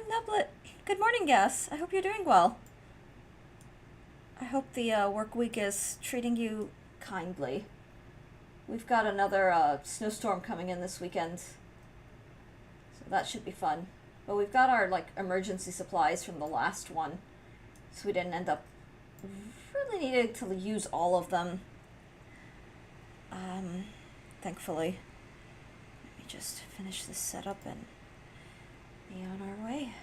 Nublet. Good morning, Gas. I hope you're doing well. I hope the work week is treating you kindly. We've got another snowstorm coming in this weekend, so that should be fun. But we've got our emergency supplies from the last one, so we didn't end up really needing to use all of them. Thankfully. Let me just finish this setup and be on our way.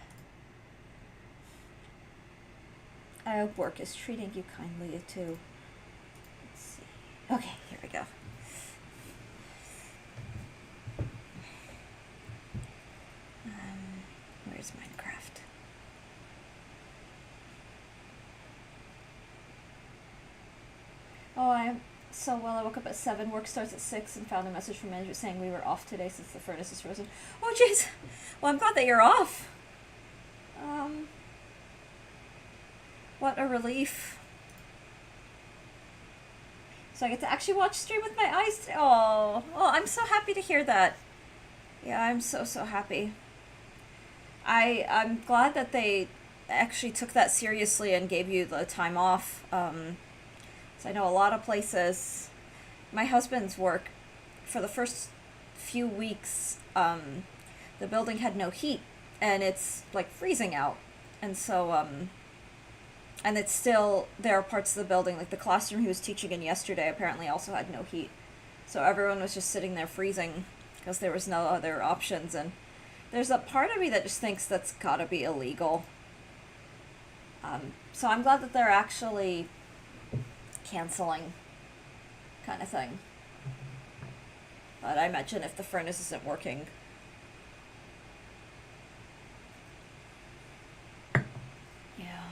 I hope work is treating you kindly too. Let's see. Okay, here we go. Where's Minecraft? Oh, I'm so well. I woke up at 7, work starts at 6, and found a message from management saying we were off today since the furnace is frozen. Oh, jeez. Well, I'm glad that you're off. What a relief. So I get to actually watch stream with my eyes today. Oh, I'm so happy to hear that. Yeah, I'm so happy. I'm glad that they actually took that seriously and gave you the time off. So I know a lot of places, my husband's work, for the first few weeks, the building had no heat, and it's freezing out. And so, and it's still, there are parts of the building, like the classroom he was teaching in yesterday apparently also had no heat. So everyone was just sitting there freezing because there was no other options. And there's a part of me that just thinks that's gotta be illegal. So I'm glad that they're actually canceling, kind of thing. But I imagine if the furnace isn't working, yeah.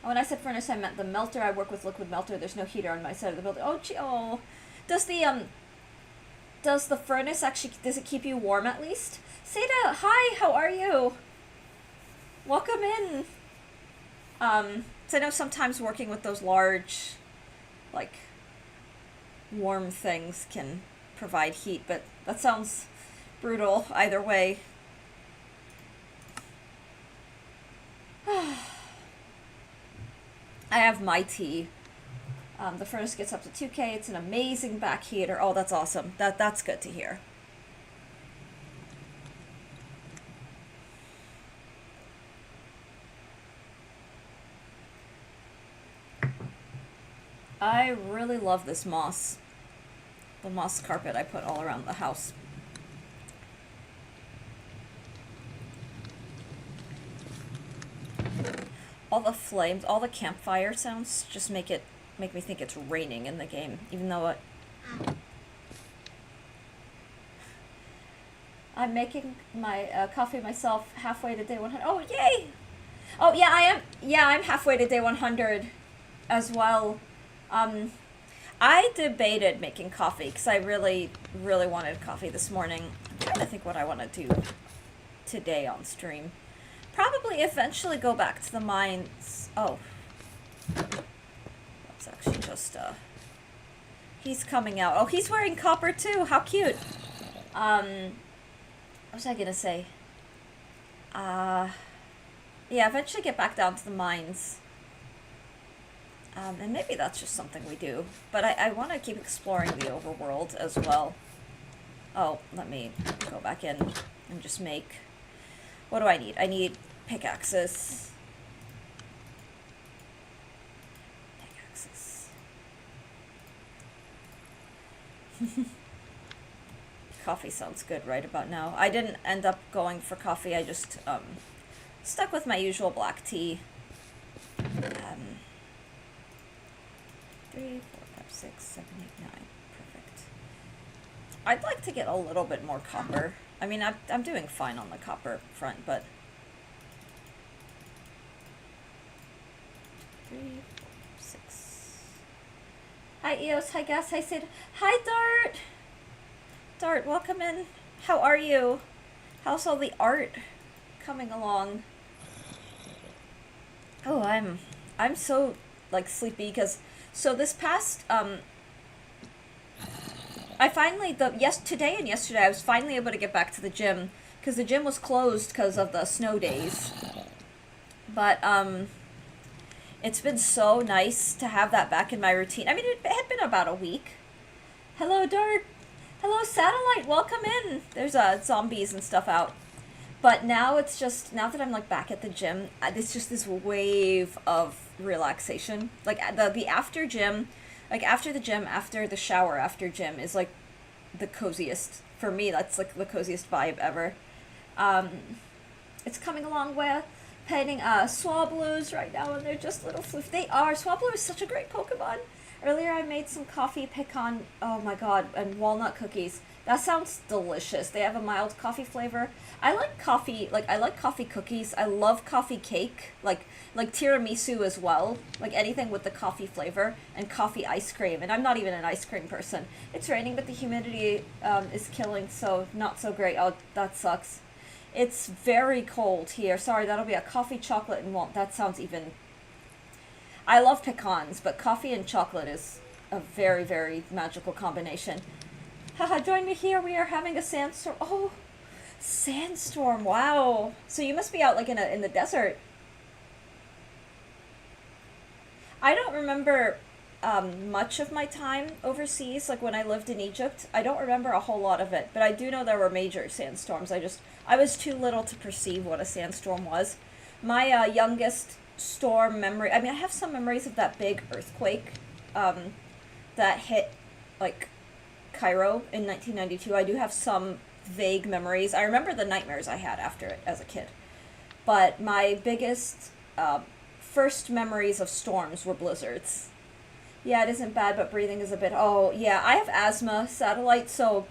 When I said furnace, I meant the melter. I work with liquid melter. There's no heater on my side of the building. Oh, gee, oh. Does the furnace actually, does it keep you warm at least? Seda, hi, how are you? Welcome in. So I know sometimes working with those large, warm things can provide heat, but that sounds brutal either way. I have my tea. The furnace gets up to 2K. It's an amazing back heater. Oh, that's awesome. That's good to hear. I really love this moss. The moss carpet I put all around the house. All the flames, all the campfire sounds just make me think it's raining in the game, even though I'm making my coffee myself halfway to day 100. Oh, yay! Oh, yeah, I am. Yeah, I'm halfway to day 100 as well. I debated making coffee because I really wanted coffee this morning. I'm trying to think what I want to do today on stream. Probably eventually go back to the mines. Oh. That's actually just, he's coming out. Oh, he's wearing copper too. How cute. What was I gonna say? Yeah, eventually get back down to the mines. And maybe that's just something we do. But I want to keep exploring the overworld as well. Oh, let me go back in and just make... What do I need? I need pickaxes. Coffee sounds good right about now. I didn't end up going for coffee. I just stuck with my usual black tea. 3, 4, 5, 6, 7, 8, 9. Perfect. I'd like to get a little bit more copper. I mean, I'm doing fine on the copper front, but 3, 4, 6. Hi, Eos. Hi, Gas. Hi, Sid. Hi, Dart. Dart, welcome in. How are you? How's all the art coming along? Oh, I'm so sleepy because so this past I I finally today and yesterday I was finally able to get back to the gym because the gym was closed because of the snow days. But it's been so nice to have that back in my routine. I mean, it had been about a week. Hello, Dart. Hello, Satellite. Welcome in. There's zombies and stuff out. But now it's just, now that I'm like back at the gym, it's just this wave of relaxation. Like the after gym, like after the gym, after the shower, after gym is like the coziest. For me, that's like the coziest vibe ever. It's coming along with painting Swablues right now, and they're just little floof. They are. Swablu is such a great Pokemon. Earlier I made some coffee pecan, oh my god, and walnut cookies. That sounds delicious. They have a mild coffee flavor. I like coffee, like I like coffee cookies. I love coffee cake, like tiramisu as well. Like anything with the coffee flavor and coffee ice cream. And I'm not even an ice cream person. It's raining, but the humidity is killing, so not so great. Oh, that sucks. It's very cold here. Sorry, that'll be a coffee, chocolate, and walnut. That sounds even... I love pecans, but coffee and chocolate is a very, very magical combination. Haha, join me here. We are having a sandstorm. Oh, sandstorm. Wow. So you must be out like in the desert. I don't remember much of my time overseas, like when I lived in Egypt. I don't remember a whole lot of it, but I do know there were major sandstorms. I was too little to perceive what a sandstorm was. My youngest storm memory, I mean, I have some memories of that big earthquake that hit like Cairo in 1992. I do have some vague memories. I remember the nightmares I had after it as a kid. But my biggest first memories of storms were blizzards. Yeah, it isn't bad, but breathing is a bit... Oh, yeah, I have asthma, Satellite, so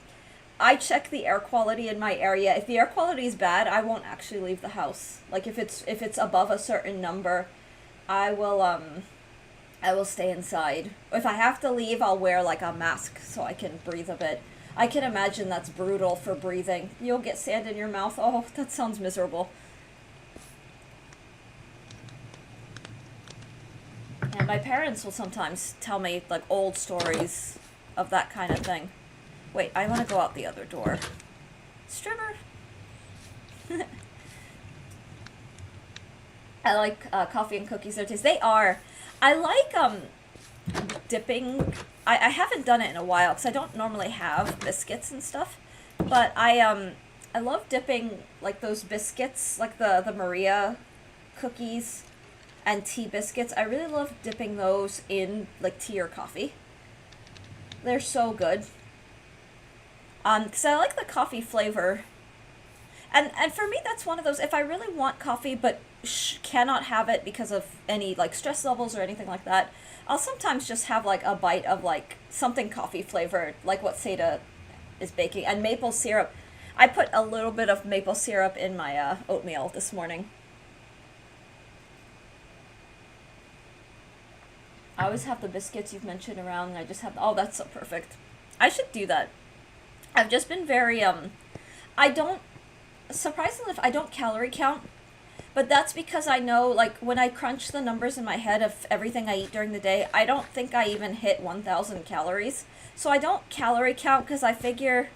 I check the air quality in my area. If the air quality is bad, I won't actually leave the house. Like, if it's above a certain number, I will stay inside. If I have to leave, I'll wear, like, a mask so I can breathe a bit. I can imagine that's brutal for breathing. You'll get sand in your mouth. Oh, that sounds miserable. And my parents will sometimes tell me, like, old stories of that kind of thing. Wait, I want to go out the other door. Stripper! I like coffee and cookies. They are. I like dipping. I haven't done it in a while because I don't normally have biscuits and stuff. But I love dipping, like, those biscuits, like the Maria cookies and tea biscuits. I really love dipping those in, like, tea or coffee. They're so good. Because I like the coffee flavor. And for me, that's one of those, if I really want coffee but cannot have it because of any, like, stress levels or anything like that, I'll sometimes just have, like, a bite of, like, something coffee flavored, like what Seda is baking. And maple syrup. I put a little bit of maple syrup in my oatmeal this morning. I always have the biscuits you've mentioned around, and I just have... Oh, that's so perfect. I should do that. I've just been very, I don't... Surprisingly enough, I don't calorie count. But that's because I know, like, when I crunch the numbers in my head of everything I eat during the day, I don't think I even hit 1,000 calories. So I don't calorie count because I figure,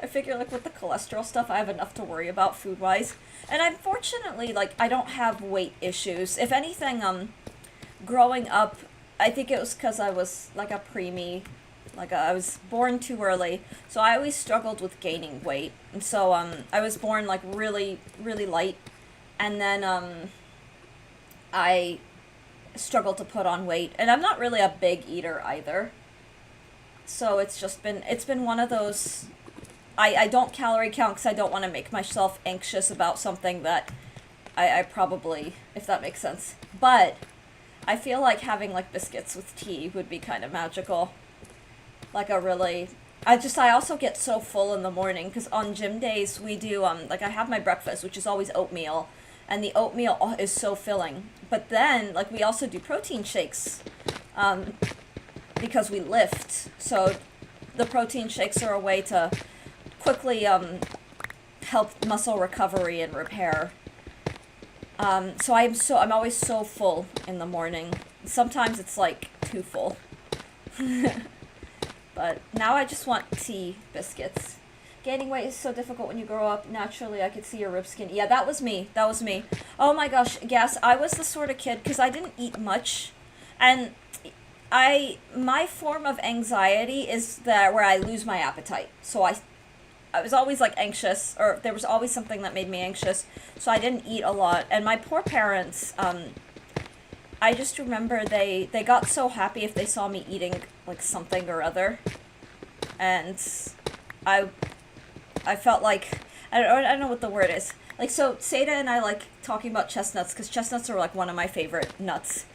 like, with the cholesterol stuff, I have enough to worry about food-wise. And unfortunately, like, I don't have weight issues. If anything, growing up, I think it was because I was, like, a preemie. Like, I was born too early, so I always struggled with gaining weight. And so, I was born, like, really, really light. And then, I struggled to put on weight. And I'm not really a big eater either. So it's been one of those... I don't calorie count because I don't want to make myself anxious about something that I probably, if that makes sense. But I feel like having, like, biscuits with tea would be kind of magical. Like a really... I also get so full in the morning, because on gym days we do, like, I have my breakfast, which is always oatmeal, and the oatmeal is so filling. But then, like, we also do protein shakes, because we lift, so the protein shakes are a way to quickly, help muscle recovery and repair. So I'm always so full in the morning. Sometimes it's, like, too full. But now I just want tea biscuits. Gaining weight is so difficult when you grow up. Naturally, I could see your rib skin. Yeah, that was me. That was me. Oh my gosh, yes, I was the sort of kid, because I didn't eat much. And my form of anxiety is that where I lose my appetite. So I was always like anxious, or there was always something that made me anxious. So I didn't eat a lot. And my poor parents, I just remember they got so happy if they saw me eating like something or other. And I I felt like I don't know what the word is. Like, so Seda and I like talking about chestnuts because chestnuts are like one of my favorite nuts.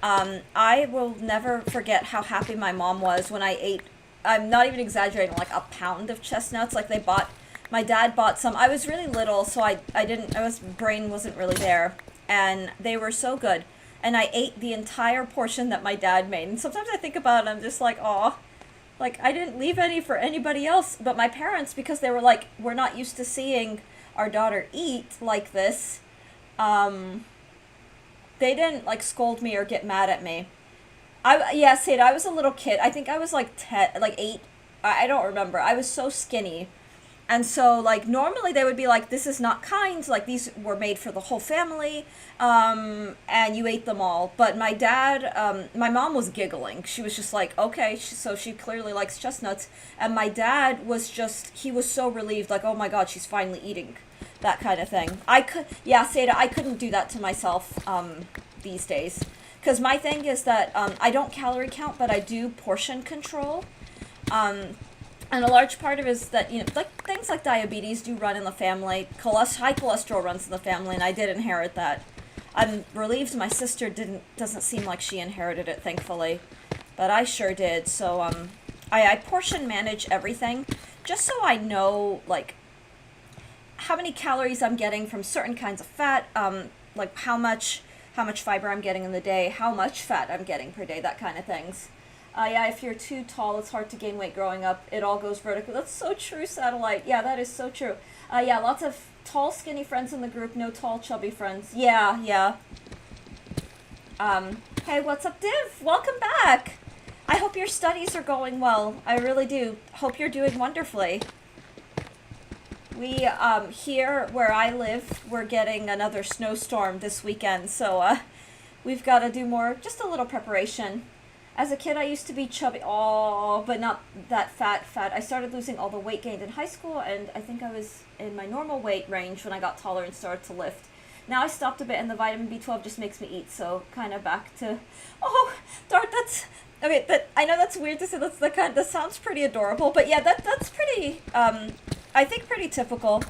I will never forget how happy my mom was when I ate. I'm not even exaggerating, like a pound of chestnuts. Like my dad bought some. I was really little, so brain wasn't really there, and they were so good. And I ate the entire portion that my dad made. And sometimes I think about it, I'm just like, aw. Like, I didn't leave any for anybody else. But my parents, because they were like, we're not used to seeing our daughter eat like this, they didn't, like, scold me or get mad at me. Yeah, Sid, I was a little kid. I think I was, like, 10, like, 8. I don't remember. I was so skinny. And so, like, normally they would be like, this is not kind, like, these were made for the whole family, and you ate them all. But my dad, my mom was giggling. She was just like, okay, so she clearly likes chestnuts. And my dad was he was so relieved, like, oh my god, she's finally eating, that kind of thing. Seda, I couldn't do that to myself, these days. Because my thing is that, I don't calorie count, but I do portion control. And a large part of it is that, like things like diabetes do run in the family. High cholesterol runs in the family, and I did inherit that. I'm relieved my sister doesn't seem like she inherited it, thankfully. But I sure did. So, I portion manage everything, just so I know, like, how many calories I'm getting from certain kinds of fat, like how much fiber I'm getting in the day, how much fat I'm getting per day, that kind of things. Yeah, if you're too tall, it's hard to gain weight growing up. It all goes vertical. That's so true, Satellite. Yeah, that is so true. Yeah, lots of tall, skinny friends in the group. No tall, chubby friends. Yeah. Hey, what's up, Div? Welcome back. I hope your studies are going well. I really do. Hope you're doing wonderfully. We, here where I live, we're getting another snowstorm this weekend. So, we've got to do just a little preparation. As a kid, I used to be chubby, but not that fat. I started losing all the weight gained in high school, and I think I was in my normal weight range when I got taller and started to lift. Now I stopped a bit, and the vitamin B12 just makes me eat, so kind of back to, Dart, okay, I know that's weird to say, that sounds pretty adorable, but yeah, that's pretty, I think pretty typical.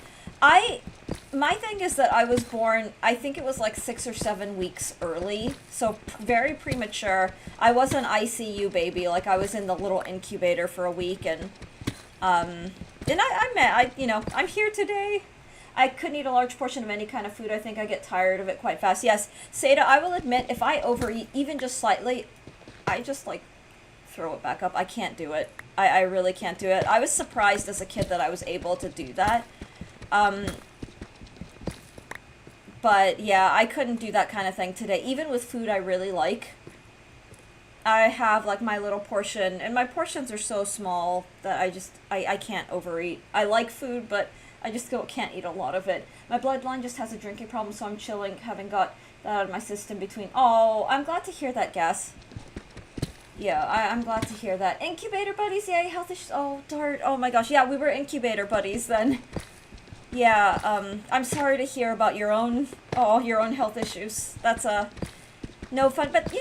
My thing is that I was born, I think it was like 6 or 7 weeks early, so very premature. I was an ICU baby, like I was in the little incubator for a week, and I'm here today. I couldn't eat a large portion of any kind of food. I think I get tired of it quite fast. Yes, Seda, I will admit, if I overeat even just slightly, I just like throw it back up. I can't do it. I really can't do it. I was surprised as a kid that I was able to do that. But yeah, I couldn't do that kind of thing today. Even with food I really like, I have like my little portion, and my portions are so small that I can't overeat. I like food, but I just can't eat a lot of it. My bloodline just has a drinking problem, so I'm chilling, having got that out of my system between. Oh, I'm glad to hear that, Gas. Yeah, I'm glad to hear that. Incubator buddies, yay, health issues. Oh, Dart. Oh my gosh, yeah, we were incubator buddies then. Yeah, I'm sorry to hear about your own health issues. That's, no fun. But,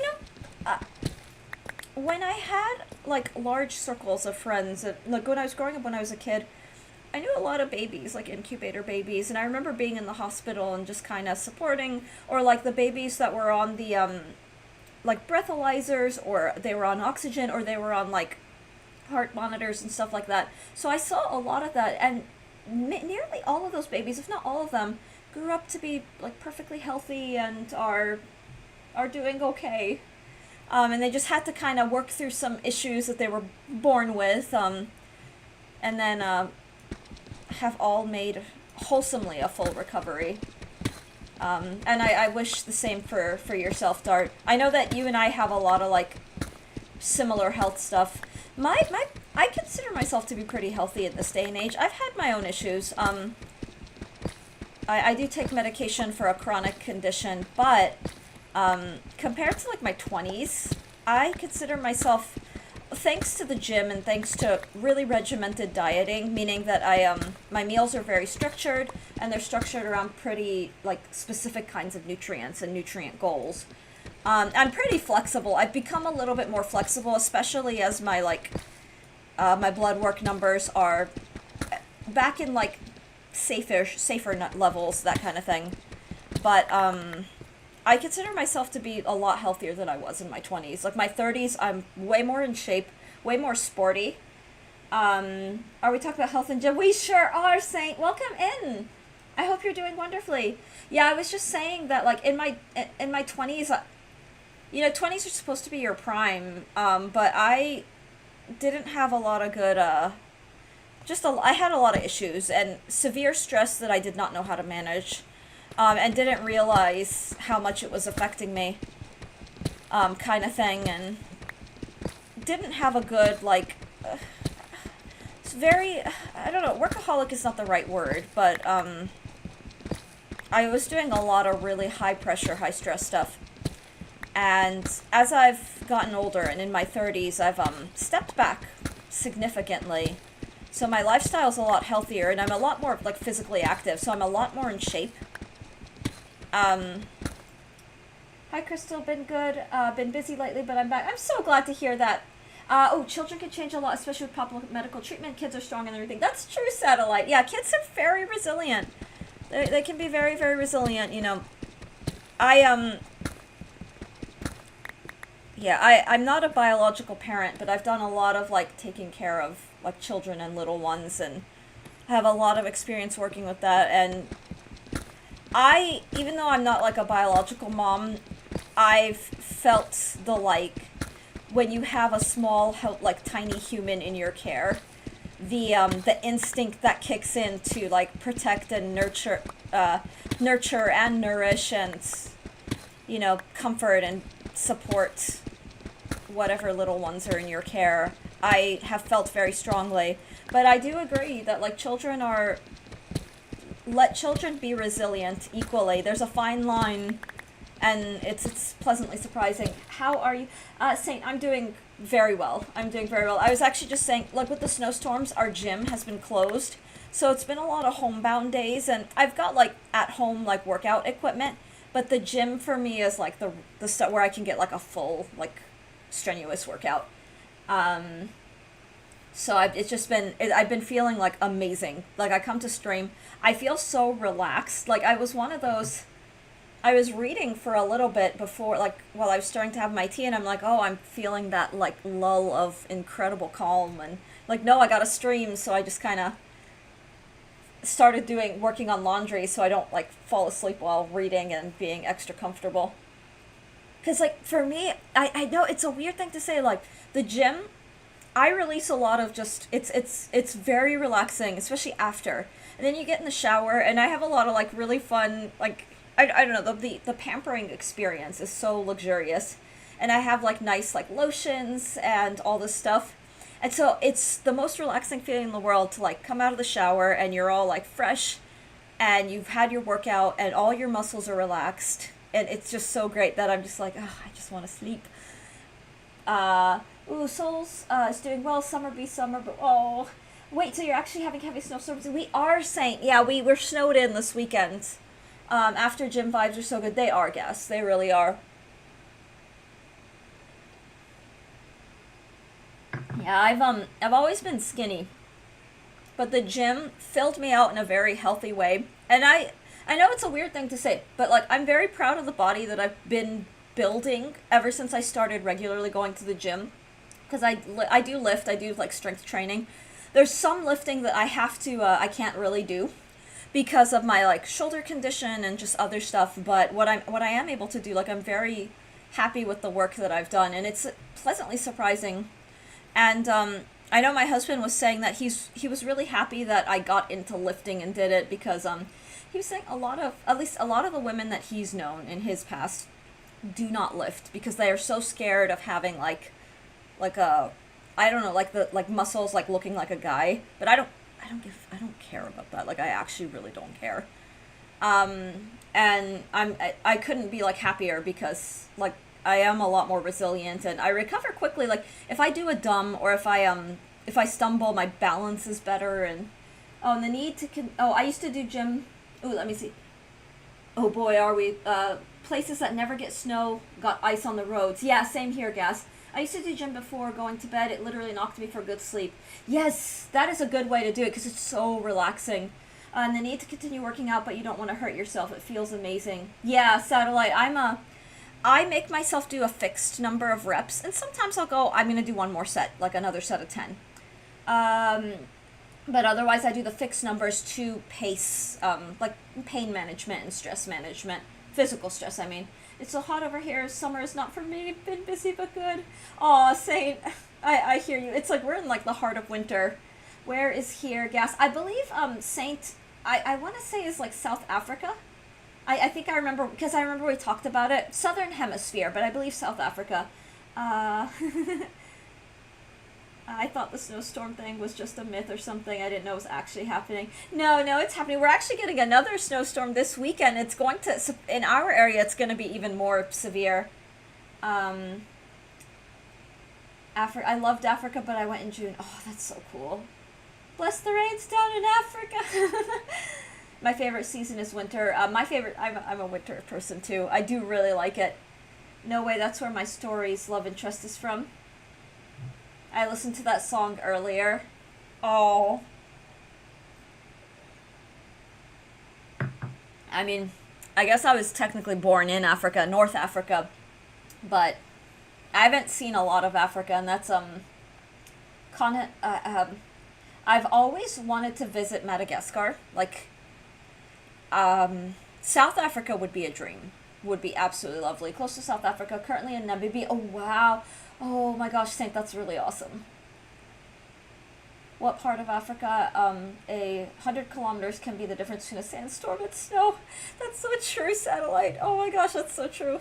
when I had, like, large circles of friends, like, when I was growing up when I was a kid, I knew a lot of babies, like, incubator babies, and I remember being in the hospital and just kind of supporting, or, like, the babies that were on the, like, breathalyzers, or they were on oxygen, or they were on, like, heart monitors and stuff like that. So I saw a lot of that, and nearly all of those babies, if not all of them, grew up to be like perfectly healthy and are doing okay. And they just had to kind of work through some issues that they were born with, and then have all made wholesomely a full recovery. And I wish the same for yourself, Dart. I know that you and I have a lot of like similar health stuff. My I consider myself to be pretty healthy in this day and age. I've had my own issues. I do take medication for a chronic condition, but compared to like my 20s, I consider myself, thanks to the gym and thanks to really regimented dieting, meaning that my meals are very structured and they're structured around pretty like specific kinds of nutrients and nutrient goals. I'm pretty flexible. I've become a little bit more flexible, especially as my blood work numbers are back in like safer levels, that kind of thing. But I consider myself to be a lot healthier than I was in my 20s. Like my 30s, I'm way more in shape, way more sporty. Are we talking about health and gym? We sure are, Saint. Welcome in. I hope you're doing wonderfully. Yeah, I was just saying that like in my 20s, 20s are supposed to be your prime. But I didn't have a lot of good I had a lot of issues and severe stress that I did not know how to manage, and didn't realize how much it was affecting me, kind of thing, and didn't have a good, it's very, I don't know, workaholic is not the right word, but, I was doing a lot of really high pressure, high stress stuff, and as I've gotten older and in my 30s, I've, stepped back significantly. So my lifestyle is a lot healthier, and I'm a lot more like physically active. So I'm a lot more in shape. Hi, Crystal. Been good. Been busy lately, but I'm back. I'm so glad to hear that. Children can change a lot, especially with proper medical treatment. Kids are strong and everything. That's true, Satellite. Yeah, kids are very resilient. They can be very, very resilient. I I'm not a biological parent, but I've done a lot of like taking care of like children and little ones, and have a lot of experience working with that. And even though I'm not like a biological mom, I've felt the when you have a small like tiny human in your care, the instinct that kicks in to like protect and nurture and nourish and comfort and support whatever little ones are in your care, I have felt very strongly. But I do agree that like let children be resilient equally. There's a fine line, and it's pleasantly surprising. How are you? Saint, I'm doing very well. I'm doing very well. I was actually just saying, like with the snowstorms, our gym has been closed. So it's been a lot of homebound days, and I've got like at home like workout equipment, but the gym for me is like the stuff where I can get like a full like strenuous workout. So I've been feeling like amazing. Like I come to stream, I feel so relaxed. Like I was one of those, I was reading for a little bit before, like while I was starting to have my tea, and I'm like, oh, I'm feeling that like lull of incredible calm, and like, no, I got to stream, so I just kind of started working on laundry so I don't like fall asleep while reading and being extra comfortable. Because like for me, I know it's a weird thing to say, like the gym, I release a lot of just it's very relaxing, especially after. And then you get in the shower, and I have a lot of like really fun, like I don't know, the pampering experience is so luxurious. And I have like nice like lotions and all this stuff. And so it's the most relaxing feeling in the world to like come out of the shower and you're all like fresh and you've had your workout and all your muscles are relaxed, and it's just so great that I'm just like, oh, I just want to sleep. Souls is doing well. Summer be summer, but oh, wait till you're actually having heavy snowstorms. We are saying, yeah, we're snowed in this weekend. After gym vibes are so good, they are, guests. They really are. Yeah, I've always been skinny, but the gym filled me out in a very healthy way. And I know it's a weird thing to say, but like I'm very proud of the body that I've been building ever since I started regularly going to the gym, because I do lift, I do like strength training. There's some lifting that I can't really do because of my like shoulder condition and just other stuff, but what I am able to do, like I'm very happy with the work that I've done, and it's pleasantly surprising. And I know my husband was saying that he was really happy that I got into lifting and did it, because he was saying at least a lot of the women that he's known in his past do not lift because they are so scared of having like a I don't know, like the like muscles like looking like a guy, but I don't care about that. Like I actually really don't care. And I couldn't be like happier because like I am a lot more resilient and I recover quickly. Like if I do a dumb or if I stumble, my balance is better. And oh, and the need to I used to do gym. Oh, let me see. Oh boy, are we places that never get snow got ice on the roads. Yeah, same here, Gas. I used to do gym before going to bed. It literally knocked me for good sleep. Yes, that is a good way to do it because it's so relaxing. And the need to continue working out, but you don't want to hurt yourself. It feels amazing. Yeah, satellite. I make myself do a fixed number of reps, and sometimes I'll go. I'm gonna do one more set, like another set of 10. Um, but otherwise, I do the fixed numbers to pace, like pain management and stress management, physical stress. I mean, it's so hot over here. Summer is not for me. Been busy but good. Aw, Saint, I hear you. It's like we're in like the heart of winter. Where is here, Gas? I believe Saint. I want to say is like South Africa. I think I remember because I remember we talked about it. Southern Hemisphere, but I believe South Africa. Uh, I thought the snowstorm thing was just a myth or something. I didn't know it was actually happening. No, no, it's happening. We're actually getting another snowstorm this weekend. It's going to, in our area, it's going to be even more severe. Um, I loved Africa, but I went in June. Oh, that's so cool. Bless the rains down in Africa. My favorite season is winter. My favorite, I'm a winter person too. I do really like it. No way, that's where my story's love interest is from. I listened to that song earlier. Oh. I mean, I guess I was technically born in Africa, North Africa, but I haven't seen a lot of Africa, and that's con- uh, um, I've always wanted to visit Madagascar. Like, South Africa would be a dream. Would be absolutely lovely. Close to South Africa, currently in Namibia. Oh wow! Oh my gosh, Saint, that's really awesome. What part of Africa? 100 kilometers can be the difference between a sandstorm and snow. That's so true, satellite. Oh my gosh, that's so true.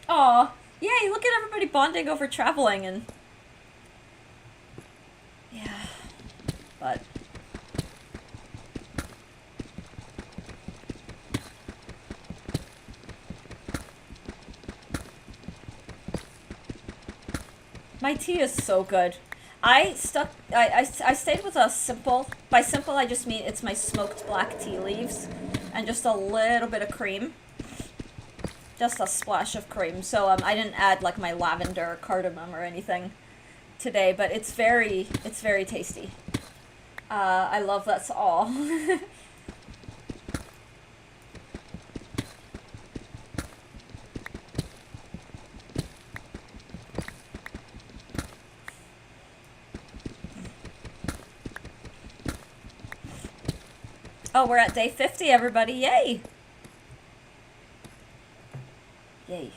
Aw, yay! Look at everybody bonding over traveling and yeah, but my tea is so good. I stayed with a simple. By simple, I just mean it's my smoked black tea leaves and just a little bit of cream. Just a splash of cream. So I didn't add like my lavender or cardamom or anything today, but it's very tasty. I love that's all. Oh, we're at day 50, everybody. Yay! Yay.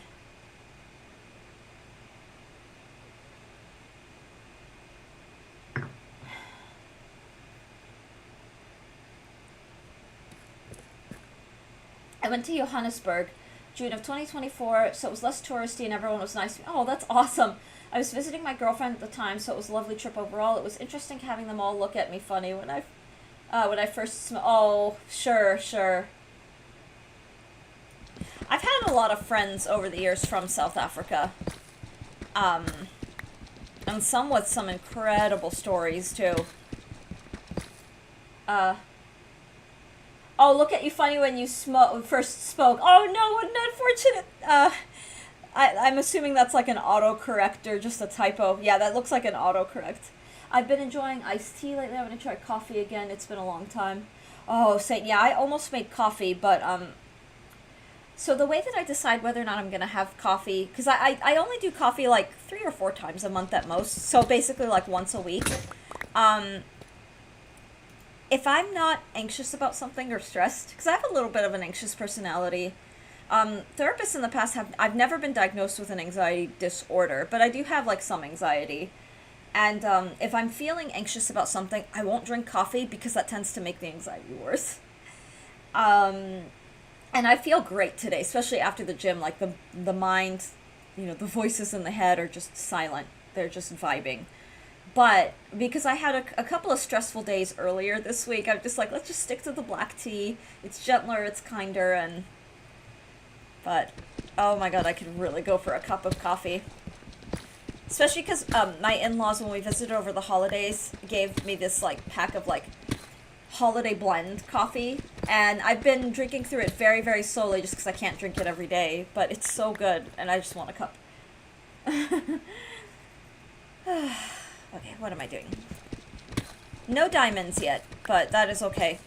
I went to Johannesburg, June of 2024, so it was less touristy and everyone was nice to me. Oh, that's awesome. I was visiting my girlfriend at the time, so it was a lovely trip overall. It was interesting having them all look at me funny when I first oh, sure, sure. I've had a lot of friends over the years from South Africa. Um, and some with some incredible stories too. Uh, oh, look at you funny when you first spoke. Oh no, what an unfortunate. I'm assuming that's like an autocorrect or just a typo. Yeah, that looks like an autocorrect. I've been enjoying iced tea lately. I'm gonna try coffee again. It's been a long time. Oh, Saint, yeah, I almost made coffee, but so the way that I decide whether or not I'm gonna have coffee, because I only do coffee like 3 or 4 times a month at most, so basically like once a week. Um, if I'm not anxious about something or stressed, because I have a little bit of an anxious personality. Therapists in the past I've never been diagnosed with an anxiety disorder, but I do have like some anxiety. And if I'm feeling anxious about something, I won't drink coffee because that tends to make the anxiety worse. Um, And I feel great today, especially after the gym. Like the mind, the voices in the head are just silent. They're just vibing. But because I had a couple of stressful days earlier this week, I'm just like, let's just stick to the black tea. It's gentler, it's kinder, but oh my god, I could really go for a cup of coffee. Especially because my in-laws, when we visited over the holidays, gave me this like pack of like holiday blend coffee, and I've been drinking through it very, very slowly just because I can't drink it every day, but it's so good, and I just want a cup. Okay, what am I doing? No diamonds yet, but that is okay.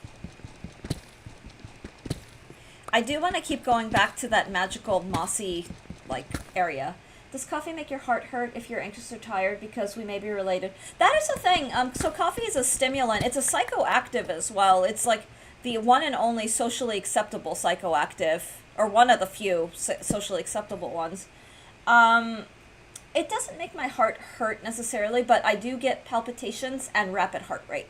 I do want to keep going back to that magical mossy, like, area. Does coffee make your heart hurt if you're anxious or tired? Because we may be related. That is the thing. So coffee is a stimulant. It's a psychoactive as well. It's like the one and only socially acceptable psychoactive, or one of the few socially acceptable ones. It doesn't make my heart hurt necessarily, but I do get palpitations and rapid heart rate.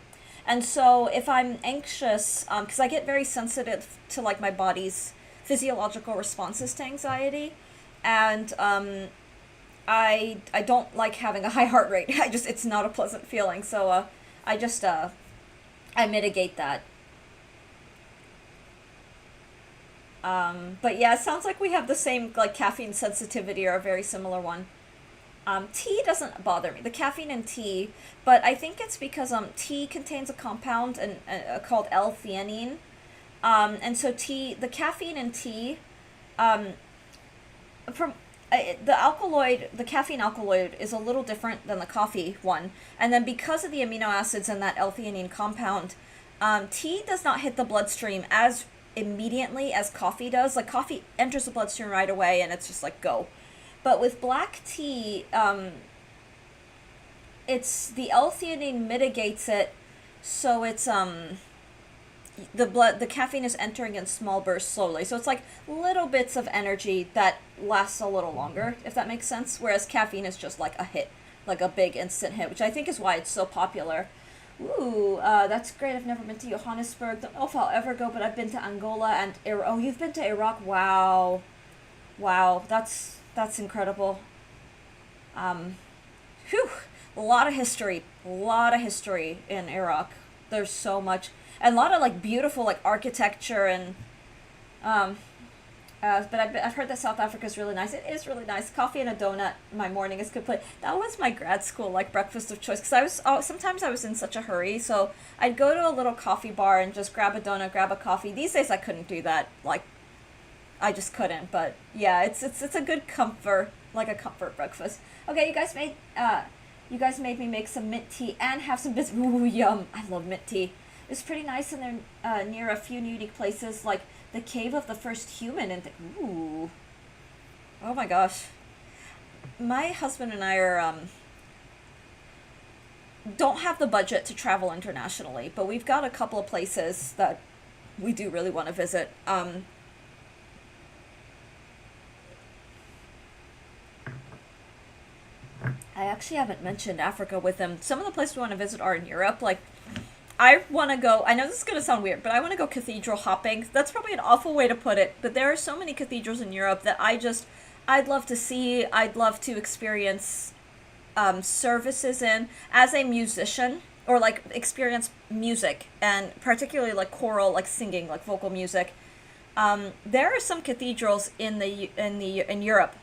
And so if I'm anxious, because I get very sensitive to like my body's physiological responses to anxiety, and I don't like having a high heart rate. It's not a pleasant feeling. So I mitigate that. But yeah, it sounds like we have the same like caffeine sensitivity, or a very similar one. Tea doesn't bother me, the caffeine in tea, but I think it's because tea contains a compound called L-theanine, and so the caffeine in tea, from the caffeine alkaloid is a little different than the coffee one, and then because of the amino acids in that L-theanine compound, tea does not hit the bloodstream as immediately as coffee does. Like coffee enters the bloodstream right away, and it's just like go. But with black tea, it's the L-theanine mitigates it, so it's the caffeine is entering in small bursts slowly. So it's like little bits of energy that lasts a little longer, if that makes sense. Whereas caffeine is just like a hit, like a big instant hit, which I think is why it's so popular. Ooh, that's great. I've never been to Johannesburg. Don't know if I'll ever go, but I've been to Angola and oh, you've been to Iraq? Wow, wow, that's incredible. Whew, a lot of history in Iraq. There's so much, and a lot of like beautiful like architecture and um, but I've heard that South Africa is really nice. It is really nice. Coffee and a donut. My morning is complete. That was my grad school like breakfast of choice because sometimes I was in such a hurry, so I'd go to a little coffee bar and just grab a donut, grab a coffee. These days I couldn't do that. Like I just couldn't. But yeah, it's a good comfort, like a comfort breakfast. Okay, you guys made me make some mint tea and have some biscuits. Ooh, yum! I love mint tea. It's pretty nice, and they're near a few unique places like the cave of the first human. And ooh, oh my gosh, my husband and I are don't have the budget to travel internationally, but we've got a couple of places that we do really want to visit. I actually haven't mentioned Africa with him. Some of the places we want to visit are in Europe. Like, I want to go, I know this is going to sound weird, but I want to go cathedral hopping. That's probably an awful way to put it, but there are so many cathedrals in Europe that I'd love to see. I'd love to experience services in as a musician, or like experience music, and particularly like choral, like singing, like vocal music. There are some cathedrals in Europe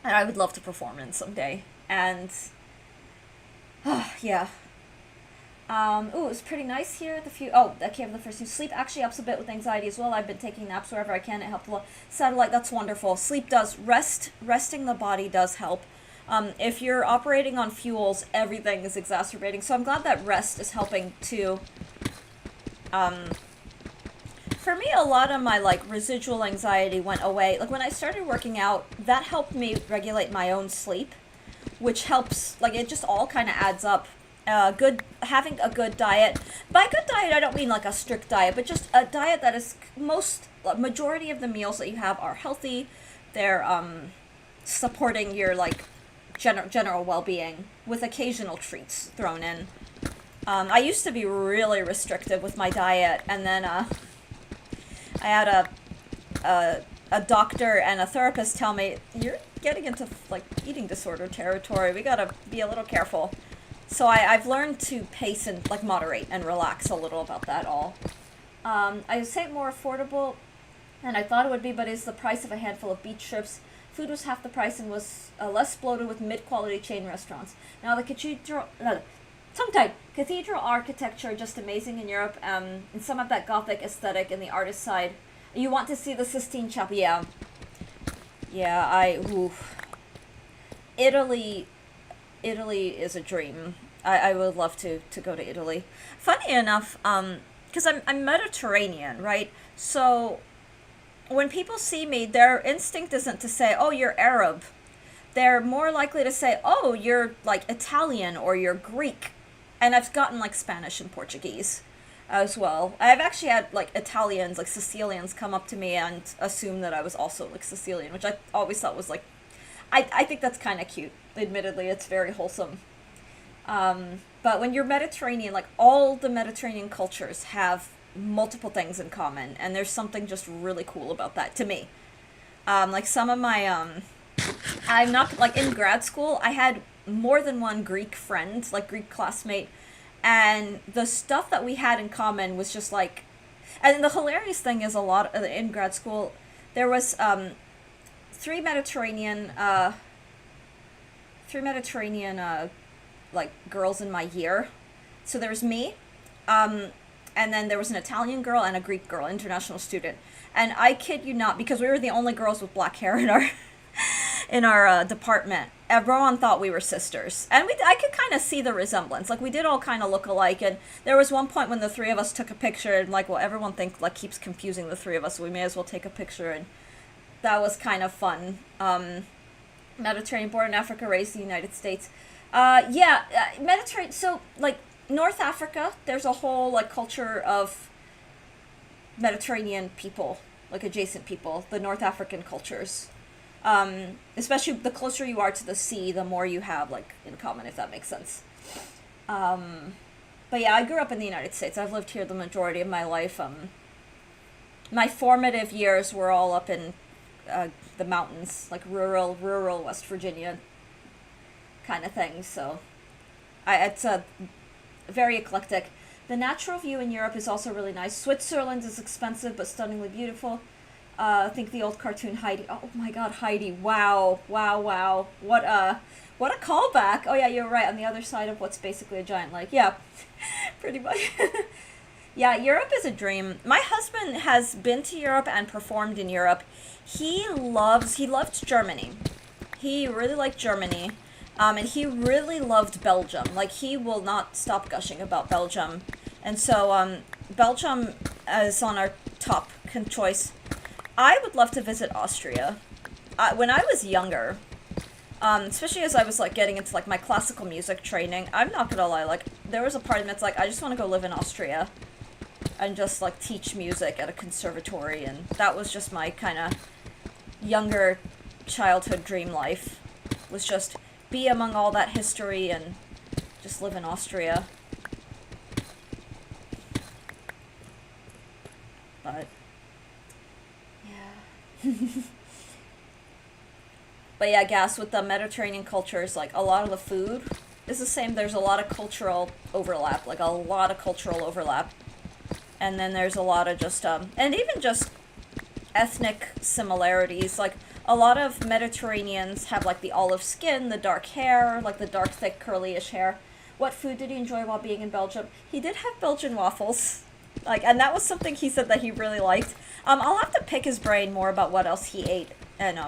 that I would love to perform in someday. And yeah. Ooh, it was pretty nice here. That came the first two. Sleep actually helps a bit with anxiety as well. I've been taking naps wherever I can. It helped a lot. Satellite, that's wonderful. Sleep does. Resting the body does help. If you're operating on fuels, everything is exacerbating. So I'm glad that rest is helping too. For me, a lot of my like residual anxiety went away. Like when I started working out, that helped me regulate my own sleep, which helps, like it just all kind of adds up. Having a good diet. By good diet, I don't mean like a strict diet, but just a diet that is majority of the meals that you have are healthy. They're supporting your like general well-being with occasional treats thrown in. I used to be really restrictive with my diet, and then I had a doctor and a therapist tell me, you're getting into like eating disorder territory. We gotta be a little careful. So I've learned to pace and like moderate and relax a little about that all. I would say more affordable than I thought it would be, but it's the price of a handful of beach trips. Food was half the price and was less bloated with mid-quality chain restaurants. Now the cathedral architecture just amazing in Europe, and some of that Gothic aesthetic and the artist side. You want to see the Sistine Chapel, yeah. Yeah, Italy, Italy is a dream. I would love to go to Italy. Funny enough, because I'm Mediterranean, right? So when people see me, their instinct isn't to say, "Oh, you're Arab." They're more likely to say, "Oh, you're like Italian or you're Greek," and I've gotten like Spanish and Portuguese as well. I've actually had like Italians, like Sicilians, come up to me and assume that I was also like Sicilian, which I always thought was like, I think that's kind of cute. Admittedly, it's very wholesome. But when you're Mediterranean, like all the Mediterranean cultures have multiple things in common, and there's something just really cool about that to me. Like some of my, I'm not like in grad school, I had more than one Greek friend, like Greek classmate, and the stuff that we had in common was just like, and the hilarious thing is a lot in grad school, there was three Mediterranean, like girls in my year. So there was me, and then there was an Italian girl and a Greek girl, international student. And I kid you not, because we were the only girls with black hair in our department, everyone thought we were sisters, and I could kind of see the resemblance. Like we did all kind of look alike, and there was one point when the three of us took a picture, and like, well, everyone keeps confusing the three of us, so we may as well take a picture, and that was kind of fun. Mediterranean, born in Africa, raised in the United States. Mediterranean. So like North Africa, there's a whole like culture of Mediterranean people, like adjacent people, the North African cultures. Especially the closer you are to the sea, the more you have like in common, if that makes sense. But yeah, I grew up in the United States. I've lived here the majority of my life. My formative years were all up in the mountains, like rural West Virginia kind of thing. So it's very eclectic. The natural view in Europe is also really nice. Switzerland is expensive but stunningly beautiful. I think the old cartoon Heidi. Oh my God, Heidi! Wow. What a callback. Oh yeah, you're right. On the other side of what's basically a giant lake. Yeah, pretty much. Yeah, Europe is a dream. My husband has been to Europe and performed in Europe. He loved Germany. He really liked Germany. And he really loved Belgium. Like, he will not stop gushing about Belgium. And so, Belgium is on our top choice. I would love to visit Austria. When I was younger, especially as I was, like, getting into, like, my classical music training, I'm not gonna lie, like, there was a part of me that's like, I just want to go live in Austria and just, like, teach music at a conservatory, and that was just my kind of younger childhood dream life, was just be among all that history and just live in Austria. But yeah. But yeah, I guess with the Mediterranean cultures, like a lot of the food is the same. There's a lot of cultural overlap, like a lot of cultural overlap. And then there's a lot of just and even just ethnic similarities. Like a lot of Mediterraneans have like the olive skin, the dark hair, like the dark, thick, curly-ish hair. What food did he enjoy while being in Belgium? He did have Belgian waffles. Like, and that was something he said that he really liked. I'll have to pick his brain more about what else he ate and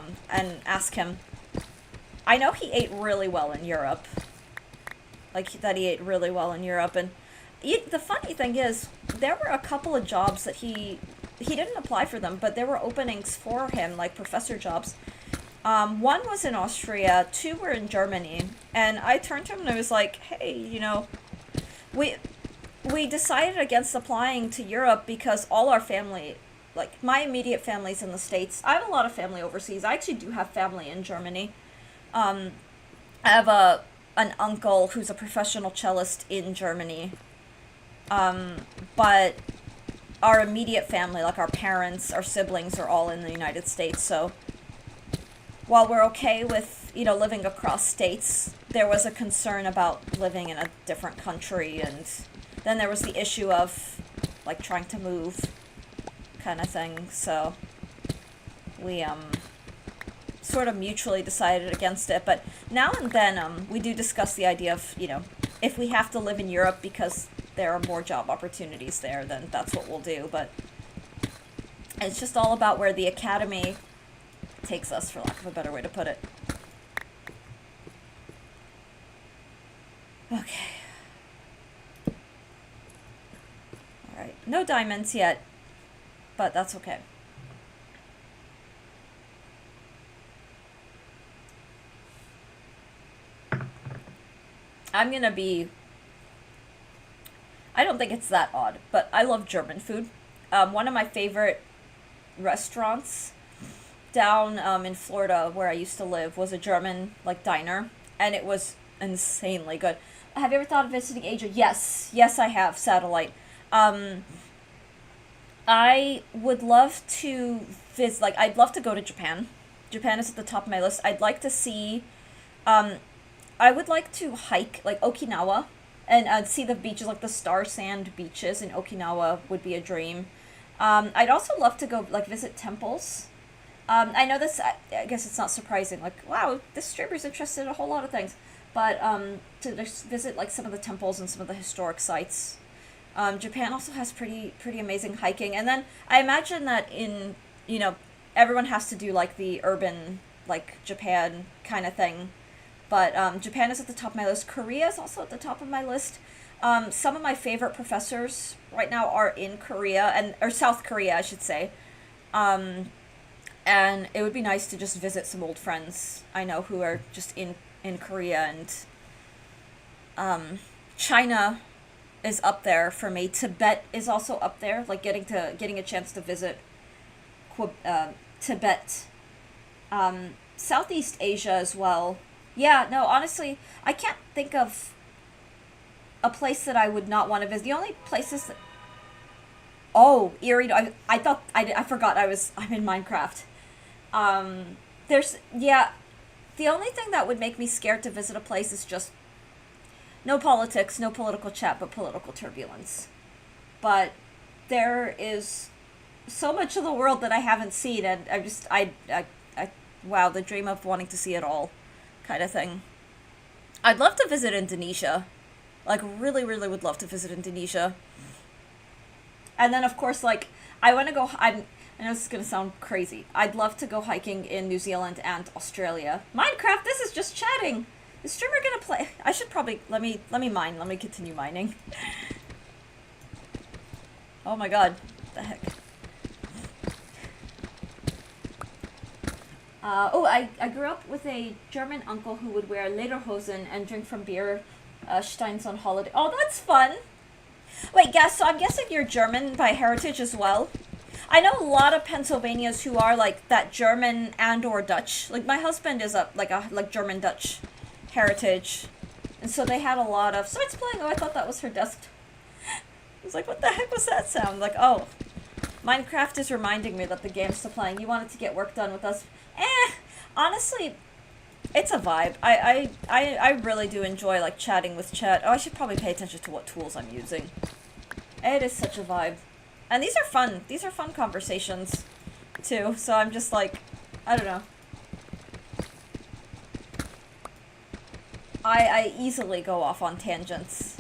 ask him. I know he ate really well in Europe. Like, that he ate really well in Europe. And the funny thing is, there were a couple of jobs that he didn't apply for them, but there were openings for him, like professor jobs. One was in Austria, two were in Germany, and I turned to him and I was like, hey, you know, we decided against applying to Europe because all our family, like my immediate family's in the States. I have a lot of family overseas. I actually do have family in Germany. I have an uncle who's a professional cellist in Germany. But our immediate family, like our parents, our siblings, are all in the United States. So while we're okay with, living across states, there was a concern about living in a different country, and then there was the issue of, like, trying to move kind of thing. So we, sort of mutually decided against it. But now and then, we do discuss the idea of, if we have to live in Europe because there are more job opportunities there, then that's what we'll do. But it's just all about where the academy takes us, for lack of a better way to put it. Okay. Alright. No diamonds yet, but that's okay. I'm gonna be... I don't think it's that odd, but I love German food. One of my favorite restaurants down in Florida, where I used to live, was a German, like, diner, and it was insanely good. Have you ever thought of visiting Asia? Yes. Yes, I have. Satellite. I would love to visit, like, I'd love to go to Japan. Japan is at the top of my list. I'd like to see, I would like to hike, like, Okinawa, and see the beaches, like the star sand beaches in Okinawa would be a dream. I'd also love to go, like, visit temples. I know this, I guess it's not surprising, like, wow, this streamer's interested in a whole lot of things. But, to just visit, like, some of the temples and some of the historic sites. Japan also has pretty amazing hiking. And then I imagine that in, everyone has to do, like, the urban, like, Japan kind of thing. But Japan is at the top of my list. Korea is also at the top of my list. Some of my favorite professors right now are in Korea, or South Korea, I should say. And it would be nice to just visit some old friends I know who are just in Korea. And China is up there for me. Tibet is also up there, like getting a chance to visit Tibet. Southeast Asia as well. Yeah, no, honestly, I can't think of a place that I would not want to visit. The only places that... Oh, Erie, I thought, I forgot I'm in Minecraft. Yeah, the only thing that would make me scared to visit a place is just no politics, no political chat, but political turbulence. But there is so much of the world that I haven't seen, and wow, the dream of wanting to see it all kind of thing. I'd love to visit Indonesia. Like, really, really would love to visit Indonesia. And then, of course, like, I want to go... I know this is going to sound crazy. I'd love to go hiking in New Zealand and Australia. Minecraft, this is just chatting! Is streamer going to play... I should probably... Let me mine. Let me continue mining. Oh my god. What the heck? I grew up with a German uncle who would wear lederhosen and drink from beer steins on holiday. Oh, that's fun! Wait, guess, so I'm guessing you're German by heritage as well? I know a lot of Pennsylvanians who are, like, that German and or Dutch. Like, my husband is like German-Dutch heritage. And so they had a lot of... So it's playing. Oh, I thought that was her desk. I was like, what the heck was that sound? Like, oh. Minecraft is reminding me that the game's still playing. You wanted to get work done with us. Honestly, it's a vibe. I really do enjoy, like, chatting with chat. Oh, I should probably pay attention to what tools I'm using. It is such a vibe. And these are fun. These are fun conversations, too. So I'm just like, I don't know. I easily go off on tangents.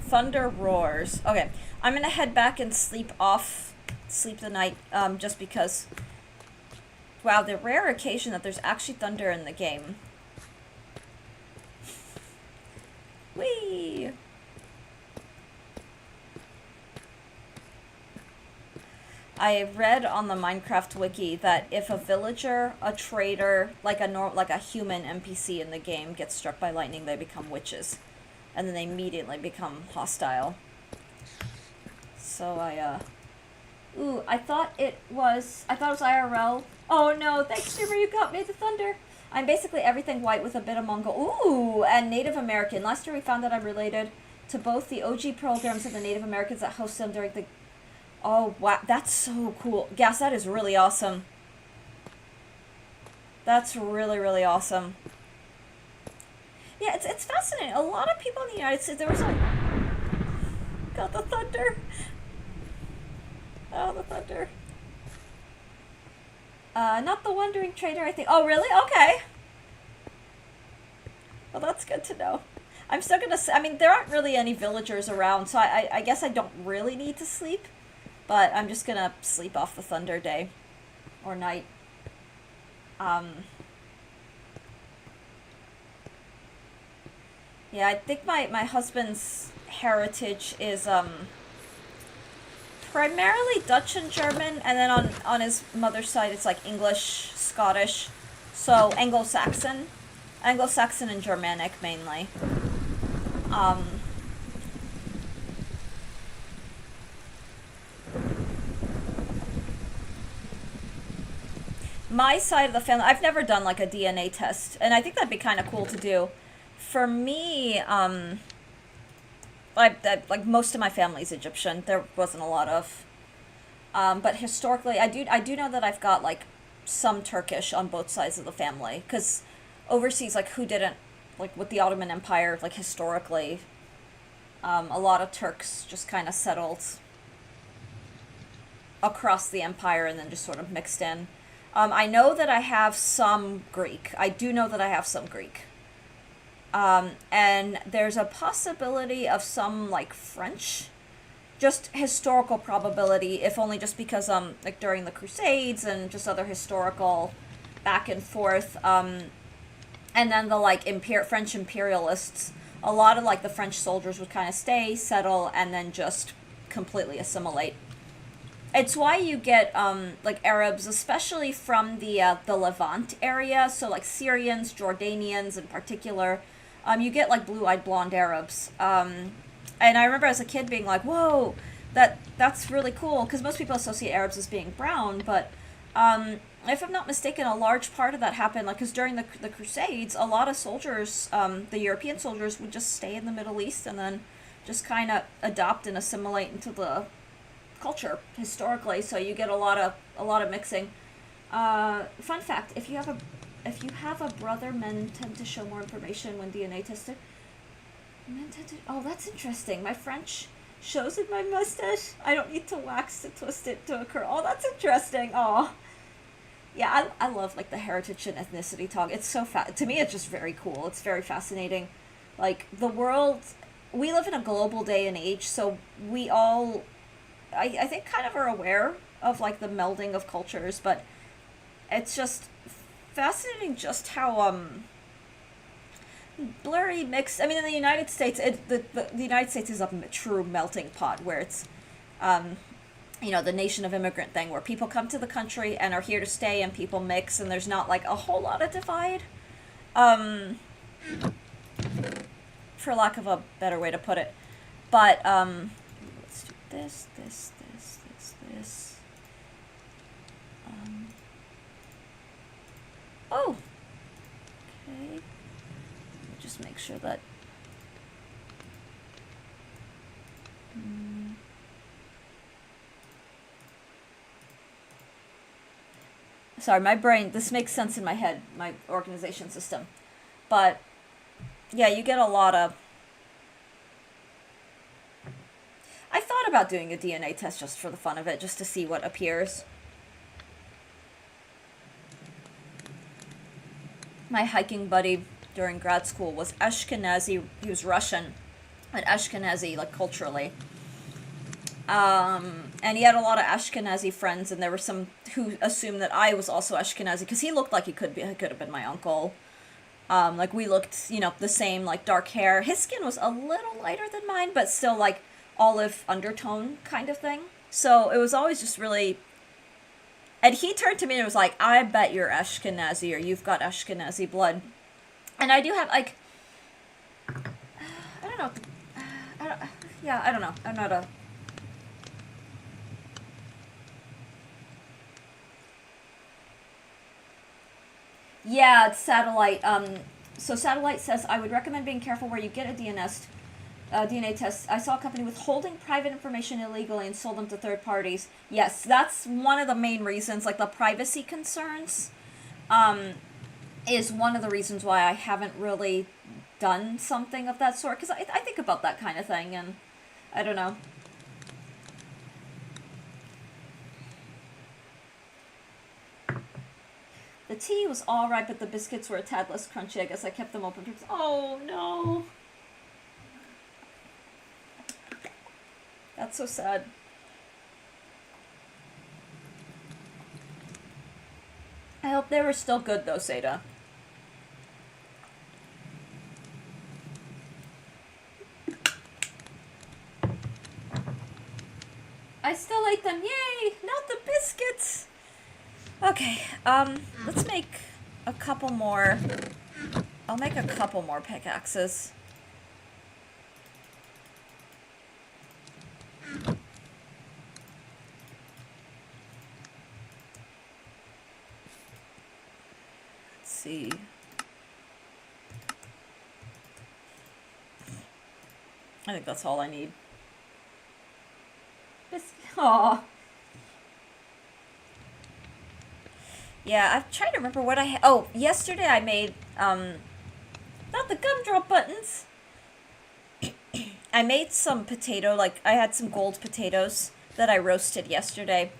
Thunder roars. Okay, I'm gonna head back and sleep the night, just because, wow, the rare occasion that there's actually thunder in the game. Whee! I read on the Minecraft wiki that if a villager, a trader, like a human NPC in the game gets struck by lightning, they become witches. and then they immediately become hostile. So ooh, I thought it was IRL. Oh no, thanks, Streamer, you got me the thunder. I'm basically everything white with a bit of Mongol. Ooh, and Native American. Last year we found that I'm related to both the OG programs and the Native Americans that hosted them during the... Oh, wow, that's so cool. Gas, that is really awesome. That's really, really awesome. Yeah, it's fascinating. A lot of people in the United States, there was like... Got the thunder. Oh, the thunder. Not the Wandering Trader, I think. Oh, really? Okay. Well, that's good to know. I'm still gonna say, I mean, there aren't really any villagers around, so I guess I don't really need to sleep. But I'm just gonna sleep off the thunder day. Or night. Yeah, I think my husband's heritage is, primarily Dutch and German, and then on his mother's side it's like English, Scottish, so Anglo-Saxon and Germanic mainly. My side of the family, I've never done like a DNA test, and I think that'd be kind of cool to do. For me, like most of my family's Egyptian. There wasn't a lot of, but historically, I do know that I've got like some Turkish on both sides of the family, because overseas, like who didn't, like with the Ottoman Empire, like historically, a lot of Turks just kind of settled across the empire and then just sort of mixed in. I know that I have some Greek. I do know that I have some Greek. And there's a possibility of some like French, just historical probability, if only just because like during the Crusades and just other historical back and forth, and then the like French imperialists, a lot of like the French soldiers would kind of stay, settle, and then just completely assimilate. It's why you get like Arabs, especially from the Levant area, so like Syrians, Jordanians in particular. You get like blue-eyed blonde Arabs. And I remember as a kid being like, whoa, that's really cool, because most people associate Arabs as being brown, but if I'm not mistaken, a large part of that happened, like, because during the Crusades, a lot of soldiers, the European soldiers, would just stay in the Middle East and then just kind of adopt and assimilate into the culture historically, so you get a lot of mixing. Fun fact, if you have a brother, men tend to show more information when DNA tested. Oh, that's interesting. My French shows in my mustache. I don't need to wax to twist it to a curl. Oh, that's interesting. Oh, yeah, I love like the heritage and ethnicity talk. It's so to me, it's just very cool. It's very fascinating. Like the world, we live in a global day and age, so we all, I think, kind of are aware of like the melding of cultures, but it's just fascinating just how blurry mixed. I mean, in the United States, the United States is a true melting pot where it's the nation of immigrant thing, where people come to the country and are here to stay, and people mix, and there's not like a whole lot of divide, for lack of a better way to put it. But let's do this. Oh, okay. Just make sure that. Sorry, my brain. This makes sense in my head, my organization system, but yeah, you get a lot of. I thought about doing a DNA test just for the fun of it, just to see what appears. My hiking buddy during grad school was Ashkenazi. He was Russian, but Ashkenazi, like, culturally. And he had a lot of Ashkenazi friends, and there were some who assumed that I was also Ashkenazi, because he looked like he could have been my uncle. Like, we looked, the same, like, dark hair. His skin was a little lighter than mine, but still, like, olive undertone kind of thing. So it was always just really... And he turned to me and was like, I bet you're Ashkenazi, or you've got Ashkenazi blood. And I do have, like... I don't don't know. I don't, yeah, I don't know. I'm not a. Yeah, it's Satellite. So Satellite says, I would recommend being careful where you get a DNA test. I saw a company withholding private information illegally and sold them to third parties. Yes, that's one of the main reasons, like the privacy concerns, um, is one of the reasons why I haven't really done something of that sort. Because I think about that kind of thing, and I don't know. The tea was alright, but the biscuits were a tad less crunchy. I guess I kept them open. Oh no. That's so sad. I hope they were still good though, Seda. I still ate them. Yay! Not the biscuits! Okay, let's make a couple more. I'll make a couple more pickaxes. Let's see. I think that's all I need. Aww. Yeah, I'm trying to remember what I oh, yesterday I made, not the gumdrop buttons. I made some potato, like, I had some gold potatoes that I roasted yesterday.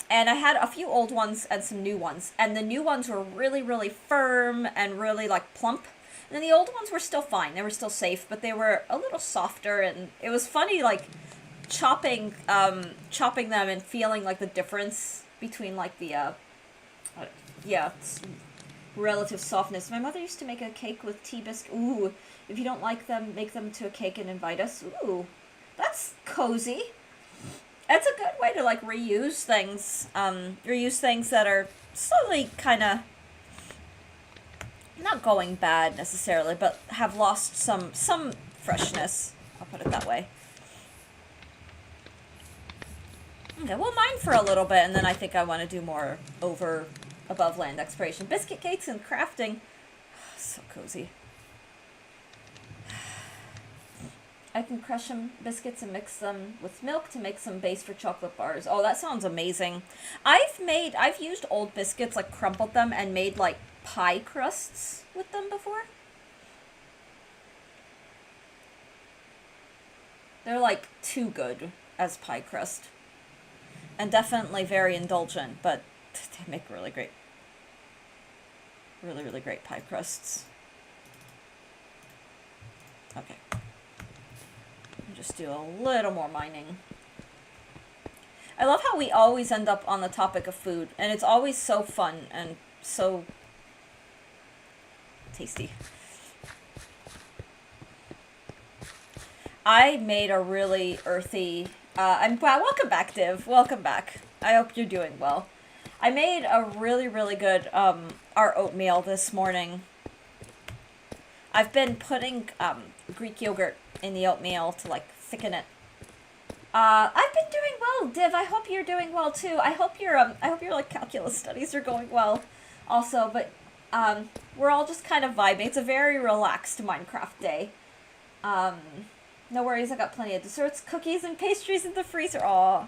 And I had a few old ones and some new ones. And the new ones were really, really firm and really, like, plump. And then the old ones were still fine. They were still safe, but they were a little softer. And it was funny, like, chopping them and feeling, like, the difference between, like, the, yeah, relative softness. My mother used to make a cake with tea biscuit. Ooh, if you don't like them, make them to a cake and invite us. Ooh, that's cozy. That's a good way to, like, reuse things. Reuse things that are slowly kind of not going bad necessarily, but have lost some freshness. I'll put it that way. Okay, we'll mine for a little bit, and then I think I want to do more above land exploration. Biscuit cakes and crafting. So cozy. I can crush some biscuits and mix them with milk to make some base for chocolate bars. Oh, that sounds amazing. I've used old biscuits, like crumpled them and made like pie crusts with them before. They're like too good as pie crust. And definitely very indulgent, but they make really great, really, really great pie crusts. Okay. Just do a little more mining. I love how we always end up on the topic of food, and it's always so fun and so tasty. I made a really earthy, welcome back, Div. Welcome back. I hope you're doing well. I made a really, really good, our oatmeal this morning. I've been putting, Greek yogurt in the oatmeal to, like, thicken it. I've been doing well, Div. I hope you're doing well, too. I hope your, like, calculus studies are going well also, but, we're all just kind of vibing. It's a very relaxed Minecraft day. No worries, I got plenty of desserts, cookies, and pastries in the freezer. Aw.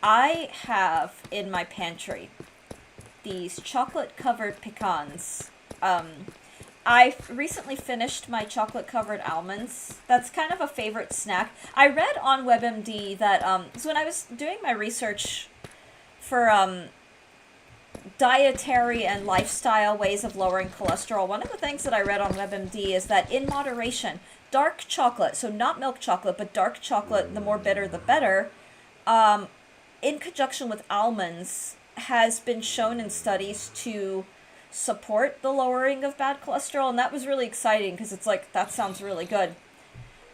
I have in my pantry these chocolate-covered pecans. I recently finished my chocolate-covered almonds. That's kind of a favorite snack. I read on WebMD that, so when I was doing my research for, dietary and lifestyle ways of lowering cholesterol, one of the things that I read on WebMD is that in moderation, dark chocolate, so not milk chocolate, but dark chocolate, the more bitter the better, in conjunction with almonds, has been shown in studies to support the lowering of bad cholesterol, and that was really exciting because it's like, that sounds really good.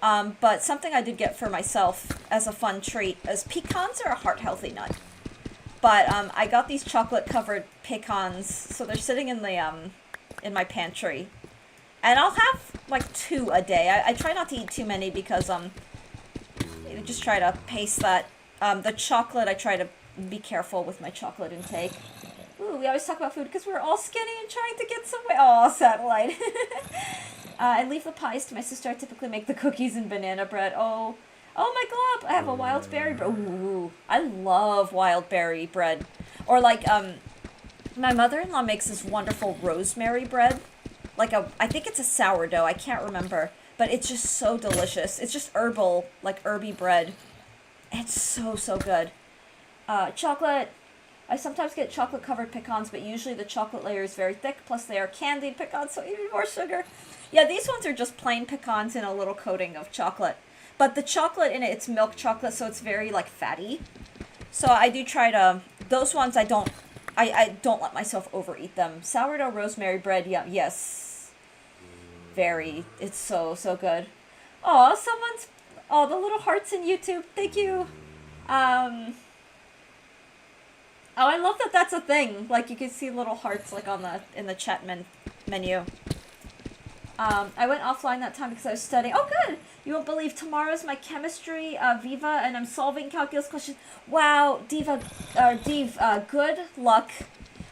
But something I did get for myself as a fun treat is pecans are a heart-healthy nut. But I got these chocolate covered pecans, so they're sitting in the in my pantry, and I'll have like 2 a day. I try not to eat too many because I just try to pace that. The chocolate, I try to be careful with my chocolate intake. Ooh, we always talk about food because we're all skinny and trying to get some weight. Oh, satellite. I leave the pies to my sister. I typically make the cookies and banana bread. Oh, oh my god, I have a wild berry bread. Ooh, I love wild berry bread. Or like, my mother-in-law makes this wonderful rosemary bread. Like I think it's a sourdough, I can't remember. But it's just so delicious. It's just herbal, like herby bread. It's so, so good. Chocolate. I sometimes get chocolate-covered pecans, but usually the chocolate layer is very thick, plus they are candied pecans, so even more sugar. Yeah, these ones are just plain pecans in a little coating of chocolate. But the chocolate in it, it's milk chocolate, so it's very, like, fatty. So I do try to... Those ones I don't let myself overeat them. Sourdough rosemary bread, yeah, yes. Very. It's so, so good. Oh, someone's... Oh, the little hearts in YouTube. Thank you. Oh, I love that that's a thing. Like, you can see little hearts, like, on the in the chat menu. I went offline that time because I was studying. Oh, good! You won't believe tomorrow's my chemistry, Viva, and I'm solving calculus questions. Wow, Div, good luck.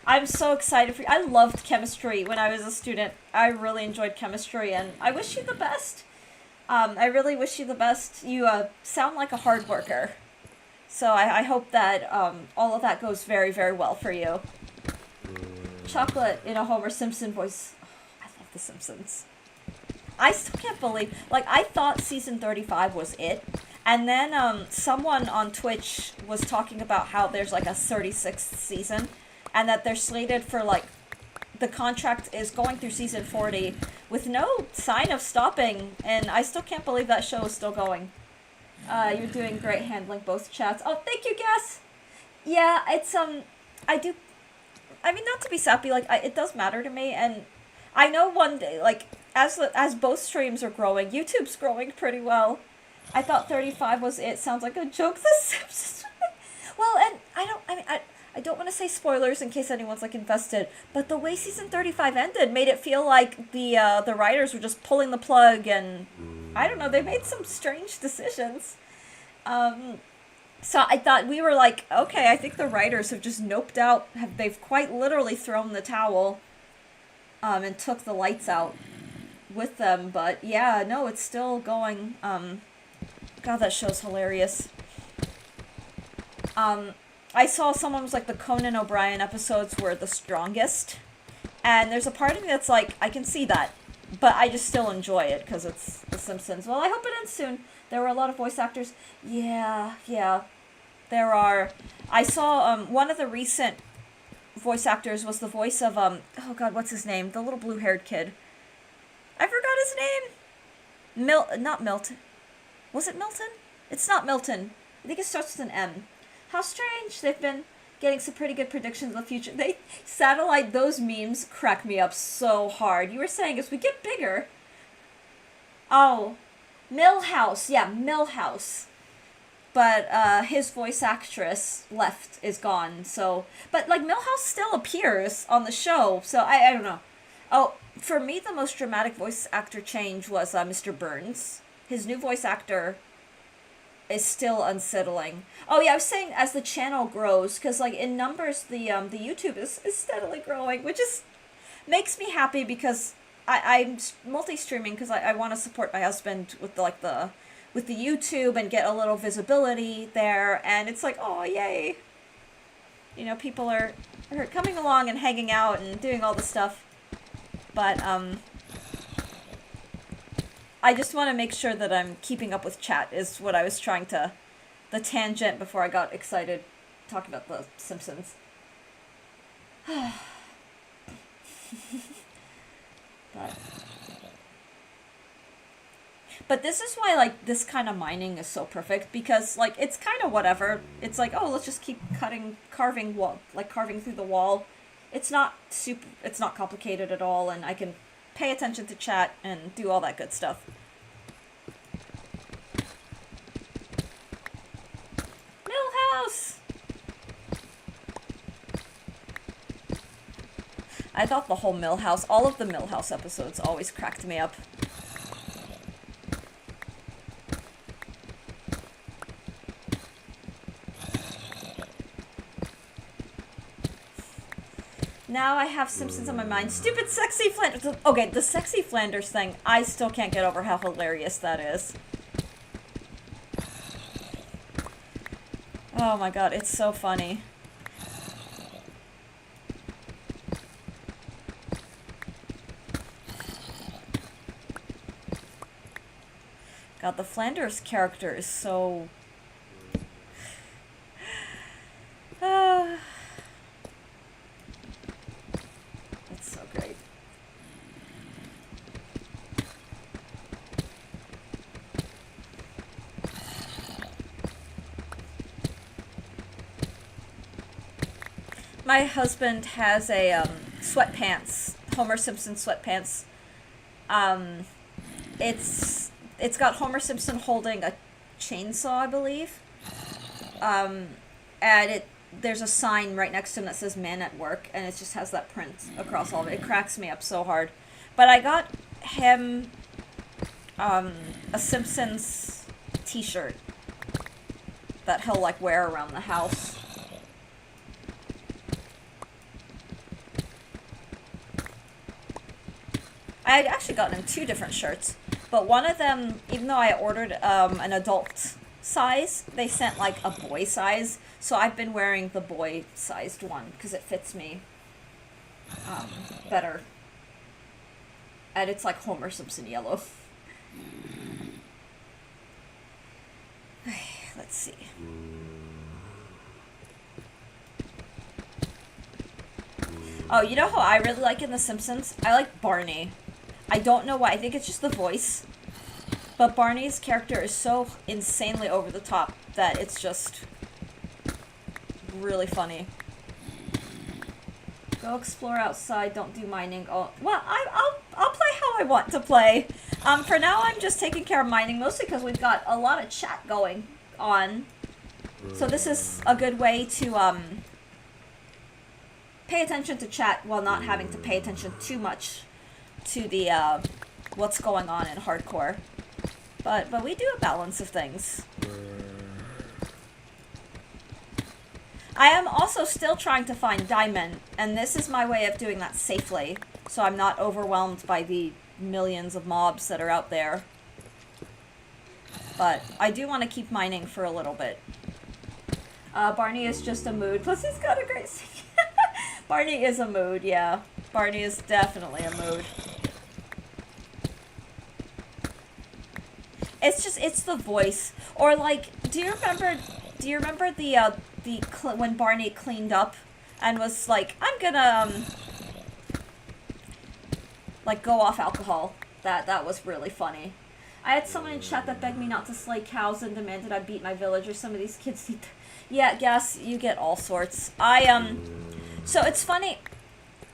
I'm so excited for you. I loved chemistry when I was a student. I really enjoyed chemistry, and I wish you the best. I really wish you the best. You, sound like a hard worker. So I hope that all of that goes very, very well for you. Chocolate in a Homer Simpson voice. Oh, I love The Simpsons. I still can't believe... Like, I thought season 35 was it. And then someone on Twitch was talking about how there's, like, a 36th season. And that they're slated for, like... The contract is going through season 40 with no sign of stopping. And I still can't believe that show is still going. You're doing great handling both chats. Oh, thank you, Gas! Yeah, it's, I do... I mean, not to be sappy, like, it does matter to me, and I know one day, like, as both streams are growing, YouTube's growing pretty well. I thought 35 was it. Sounds like a joke. The Simpsons... Well, and I don't want to say spoilers in case anyone's, like, invested, but the way season 35 ended made it feel like the writers were just pulling the plug, and... I don't know, they made some strange decisions. So I thought we were like, okay, I think the writers have just noped out, they've quite literally thrown the towel, and took the lights out with them, but yeah, no, it's still going. God, that show's hilarious. I saw someone was like, the Conan O'Brien episodes were the strongest, and there's a part of me that's like, I can see that. But I just still enjoy it, because it's The Simpsons. Well, I hope it ends soon. There were a lot of voice actors. Yeah. There are. I saw, one of the recent voice actors was the voice of, oh god, what's his name? The little blue-haired kid. I forgot his name! Not Milton. Was it Milton? It's not Milton. I think it starts with an M. How strange. They've been getting some pretty good predictions of the future. Satellite, those memes crack me up so hard. You were saying as we get bigger... Oh. Milhouse. Yeah, Milhouse. But, his voice actress is gone, so... But, like, Milhouse still appears on the show, so I don't know. Oh, for me, the most dramatic voice actor change was, Mr. Burns. His new voice actor... is still unsettling. Oh yeah, I was saying as the channel grows, because like in numbers the YouTube is steadily growing, which is makes me happy because I'm multi-streaming because I want to support my husband with the YouTube and get a little visibility there, and it's like, oh yay. You know, people are coming along and hanging out and doing all the stuff. But I just want to make sure that I'm keeping up with chat is what I was trying to... The tangent before I got excited talking about The Simpsons. But this is why, like, this kind of mining is so perfect, because, like, it's kind of whatever. It's like, oh, let's just keep carving through the wall. It's not complicated at all, and I can pay attention to chat and do all that good stuff. Milhouse! I thought the whole Millhouse, all of the Millhouse episodes always cracked me up. Now I have Simpsons on my mind. Stupid sexy Flanders. Okay, the sexy Flanders thing, I still can't get over how hilarious that is. Oh my god, it's so funny. God, the Flanders character is so... It's so great. My husband has a sweatpants, Homer Simpson sweatpants. It's got Homer Simpson holding a chainsaw, I believe. And there's a sign right next to him that says "Man at Work," and it just has that print across all of it. It cracks me up so hard. But I got him a Simpsons t-shirt that he'll like wear around the house. I had actually gotten him 2 different shirts, but one of them, even though I ordered an adult size, they sent like a boy size, so I've been wearing the boy-sized one because it fits me better. And it's like Homer Simpson yellow. Let's see. Oh, you know who I really like in The Simpsons? I like Barney. I don't know why. I think it's just the voice. But Barney's character is so insanely over the top that it's just really funny. Go explore outside. Don't do mining. Oh, well, I'll play how I want to play. For now, I'm just taking care of mining, mostly because we've got a lot of chat going on. So this is a good way to pay attention to chat while not having to pay attention too much to the what's going on in hardcore. But we do a balance of things. I am also still trying to find diamond, and this is my way of doing that safely, so I'm not overwhelmed by the millions of mobs that are out there. But I do want to keep mining for a little bit. Barney is just a mood. Plus he's got a great... Barney is a mood, yeah. Barney is definitely a mood. It's the voice. Or like, do you remember when Barney cleaned up and was like, I'm gonna like go off alcohol. That was really funny. I had someone in chat that begged me not to slay cows and demanded I beat my villagers. Some of these kids need yeah, yes, you get all sorts. So it's funny.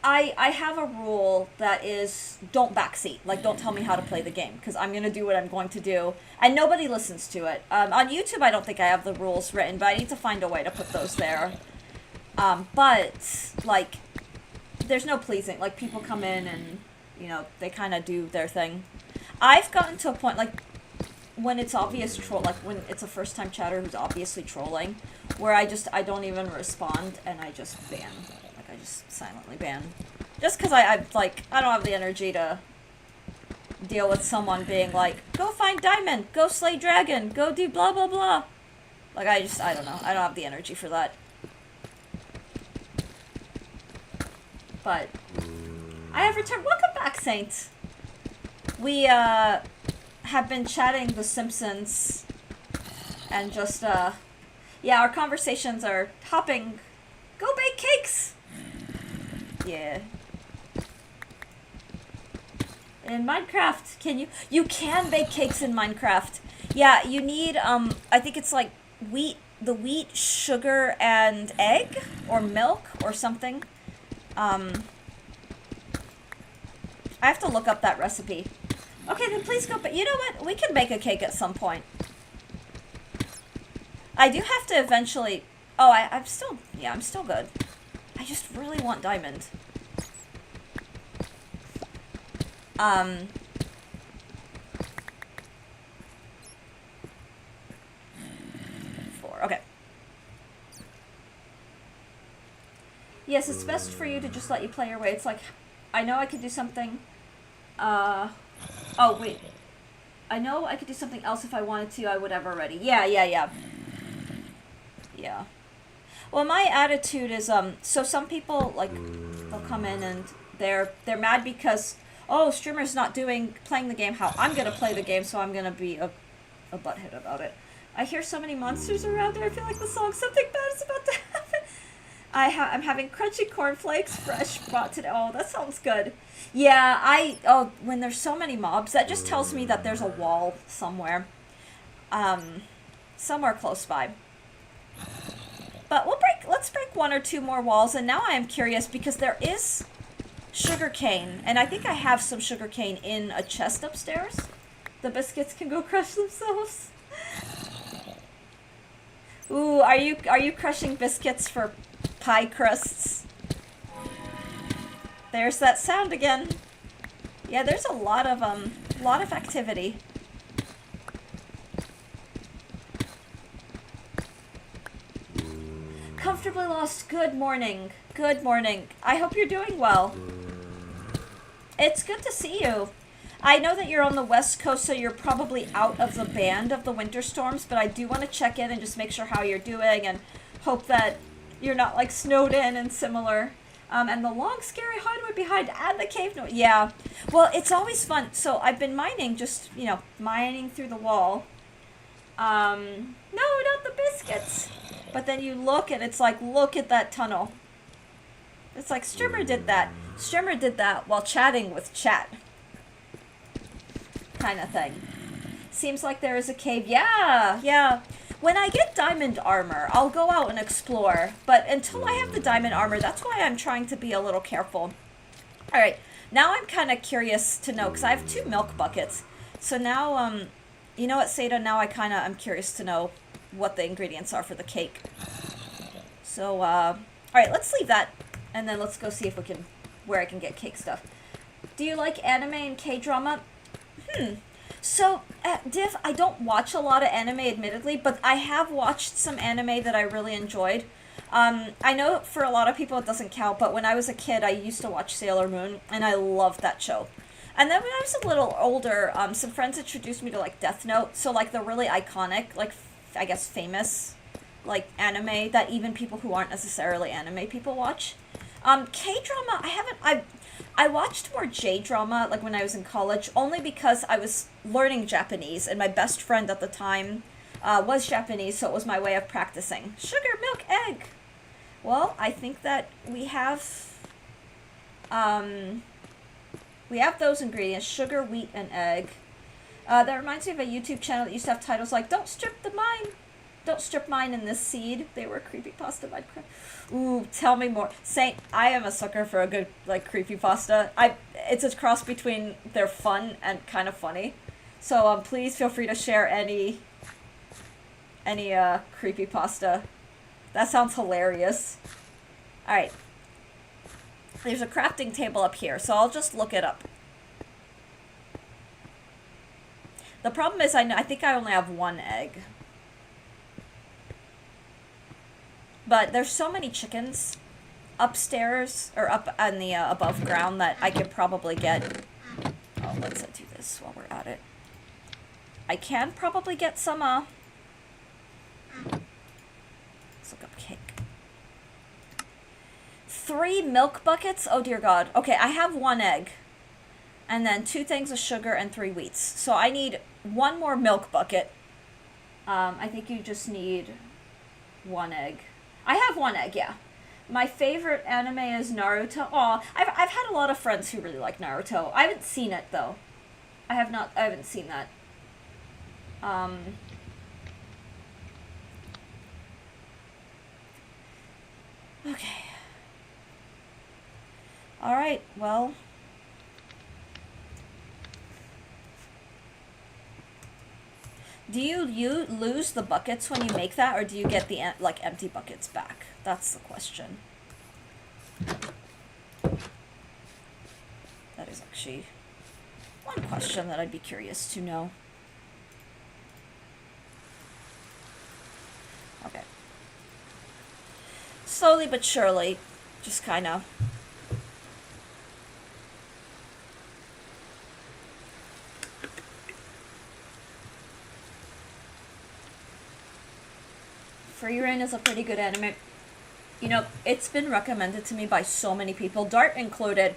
I have a rule that is don't backseat. Like, don't tell me how to play the game, because I'm going to do what I'm going to do. And nobody listens to it. On YouTube, I don't think I have the rules written, but I need to find a way to put those there. But, like, there's no pleasing. Like, people come in and, you know, they kind of do their thing. I've gotten to a point, like, when it's obvious troll, like, when it's a first-time chatter who's obviously trolling, where I don't even respond, and I just ban. I just silently ban. Just because I don't have the energy to deal with someone being like, go find diamond, go slay dragon, go do blah blah blah. Like, I don't know. I don't have the energy for that. But I have returned. Welcome back, Saint. We have been chatting The Simpsons and just yeah, our conversations are hopping. Go bake cakes! Yeah. In Minecraft, you can bake cakes in Minecraft. Yeah, you need, I think it's like the wheat, sugar, and egg? Or milk, or something. I have to look up that recipe. Okay, then please go, but you know what? We can bake a cake at some point. I do have to eventually... Oh, I'm still good. I just really want diamond. Um, 4. Okay. Yes, it's best for you to just let you play your way. It's like, I know I could do something. Oh, wait. I know I could do something else if I wanted to. I would have already. Yeah. Yeah. Well, my attitude is, so some people, like, they'll come in and they're mad because, oh, streamer's not playing the game how I'm gonna play the game, so I'm gonna be a butthead about it. I hear so many monsters around here, I feel like the song, something bad is about to happen. I'm having crunchy cornflakes, fresh brought today. Oh, that sounds good. Yeah, when there's so many mobs, that just tells me that there's a wall somewhere. Somewhere close by. But let's break 1 or 2 more walls, and now I am curious because there is sugarcane, and I think I have some sugarcane in a chest upstairs. The biscuits can go crush themselves. Ooh, are you crushing biscuits for pie crusts? There's that sound again. Yeah, there's a lot of activity. Comfortably lost. Good morning. Good morning. I hope you're doing well. It's good to see you. I know that you're on the West Coast, so you're probably out of the band of the winter storms, but I do want to check in and just make sure how you're doing and hope that you're not like snowed in and similar. And the long scary hideaway behind and the cave note. Yeah. Well, it's always fun. So I've been mining, just, mining through the wall. No, not the biscuits. But then you look and it's like, look at that tunnel. It's like Strimmer did that. Strimmer did that while chatting with chat. Kind of thing. Seems like there is a cave. Yeah. When I get diamond armor, I'll go out and explore. But until I have the diamond armor, that's why I'm trying to be a little careful. Alright, now I'm kind of curious to know, because I have 2 milk buckets. So now, you know what, Seda, now I'm curious to know what the ingredients are for the cake. So, alright, let's leave that, and then let's go see if where I can get cake stuff. Do you like anime and K-drama? So, Div, I don't watch a lot of anime, admittedly, but I have watched some anime that I really enjoyed. I know for a lot of people it doesn't count, but when I was a kid, I used to watch Sailor Moon, and I loved that show. And then when I was a little older, some friends introduced me to, like, Death Note, so, like, the really iconic, like, I guess famous, like, anime that even people who aren't necessarily anime people watch. K-drama, I watched more J-drama, like, when I was in college, only because I was learning Japanese, and my best friend at the time was Japanese, so it was my way of practicing. Sugar, milk, egg! Well, I think that we have those ingredients, sugar, wheat, and egg. That reminds me of a YouTube channel that used to have titles like, Don't strip mine in this seed. They were creepypasta Minecraft. Ooh, tell me more. Saint, I am a sucker for a good, like, creepypasta. It's a cross between they're fun and kind of funny. So, please feel free to share any creepypasta. That sounds hilarious. Alright. There's a crafting table up here, so I'll just look it up. The problem is I think I only have 1 egg. But there's so many chickens upstairs, or up on the above ground, that I could probably get... Oh, let's do this while we're at it. I can probably get some, let's look up cake. 3 milk buckets? Oh dear God. Okay, I have 1 egg. And then 2 things of sugar and 3 wheats. So I need 1 more milk bucket. I think you just need 1 egg. I have 1 egg, yeah. My favorite anime is Naruto. Aw, I've had a lot of friends who really like Naruto. I haven't seen it, though. I haven't seen that. Okay. Alright, well... Do you lose the buckets when you make that, or do you get the, like, empty buckets back? That's the question. That is actually one question that I'd be curious to know. Okay. Slowly but surely, just kind of. Frieren is a pretty good anime. You know, it's been recommended to me by so many people, Dart included.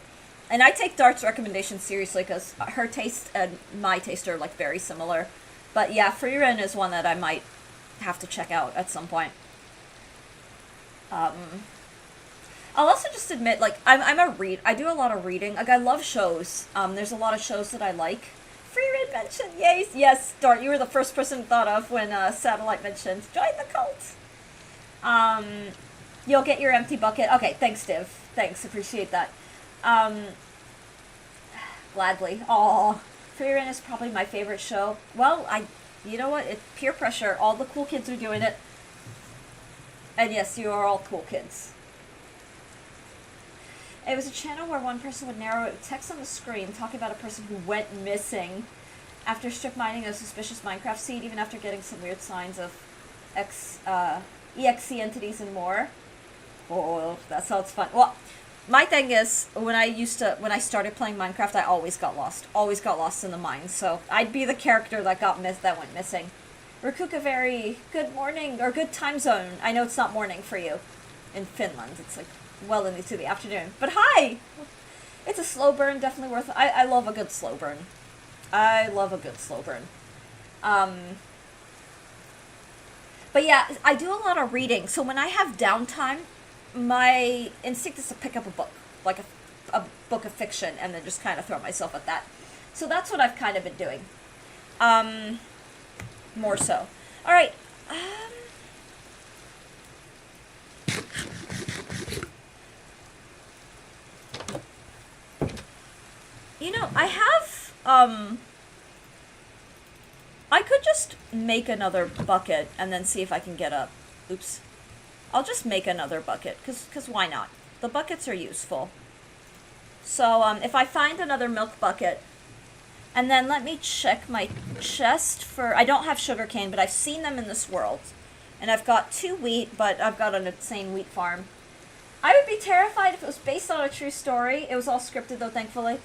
And I take Dart's recommendations seriously because her taste and my taste are like very similar. But yeah, Frieren is one that I might have to check out at some point. I'll also just admit, like, I do a lot of reading. Like, I love shows. There's a lot of shows that I like. Frieren mentioned, yes, Dart, you were the first person thought of when Satellite mentioned, join the cult. You'll get your empty bucket. Okay, thanks, Div. Thanks, appreciate that. Gladly. Aw, Frieren is probably my favorite show. Well, you know what? It's peer pressure. All the cool kids are doing it. And yes, you are all cool kids. It was a channel where one person would narrow text on the screen talking about a person who went missing after strip mining a suspicious Minecraft seed, even after getting some weird signs of EXE entities and more. Oh, that sounds fun. Well, my thing is, when I started playing Minecraft, I always got lost in the mines. So I'd be the character that went missing. Rakuka, good morning, or good time zone. I know it's not morning for you in Finland. It's like well into the afternoon. But hi! It's a slow burn, definitely worth it. I love a good slow burn. But yeah, I do a lot of reading. So when I have downtime, my instinct is to pick up a book. Like a book of fiction, and then just kind of throw myself at that. So that's what I've kind of been doing. More so. Alright. You know, I have, I could just make another bucket and then see if I can get a... Oops. I'll just make another bucket, because why not? The buckets are useful. So, if I find another milk bucket, and then let me check my chest for... I don't have sugarcane, but I've seen them in this world. And I've got 2 wheat, but I've got an insane wheat farm. I would be terrified if it was based on a true story. It was all scripted, though, thankfully.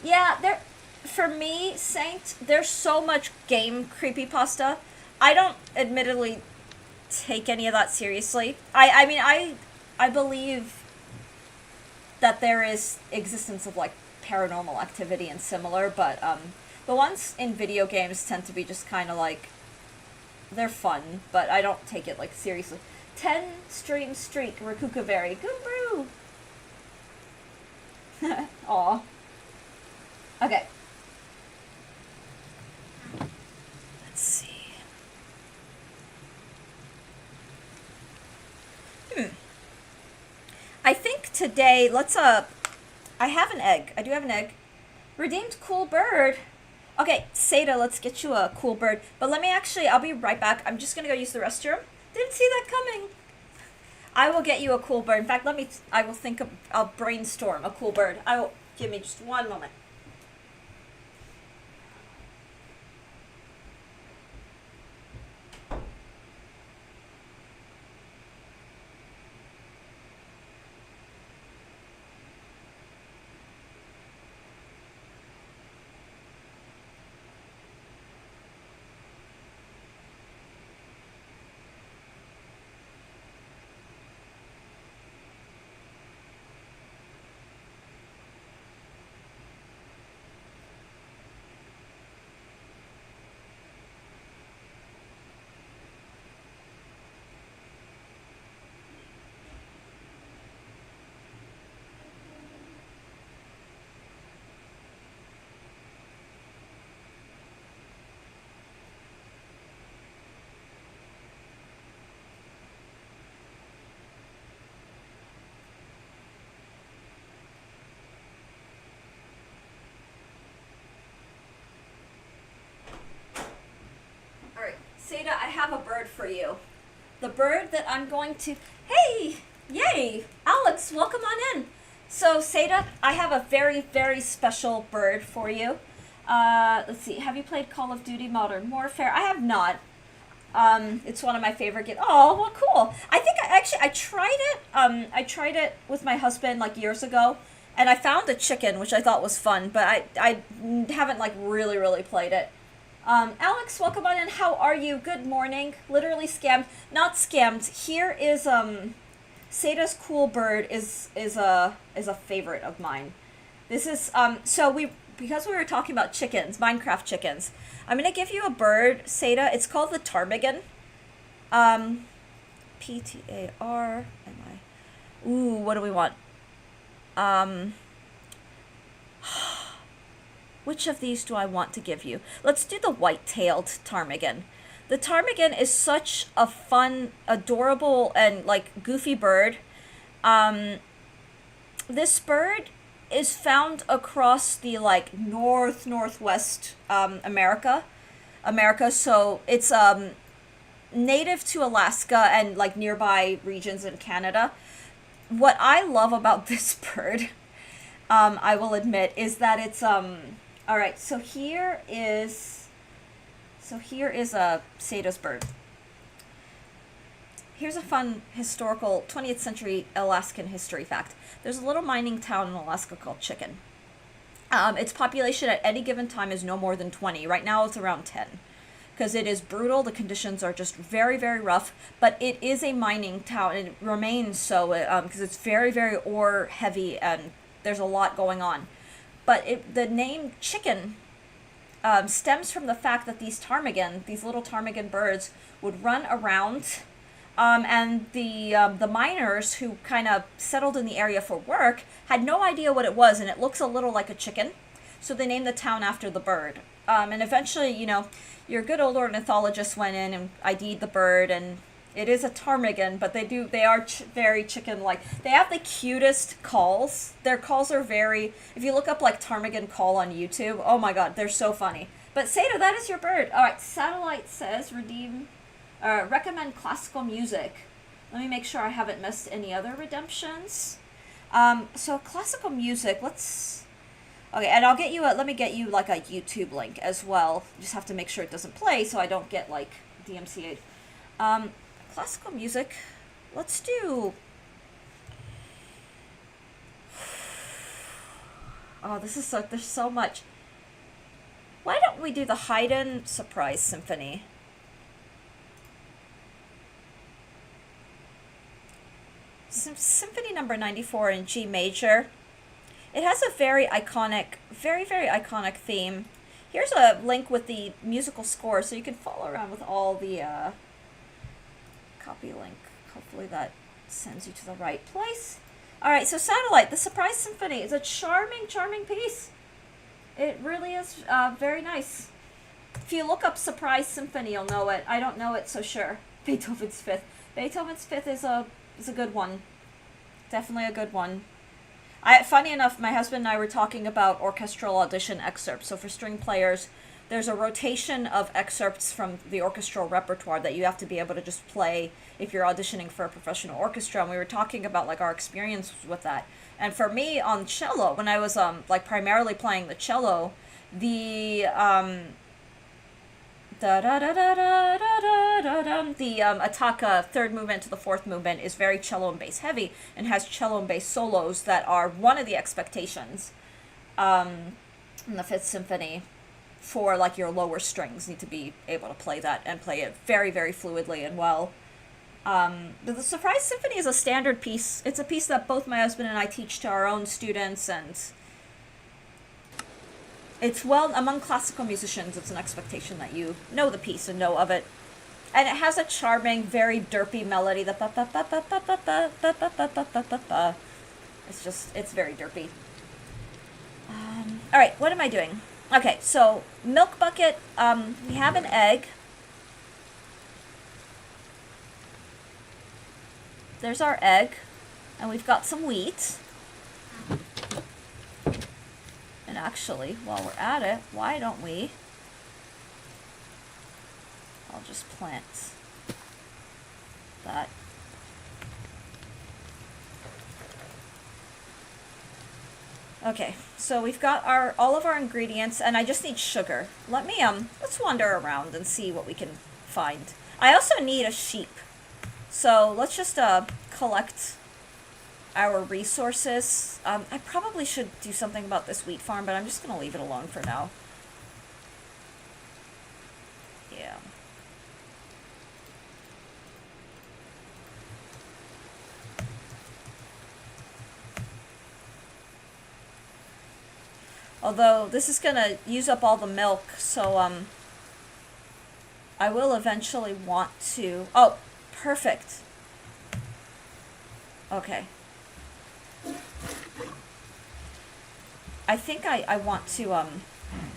Yeah, for me, Saint, there's so much game creepypasta. I don't, admittedly, take any of that seriously. I mean, I believe that there is existence of, like, paranormal activity and similar, but the ones in video games tend to be just kind of like, they're fun, but I don't take it like seriously. 10 stream streak, Rakuka, good brew. Aw. Okay. Let's see. I think today, I have an egg. I do have an egg. Redeemed cool bird. Okay, Seda, let's get you a cool bird. But I'll be right back. I'm just gonna go use the restroom. Didn't see that coming. I will get you a cool bird. In fact, I'll brainstorm a cool bird. Give me just one moment. Seda, I have a bird for you. The bird that I'm going to... Hey! Yay! Alex, welcome on in. So, Seda, I have a very, very special bird for you. Let's see. Have you played Call of Duty Modern Warfare? I have not. It's one of my favorite games. Oh, well, cool. I think I tried it. I tried it with my husband like years ago, and I found a chicken, which I thought was fun, but I haven't like really played it. Alex, welcome on in. How are you? Good morning. Literally scammed, not scammed. Here is Sada's Cool Bird is a favorite of mine. This is because we were talking about chickens, Minecraft chickens. I'm gonna give you a bird, Sada. It's called the ptarmigan. Ptarmi. Ooh, what do we want? Which of these do I want to give you? Let's do the white-tailed ptarmigan. The ptarmigan is such a fun, adorable, and like goofy bird. This bird is found across the like northwest America. So it's native to Alaska and like nearby regions in Canada. What I love about this bird, I will admit, is that it's all right. So here is a Sada's bird. Here's a fun historical 20th century Alaskan history fact. There's a little mining town in Alaska called Chicken. Its population at any given time is no more than 20. Right now it's around 10. Because it is brutal, the conditions are just very rough, but it is a mining town, and it remains so, because it's very ore heavy, and there's a lot going on. But the name Chicken stems from the fact that these little ptarmigan birds, would run around. And the miners who kind of settled in the area for work had no idea what it was, and it looks a little like a chicken, so they named the town after the bird. And eventually, your good old ornithologist went in and ID'd the bird, and it is a ptarmigan, but they are very chicken-like. They have the cutest calls. Their calls are if you look up like ptarmigan call on YouTube, oh my god, they're so funny. But Sada, that is your bird. All right, Satellite says recommend classical music. Let me make sure I haven't missed any other redemptions. So classical music, okay, and let me get you like a YouTube link as well. Just have to make sure it doesn't play so I don't get like DMCA'd. Classical music, let's do... Oh, there's so much. Why don't we do the Haydn Surprise Symphony? Symphony number 94 in G major. It has a very iconic theme. Here's a link with the musical score so you can follow around with all the copy link. Hopefully that sends you to the right place. Alright, so Satellite, the Surprise Symphony is a charming piece. It really is very nice. If you look up Surprise Symphony, you'll know it. I don't know it, so sure. Beethoven's Fifth. Beethoven's Fifth is a good one. Definitely a good one. Funny enough, my husband and I were talking about orchestral audition excerpts. So for string players, there's a rotation of excerpts from the orchestral repertoire that you have to be able to just play if you're auditioning for a professional orchestra. And we were talking about like our experience with that. And for me on cello, when I was like primarily playing the cello, the attacca third movement to the fourth movement is very cello and bass heavy and has cello and bass solos that are one of the expectations in the Fifth Symphony for like your lower strings need to be able to play that and play it very fluidly and well. But the Surprise Symphony is a standard piece. It's a piece that both my husband and I teach to our own students, and it's among classical musicians, it's an expectation that you know the piece and know of it. And it has a charming, very derpy melody. It's very derpy. Alright, what am I doing? Okay, so milk bucket, we have an egg. There's our egg, and we've got some wheat. And actually, while we're at it, why don't I'll just plant that. Okay, so we've got our all of our ingredients, and I just need sugar. Let me let's wander around and see what we can find. I also need a sheep, so let's just collect our resources. I probably should do something about this wheat farm, but I'm just gonna leave it alone for now. Yeah. Although this is gonna use up all the milk, so I will eventually want to. Oh, perfect. Okay. I think I want to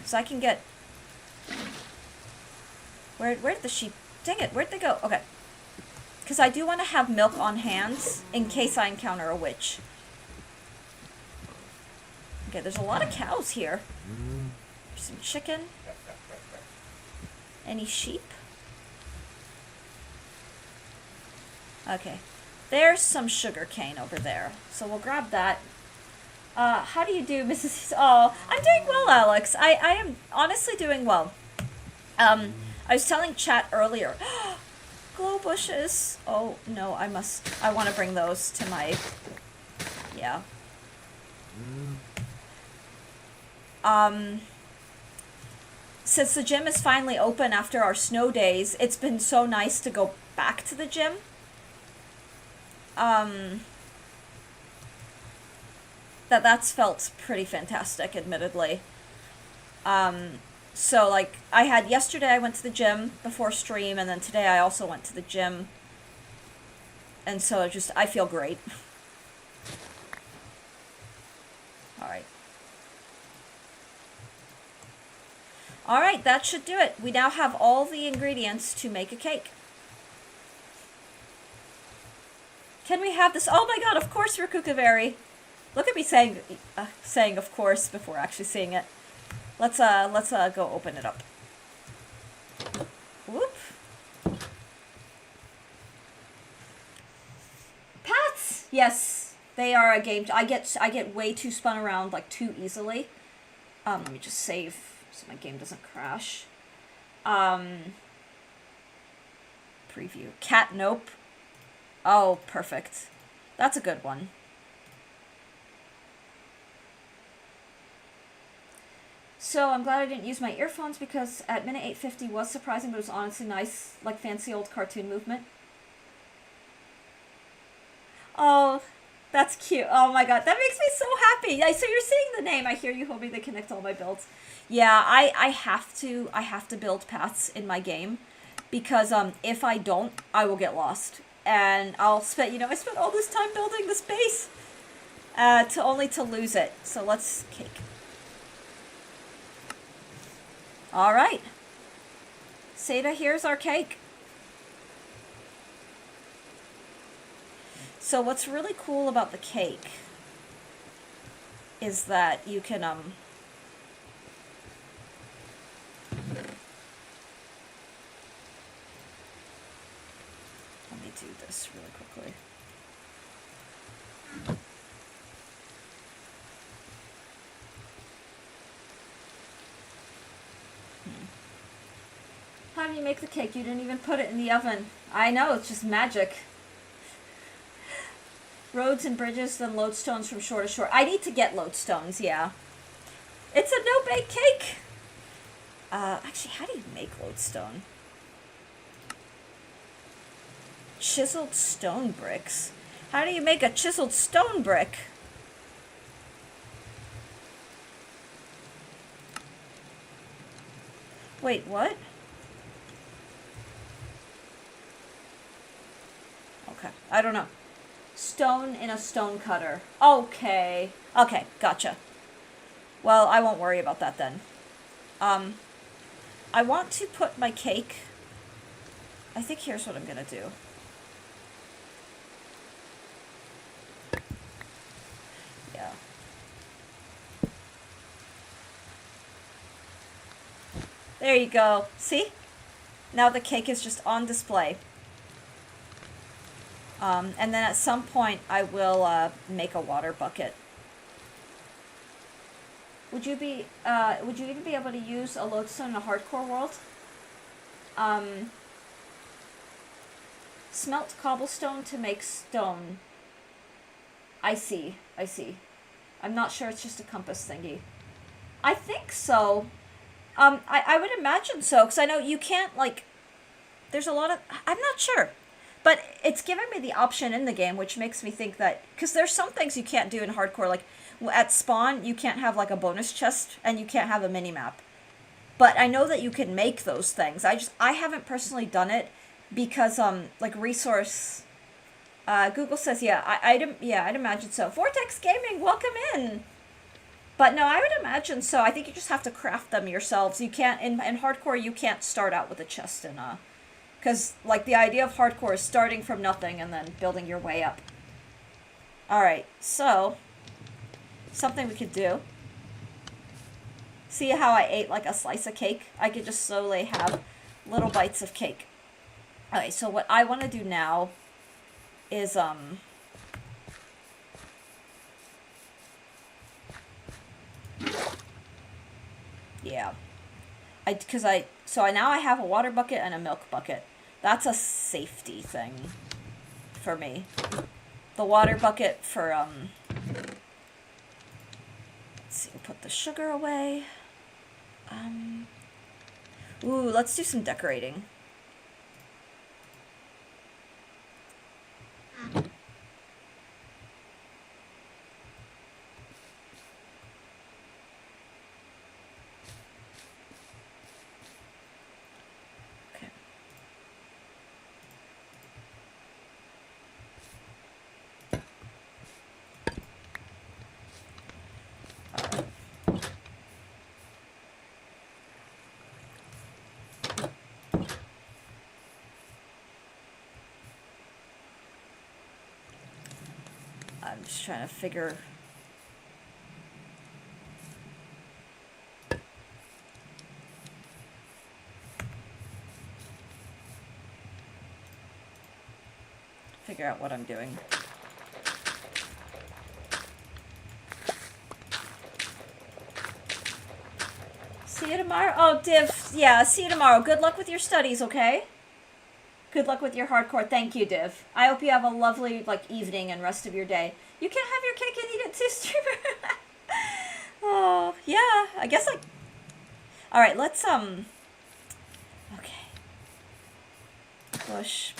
so I can get. Where'd the sheep? Dang it! Where'd they go? Okay. Because I do want to have milk on hand in case I encounter a witch. Okay, there's a lot of cows here. Some chicken. Any sheep? Okay. There's some sugar cane over there. So we'll grab that. How do you do, Mrs. Oh, I'm doing well, Alex. I am honestly doing well. I was telling chat earlier. Glow bushes. Oh, no, I want to bring those to my... Yeah. Since the gym is finally open after our snow days, it's been so nice to go back to the gym. That's felt pretty fantastic, admittedly. So, like, yesterday I went to the gym before stream, and then today I also went to the gym. And so I feel great. Alright. Alright, that should do it. We now have all the ingredients to make a cake. Can we have this? Oh my god, of course, Rakukaberry. Look at me saying of course before actually seeing it. Let's go open it up. Whoop. Pats! Yes, they are a game. I get way too spun around like too easily. Let me just save so my game doesn't crash. Preview. Cat Nope. Oh, perfect. That's a good one. So I'm glad I didn't use my earphones because at minute 8:50 was surprising, but it was honestly nice, like fancy old cartoon movement. Oh, that's cute. Oh my god, that makes me so happy. So you're seeing the name. I hear you, homie. They connect all my builds. Yeah, I have to build paths in my game because if I don't, I will get lost. And I spent all this time building this base only to lose it. So let's cake. All right. Seda, here's our cake. So what's really cool about the cake is that you can let me do this really quickly. How do you make the cake? You didn't even put it in the oven. I know, it's just magic. Roads and bridges, then lodestones from shore to shore. I need to get lodestones, yeah. It's a no-bake cake! Actually, how do you make lodestone? Chiseled stone bricks? How do you make a chiseled stone brick? Wait, what? Okay, I don't know. Stone in a stone cutter. Okay. Okay, gotcha. Well, I won't worry about that then. I want to put my cake... I think here's what I'm gonna do. Yeah. There you go. See? Now the cake is just on display. And then at some point I will make a water bucket. would you even be able to use a lodestone in a hardcore world? Um, Smelt cobblestone to make stone. I see. I'm not sure, it's just a compass thingy. I think so. I would imagine so, because I know you can't, like, there's a lot of, I'm not sure. But it's giving me the option in the game, which makes me think that, because there's some things you can't do in hardcore, like, at spawn, you can't have, like, a bonus chest, and you can't have a mini-map. But I know that you can make those things. I haven't personally done it, because, like, resource, Google says, yeah, I'd imagine so. Vortex Gaming, welcome in! But no, I would imagine so. I think you just have to craft them yourselves. You can't, in hardcore, you can't start out with a chest in, because, like, the idea of hardcore is starting from nothing and then building your way up. Alright, so, something we could do. See how I ate, like, a slice of cake? I could just slowly have little bites of cake. Alright, so what I want to do now is, yeah. So now I have a water bucket and a milk bucket. That's a safety thing for me. The water bucket for, let's see, we'll put the sugar away. Ooh, let's do some decorating. I'm just trying to figure out what I'm doing. See you tomorrow. Oh, Div, yeah, see you tomorrow. Good luck with your studies, okay? Good luck with your hardcore. Thank you, Div. I hope you have a lovely, like, evening and rest of your day. You can have your cake and eat it too, streamer. Oh, yeah. I guess I... Alright, let's, okay. Bush.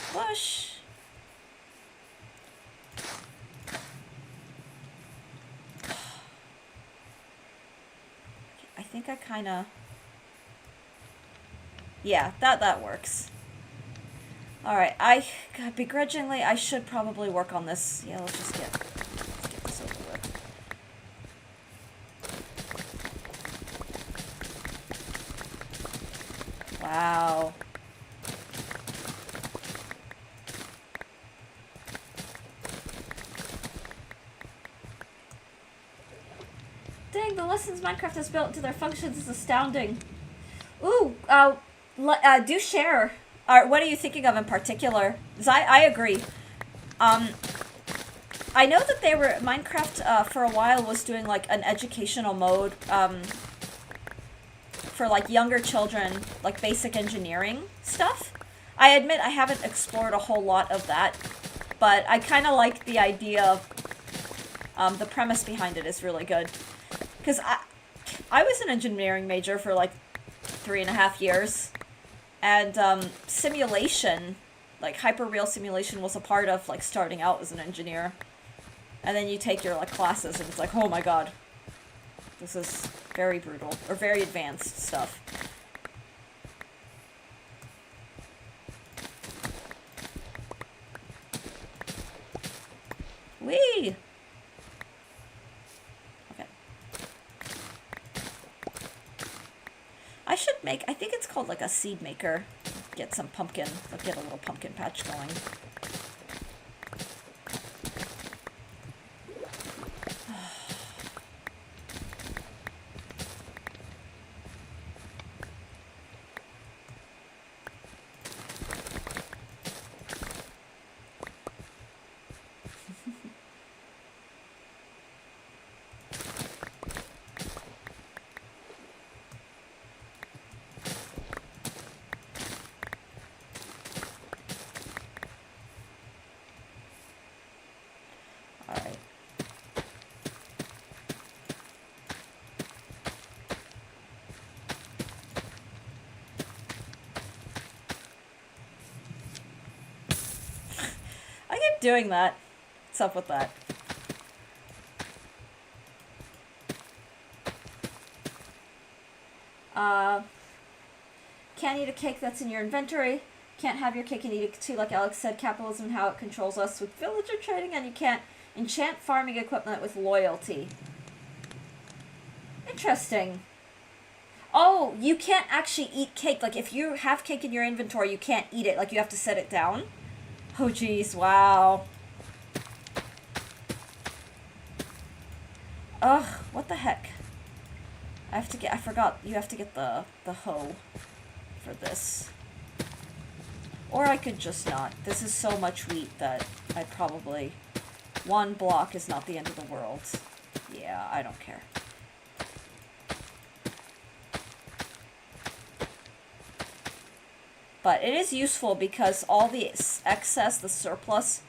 I think I kinda... Yeah, that works. Alright, God, begrudgingly, I should probably work on this. Yeah, let's get this over with. Wow. Dang, the lessons Minecraft has built into their functions is astounding. Ooh, do share. What are you thinking of in particular? 'Cause I agree. I know that Minecraft, for a while was doing, like, an educational mode, for, like, younger children, like, basic engineering stuff. I admit I haven't explored a whole lot of that, but I kind of like the idea of, the premise behind it is really good. Because I was an engineering major for, like, 3.5 years. And, simulation, like, hyper-real simulation was a part of, like, starting out as an engineer. And then you take your, like, classes, and it's like, oh my god. This is very brutal. Or very advanced stuff. Whee! Okay. I think it's called, like, a seed maker. Get some pumpkin. I'll get a little pumpkin patch going. doing that. What's up with that? Can't eat a cake that's in your inventory. Can't have your cake and eat it too, like Alex said. Capitalism, how it controls us with villager trading, and you can't enchant farming equipment with loyalty. Interesting. Oh, you can't actually eat cake. Like, if you have cake in your inventory, you can't eat it. Like, you have to set it down. Oh, jeez. Wow. Ugh, what the heck? I forgot, you have to get the hoe for this. Or I could just not. This is so much wheat that I probably... One block is not the end of the world. Yeah, I don't care. But it is useful because all the excess, the surplus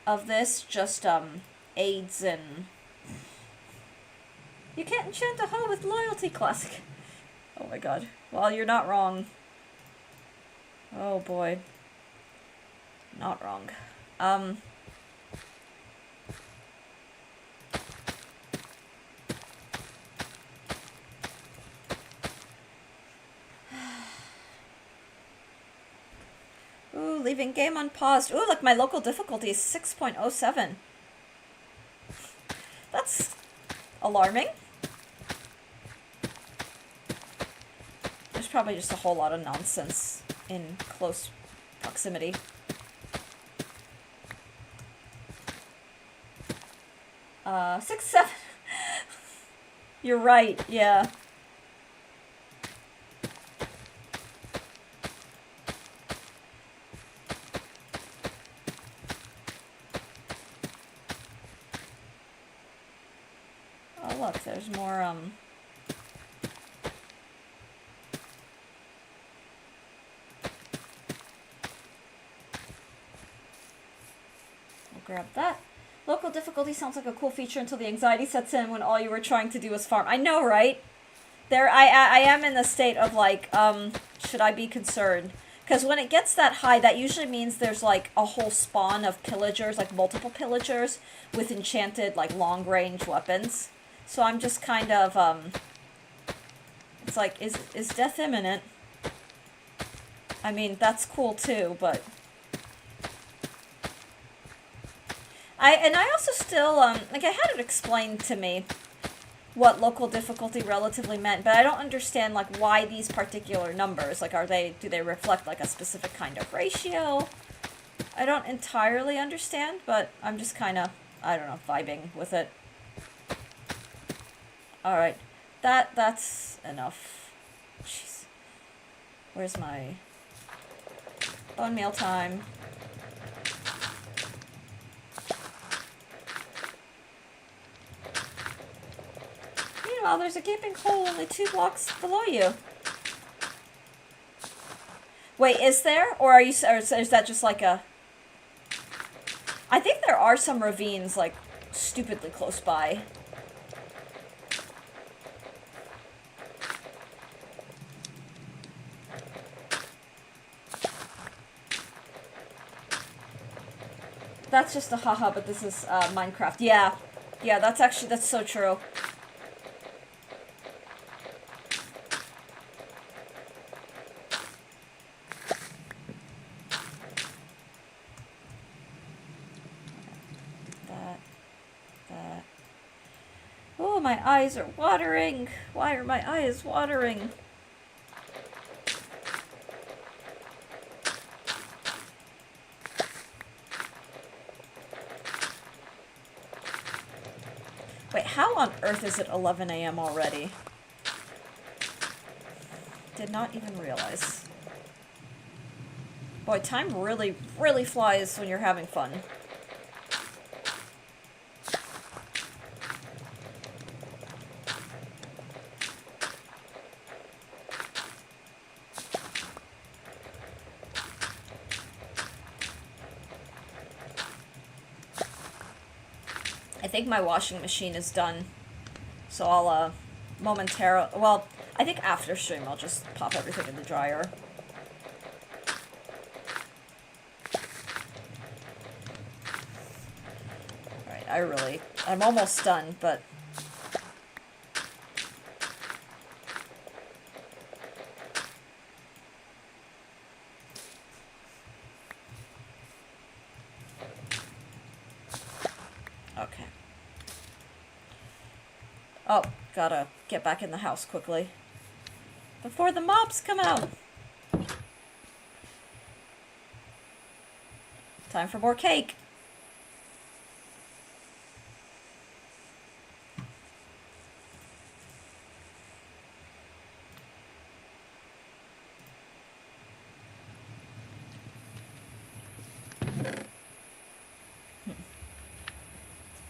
of this just aids in... You can't enchant a hoe with loyalty, classic. Oh my god. Well, you're not wrong. Oh boy. Not wrong. Ooh, leaving game unpaused. Ooh, look, my local difficulty is 6.07. That's alarming. There's probably just a whole lot of nonsense in close proximity. Six, 7. You're right, yeah. Oh, look, there's more, We'll grab that. Local difficulty sounds like a cool feature until the anxiety sets in when all you were trying to do was farm. I know, right? I am in the state of, like, should I be concerned? Because when it gets that high, that usually means there's, like, a whole spawn of pillagers, like, multiple pillagers with enchanted, like, long-range weapons. So I'm just kind of, it's like, is death imminent? I mean, that's cool, too, but... I also still, like, I had it explained to me what local difficulty relatively meant, but I don't understand, like, why these particular numbers. Like, do they reflect, like, a specific kind of ratio? I don't entirely understand, but I'm just kind of, I don't know, vibing with it. Alright. That's enough. Jeez. Where's my... Bone meal time. Meanwhile, there's a gaping hole only 2 blocks below you. Wait, is there? Or is that just like a... I think there are some ravines, like, stupidly close by. That's just a haha, but this is Minecraft. Yeah. Yeah, that's so true. Oh, my eyes are watering. Why are my eyes watering? Wait, how on earth is it 11 a.m. already? Did not even realize. Boy, time really, really flies when you're having fun. I think my washing machine is done, so I'll, momentarily, well, I think after stream I'll just pop everything in the dryer. I'm almost done, but... Okay. Oh, gotta get back in the house quickly. Before the mobs come out! Time for more cake!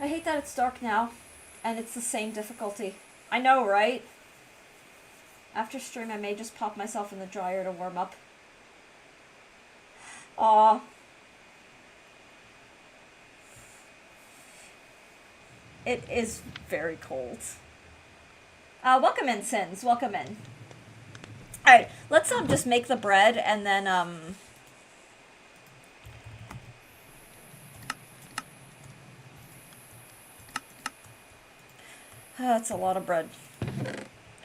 I hate that it's dark now, and it's the same difficulty. I know, right? After stream, I may just pop myself in the dryer to warm up. Aw. It is very cold. Welcome in, Sins. Welcome in. Alright, let's just make the bread, and then, that's a lot of bread.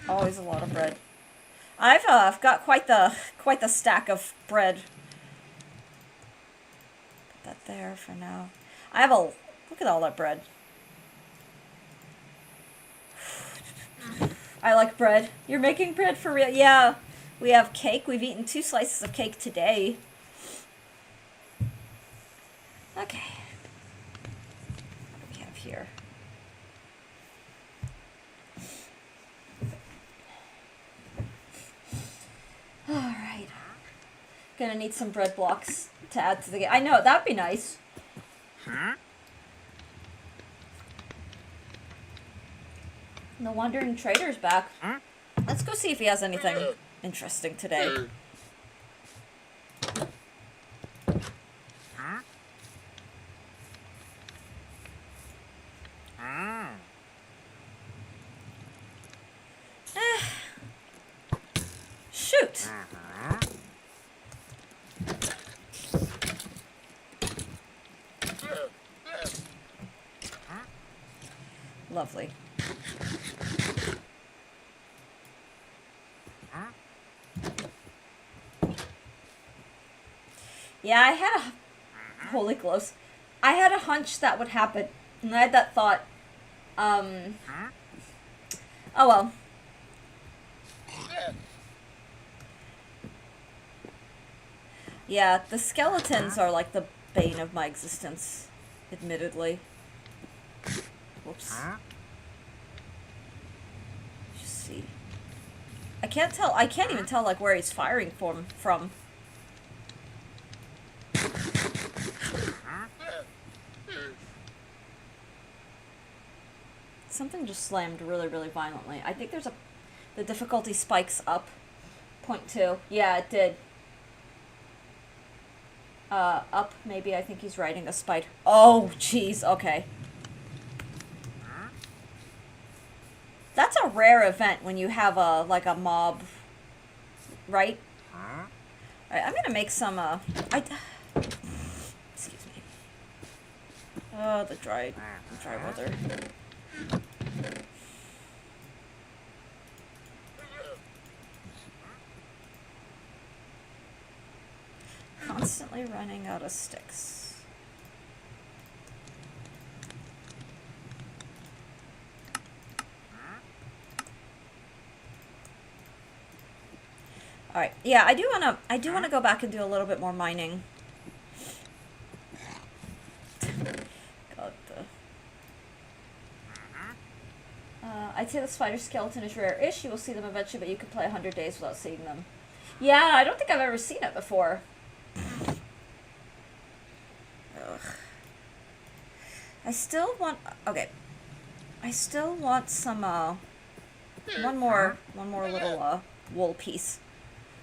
Always a lot of bread. I've got quite the stack of bread. Put that there for now. Look at all that bread. I like bread. You're making bread for real? Yeah. We have cake. We've eaten 2 slices of cake today. Okay. What do we have here? Alright. Gonna need some bread blocks to add to the game. I know, that'd be nice. Huh? The Wandering Trader's back. Huh? Let's go see if he has anything interesting today. Huh? Ah. Shoot! Uh-huh. Lovely. Yeah, I had a... Holy close. I had a hunch that would happen. And I had that thought. Oh well. Yeah, the skeletons are like the bane of my existence. Admittedly. Whoops. Just see. I can't even tell like where he's firing from. Something just slammed really, really violently. I think the difficulty spikes up. 0.2. Yeah, it did. Up, maybe. I think he's riding a spider. Oh, jeez. Okay. That's a rare event when you have like a mob, right? Alright, I'm gonna make some, excuse me. Oh, the dry weather. Constantly running out of sticks. Alright, yeah, I do wanna go back and do a little bit more mining. God, I'd say the spider skeleton is rare-ish. You will see them eventually, but you can play 100 days without seeing them. Yeah, I don't think I've ever seen it before. Ugh. I still want... Okay. I still want some, one more little, wool piece.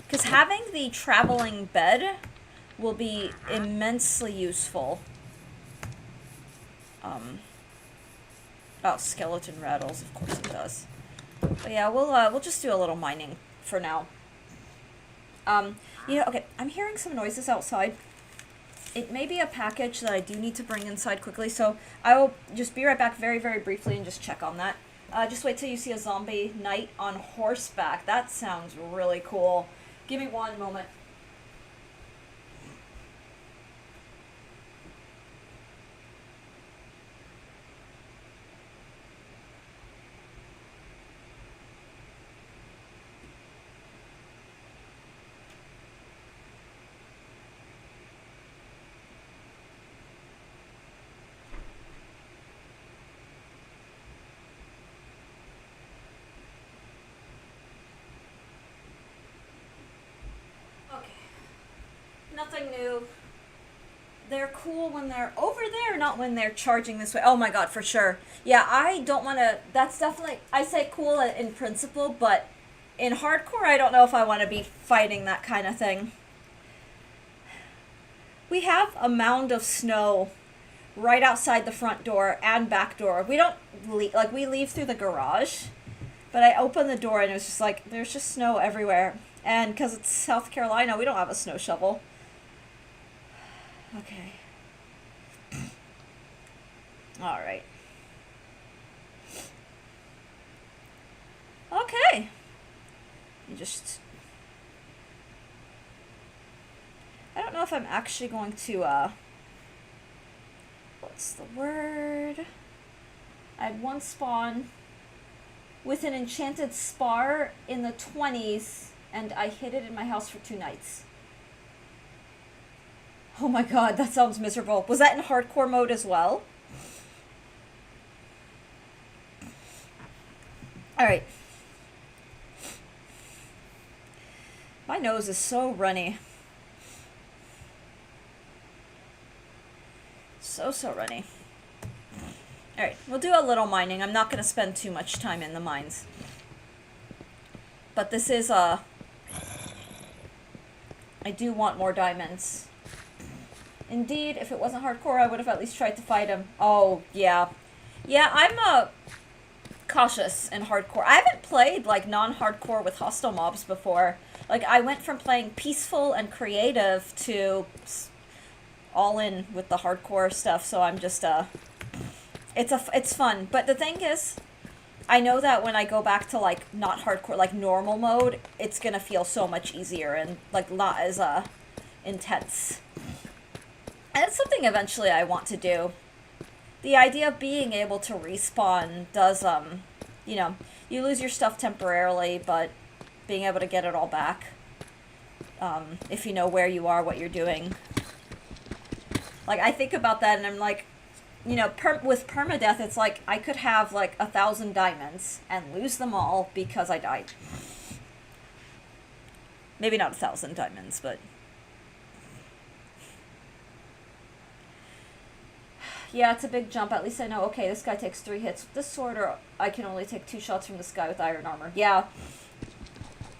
Because having the traveling bed will be immensely useful. Oh, skeleton rattles, of course it does. But yeah, we'll just do a little mining for now. Okay, I'm hearing some noises outside. It may be a package that I do need to bring inside quickly, so I will just be right back very, very briefly and just check on that. Just wait till you see a zombie knight on horseback. That sounds really cool. Give me one moment. Nothing new. They're cool when they're over there, not when they're charging this way. Oh my god, for sure. Yeah, I don't want to. That's definitely. I say cool in principle, but in hardcore, I don't know if I want to be fighting that kind of thing. We have a mound of snow right outside the front door and back door. We don't leave, like, we leave through the garage, but I opened the door and it was just like, there's just snow everywhere. And because it's South Carolina, we don't have a snow shovel. Okay. All right. Okay. You just... I don't know if I'm actually going to, what's the word? I had one spawn with an enchanted spar in the 20s, and I hid it in my house for 2 nights. Oh my god, that sounds miserable. Was that in hardcore mode as well? Alright. My nose is so runny. So runny. Alright, we'll do a little mining. I'm not going to spend too much time in the mines. But this is, I do want more diamonds. Indeed, if it wasn't hardcore, I would have at least tried to fight him. Oh, yeah. Yeah, I'm, cautious in hardcore. I haven't played, like, non-hardcore with hostile mobs before. Like, I went from playing peaceful and creative to all in with the hardcore stuff, so I'm just, it's fun. But the thing is, I know that when I go back to, like, not hardcore, like, normal mode, it's gonna feel so much easier and, like, not as, intense. And it's something eventually I want to do. The idea of being able to respawn does, you know, you lose your stuff temporarily, but being able to get it all back, if you know where you are, what you're doing. Like, I think about that and I'm like, you know, with permadeath, it's like I could have, like, 1,000 diamonds and lose them all because I died. Maybe not 1,000 diamonds, but... Yeah, it's a big jump. At least I know, okay, this guy takes 3 hits with this sword, or I can only take 2 shots from this guy with iron armor. Yeah.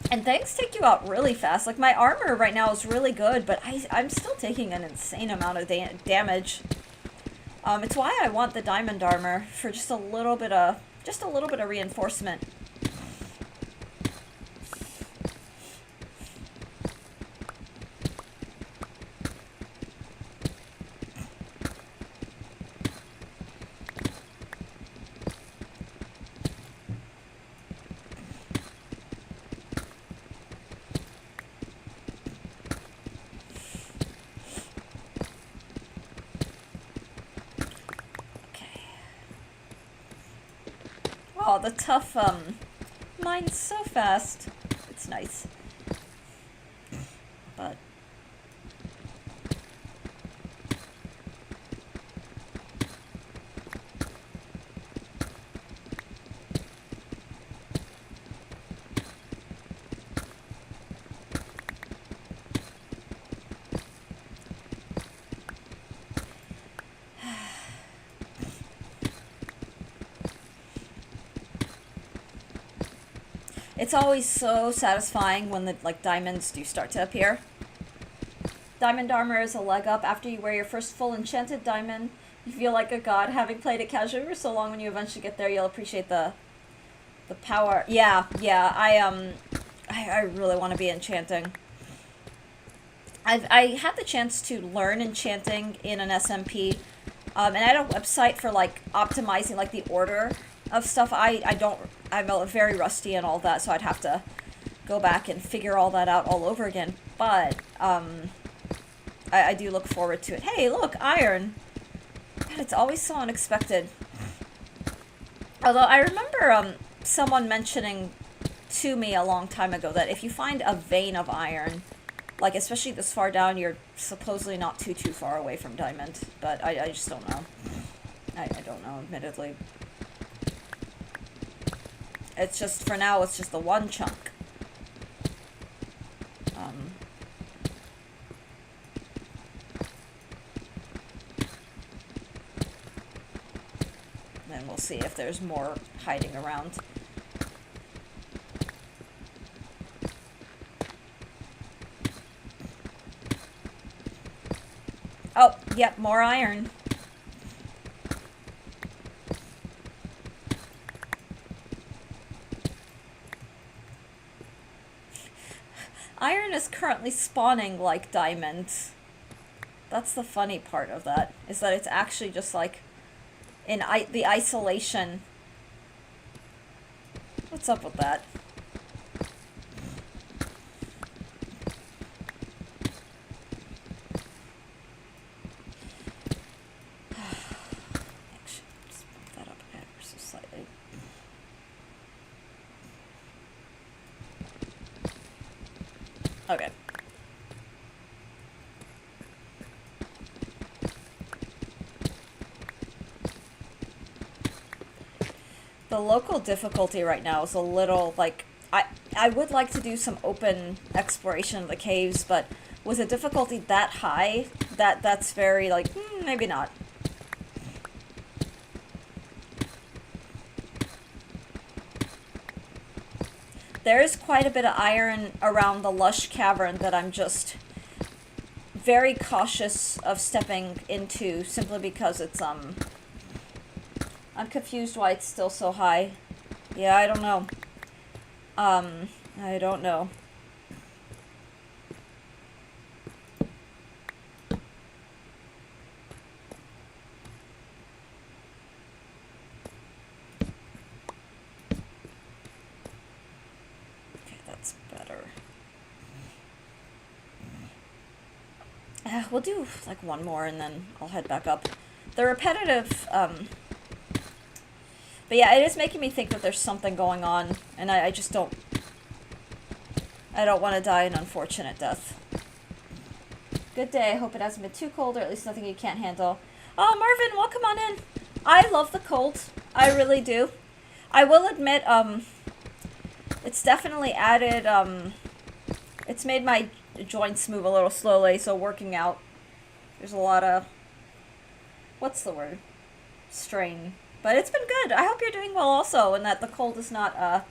And things take you out really fast. Like, my armor right now is really good, but I'm still taking an insane amount of damage. It's why I want the diamond armor, for just a little bit of reinforcement. Oh, the tough, mine's so fast. It's nice. But... It's always so satisfying when the, like, diamonds do start to appear. Diamond armor is a leg up. After you wear your first full enchanted diamond, you feel like a god. Having played it casually for so long, when you eventually get there, you'll appreciate the power. Yeah, I really want to be enchanting. I had the chance to learn enchanting in an SMP, and I had a website for like optimizing like the order of stuff. I don't, I'm very rusty and all that, so I'd have to go back and figure all that out all over again. But I do look forward to it. Hey, look, iron. God, it's always so unexpected. Although I remember someone mentioning to me a long time ago that if you find a vein of iron, like especially this far down, you're supposedly not too far away from diamond. But I just don't know. I don't know, admittedly. It's just, for now, it's just the one chunk. Then we'll see if there's more hiding around. Oh, yep, more iron. Iron is currently spawning like diamonds. That's the funny part of that, is that it's actually just like in the isolation. What's up with that? Actually, just bump that up ever so slightly. Okay. The local difficulty right now is a little, like, I would like to do some open exploration of the caves, but with a difficulty that high, that's very, like, maybe not. There is quite a bit of iron around the lush cavern that I'm just very cautious of stepping into, simply because it's, I'm confused why it's still so high. Yeah, I don't know. I don't know. Okay, that's better. We'll do, like, one more and then I'll head back up. The repetitive, but yeah, it is making me think that there's something going on, and I just don't... I don't want to die an unfortunate death. Good day. I hope it hasn't been too cold, or at least nothing you can't handle. Oh, Marvin, welcome on in. I love the cold. I really do. I will admit, it's definitely added, it's made my joints move a little slowly, so working out, there's a lot of... what's the word? Strain. But it's been good. I hope you're doing well also, and that the cold is not,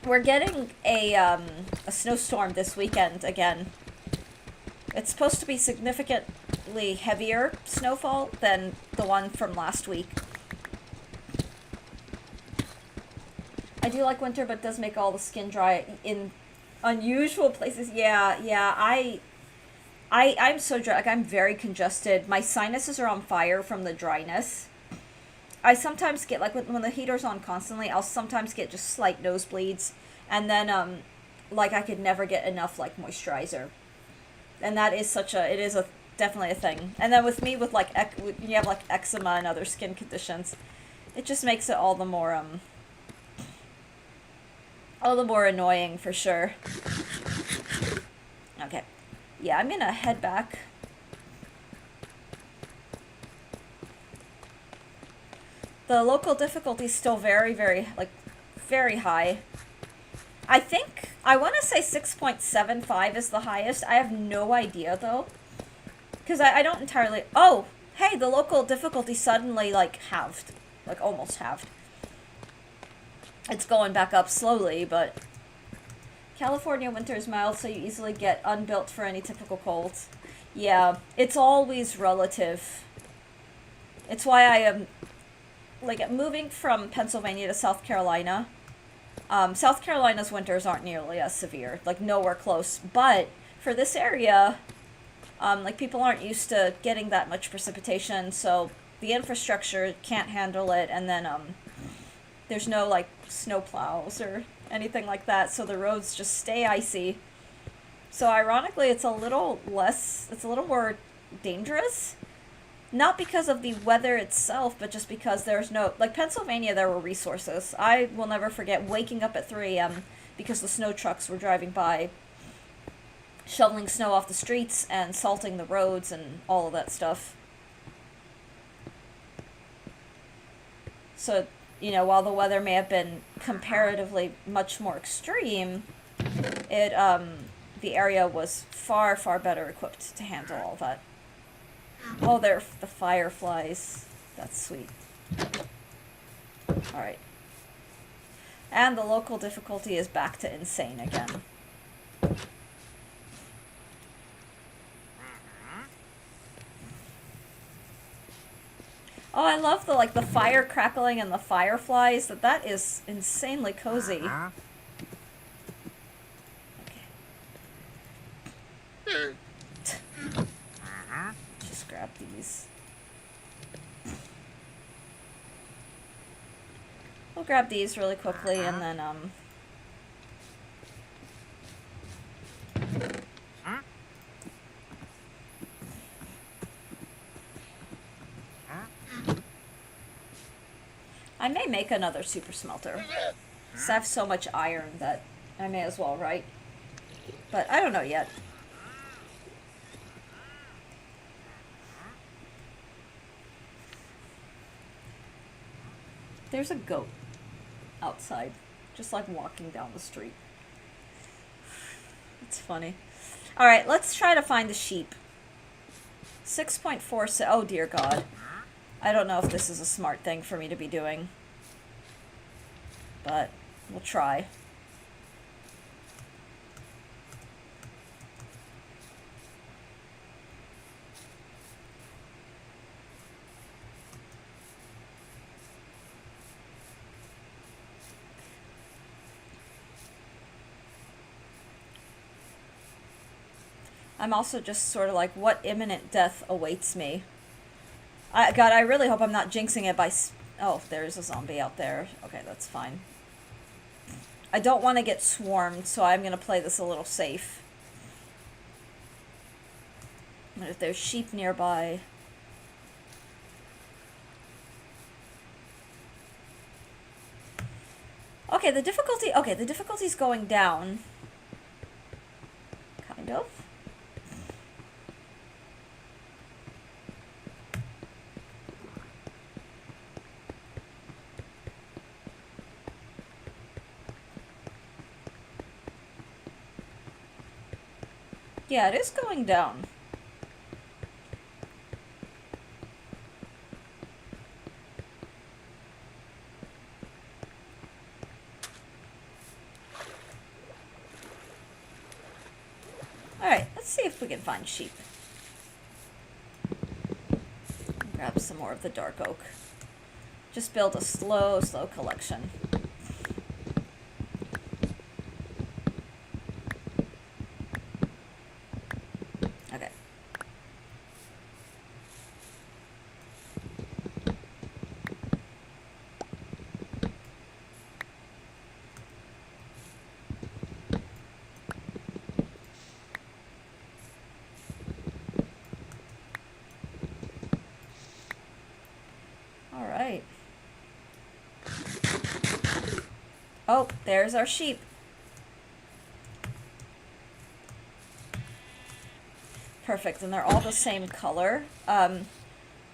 we're getting a snowstorm this weekend again. It's supposed to be significantly heavier snowfall than the one from last week. I do like winter, but it does make all the skin dry in unusual places. Yeah, I'm so dry. Like, I'm very congested. My sinuses are on fire from the dryness. I sometimes get, like, when the heater's on constantly, I'll sometimes get just slight nosebleeds. And then, like, I could never get enough, like, moisturizer. And that is definitely a thing. And then with me, with, like, you have, like, eczema and other skin conditions, it just makes it all the more annoying, for sure. Okay. Yeah, I'm gonna head back. The local difficulty is still very, very, like, very high. I think, I want to say 6.75 is the highest. I have no idea, though. Because I don't entirely... Oh! Hey, the local difficulty suddenly, like, halved. Like, almost halved. It's going back up slowly, but... California winter is mild, so you easily get unbuilt for any typical colds. Yeah, it's always relative. It's why I am... like, moving from Pennsylvania to South Carolina, South Carolina's winters aren't nearly as severe, like, nowhere close, but for this area, like, people aren't used to getting that much precipitation, so the infrastructure can't handle it, and then, there's no, like, snow plows or anything like that, so the roads just stay icy. So ironically, it's a little more dangerous. Not because of the weather itself, but just because there's no, like, Pennsylvania, there were resources. I will never forget waking up at 3 a.m. because the snow trucks were driving by, shoveling snow off the streets and salting the roads and all of that stuff. So, while the weather may have been comparatively much more extreme, the area was far, far better equipped to handle all that. Oh, they're the fireflies. That's sweet. Alright. And the local difficulty is back to insane again. Oh, I love the fire crackling and the fireflies. That is insanely cozy. Okay. Just grab these. We'll grab these really quickly and then, I may make another super smelter. Because I have so much iron that I may as well, right? But I don't know yet. There's a goat outside, just like walking down the street. It's funny. Alright, let's try to find the sheep. 6.4, oh dear God. I don't know if this is a smart thing for me to be doing. But we'll try. I'm also just sort of like, what imminent death awaits me? God, I really hope I'm not jinxing it by... Oh, there's a zombie out there. Okay, that's fine. I don't want to get swarmed, so I'm going to play this a little safe. And if there's sheep nearby... Okay, the difficulty's going down. Kind of. Yeah, it is going down. Alright, let's see if we can find sheep. Grab some more of the dark oak. Just build a slow collection. Okay. Alright. Oh, there's our sheep. Perfect, and they're all the same color. And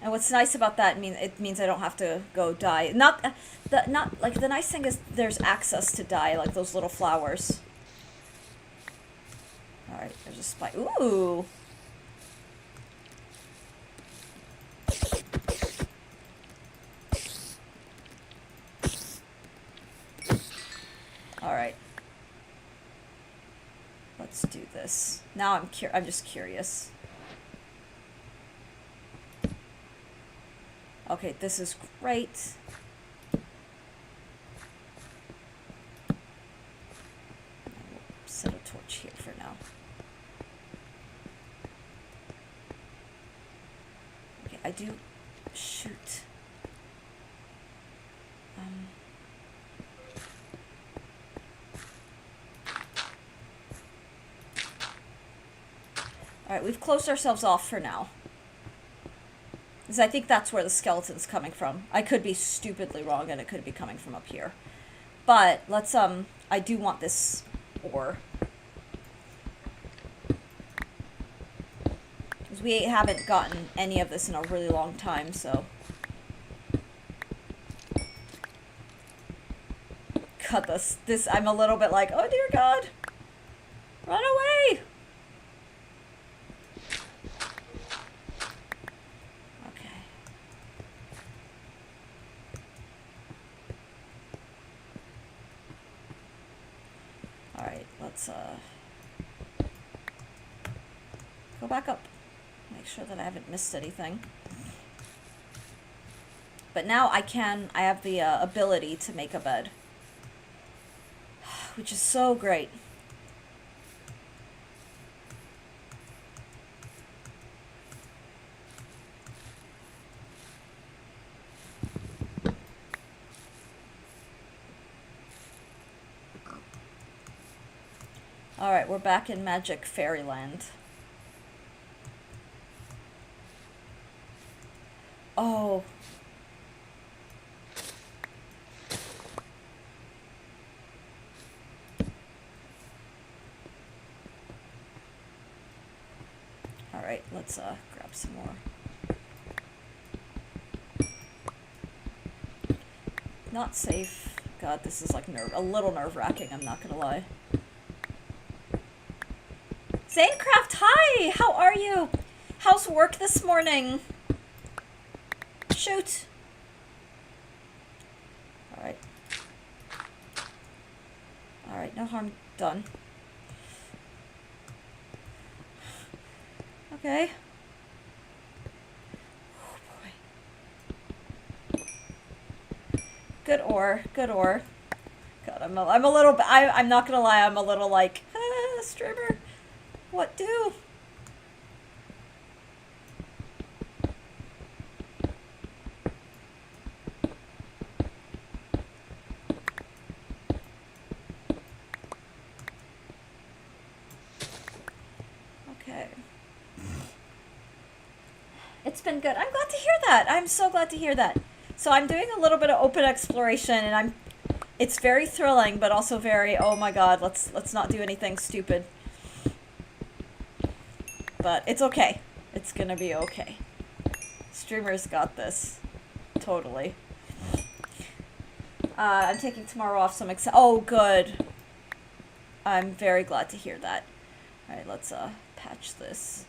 what's nice about that, it means I don't have to go dye. The nice thing is there's access to dye, like those little flowers. Alright, there's a spike. Ooh! Alright. Let's do this. Now I'm just curious. Okay, this is great. Set a torch here for now. I do... Shoot. Alright, we've closed ourselves off for now. Because I think that's where the skeleton's coming from. I could be stupidly wrong, and it could be coming from up here. But, let's, I do want this ore. Because we haven't gotten any of this in a really long time, so... God, this, I'm a little bit like, oh dear God! Run away! Okay. Alright, let's, go back up. Make sure that I haven't missed anything. But now I have the ability to make a bed. Which is so great. Alright, we're back in Magic Fairyland. Oh. Alright, let's grab some more. Not safe. God, this is like a little nerve-wracking, I'm not gonna lie. Zanecraft, hi! How are you? How's work this morning? Shoot! Alright. Alright, no harm done. Okay. Oh boy. Good ore, good ore. God, I'm a little, I'm not gonna lie, I'm a little like, streamer, what do? It's been good. I'm glad to hear that. I'm so glad to hear that. So I'm doing a little bit of open exploration, and it's very thrilling, but also very, oh my god, let's not do anything stupid. But it's okay. It's gonna be okay. Streamers got this. Totally. I'm taking tomorrow off, so I'm excited. Oh, good. I'm very glad to hear that. Alright, let's patch this.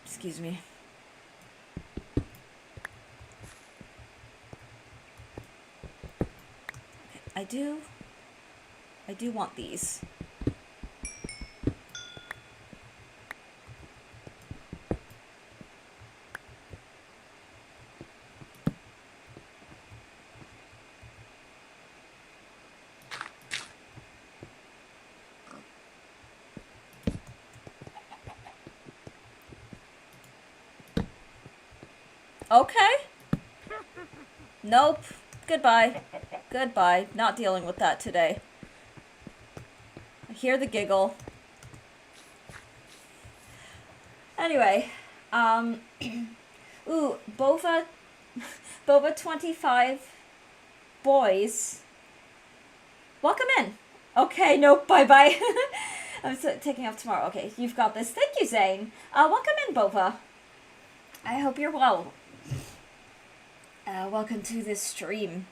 Excuse me. Okay, I do want these. Okay. Nope. Goodbye. Goodbye. Not dealing with that today. I hear the giggle. Anyway, ooh, Bova 25 boys. Welcome in. Okay, nope, bye-bye. I'm taking off tomorrow. Okay, you've got this. Thank you, Zane. Welcome in, Bova. I hope you're well. Welcome to this stream.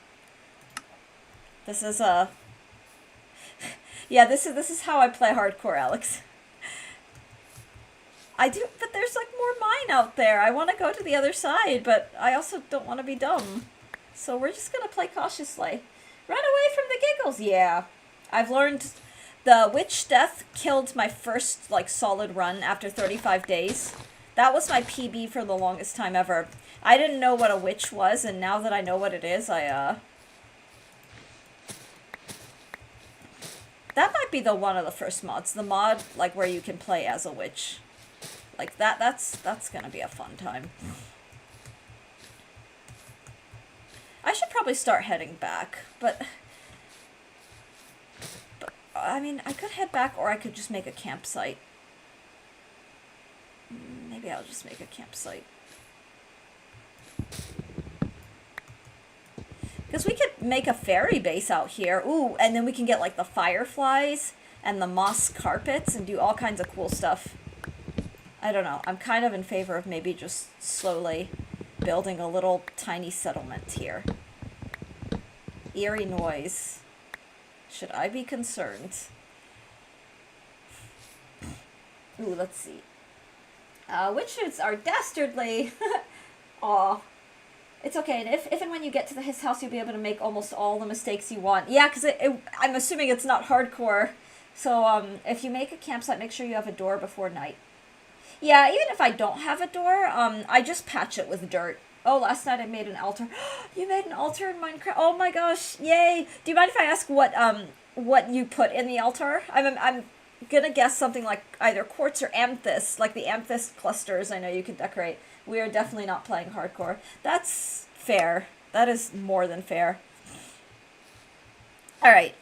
This is, yeah, this is how I play hardcore, Alex. I do, but there's like more mine out there. I want to go to the other side, but I also don't want to be dumb. So we're just gonna play cautiously. Run away from the giggles, yeah. I've learned the Witch Death killed my first, like, solid run after 35 days. That was my PB for the longest time ever. I didn't know what a witch was, and now that I know what it is, that might be one of the first mods. The mod, like, where you can play as a witch. Like, that's gonna be a fun time. I should probably start heading back, but I mean, I could head back, or I could just make a campsite. Maybe I'll just make a campsite. Because we could make a fairy base out here. Ooh, and then we can get, like, the fireflies and the moss carpets and do all kinds of cool stuff. I don't know. I'm kind of in favor of maybe just slowly building a little tiny settlement here. Eerie noise. Should I be concerned? Ooh, let's see. Witches are dastardly. Aw. It's okay, and if and when you get to his house, you'll be able to make almost all the mistakes you want. Yeah, because I'm assuming it's not hardcore. So, if you make a campsite, make sure you have a door before night. Yeah, even if I don't have a door, I just patch it with dirt. Oh, last night I made an altar. You made an altar in Minecraft? Oh my gosh, yay! Do you mind if I ask what you put in the altar? I'm gonna guess something like either quartz or amethyst, like the amethyst clusters I know you can decorate. We are definitely not playing hardcore. That's fair. That is more than fair. Alright,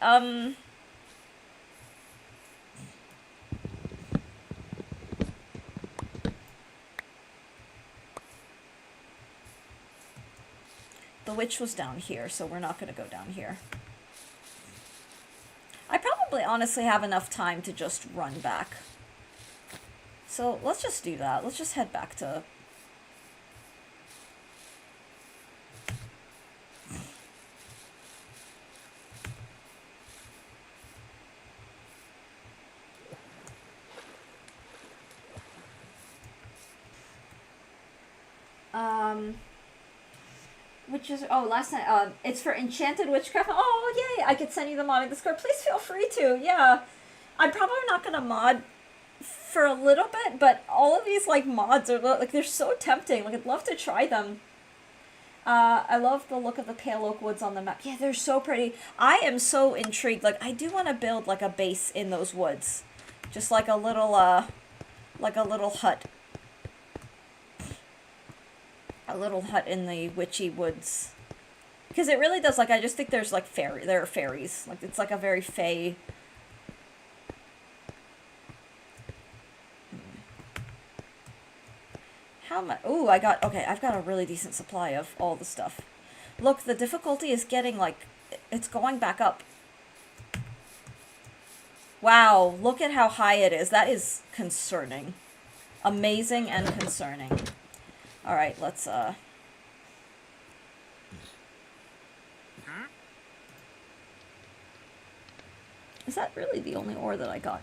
the witch was down here, so we're not going to go down here. I probably honestly have enough time to just run back. So let's just do that. Let's just head back to... Which is, oh, last night, it's for Enchanted Witchcraft. Oh, yay, I could send you the modding Discord. Please feel free to, yeah. I'm probably not gonna mod for a little bit, but all of these, like, mods are, like, they're so tempting. Like, I'd love to try them. I love the look of the Pale Oak Woods on the map. Yeah, they're so pretty. I am so intrigued. Like, I do want to build, like, a base in those woods. Just like a little hut. A little hut in the witchy woods. Because it really does, like, I just think there's, like, there are fairies. Like, it's, like, a very fae... How much? Ooh, I've got a really decent supply of all the stuff. Look, the difficulty is getting, like, it's going back up. Wow, look at how high it is. That is concerning. Amazing and concerning. Alright, let's, Is that really the only ore that I got?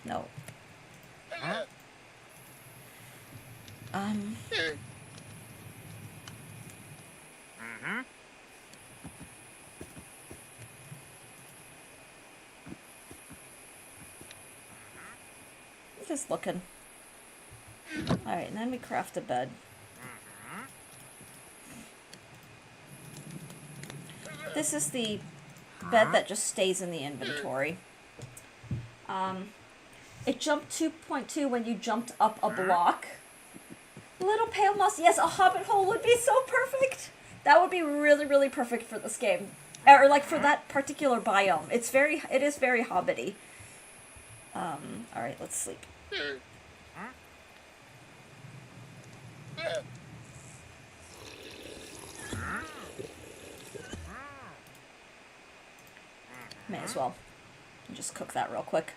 No. Just looking. Alright, and then we craft a bed. This is the bed that just stays in the inventory. It jumped 2.2 when you jumped up a block. Little pale moss. Yes, a hobbit hole would be so perfect. That would be really, really perfect for this game. Or, like, for that particular biome. It is very hobbity. Alright, let's sleep. May as well. Just cook that real quick.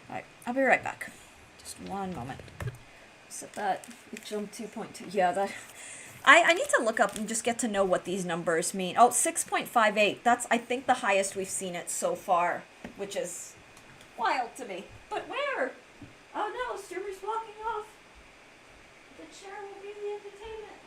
Alright, I'll be right back. Just one moment. Set that. Jump 2.2. Yeah, that... I need to look up and just get to know what these numbers mean. Oh, 6.58. That's, I think, the highest we've seen it so far, which is wild to me. But where? Oh no, Streamer's walking off. The chair will be the entertainment.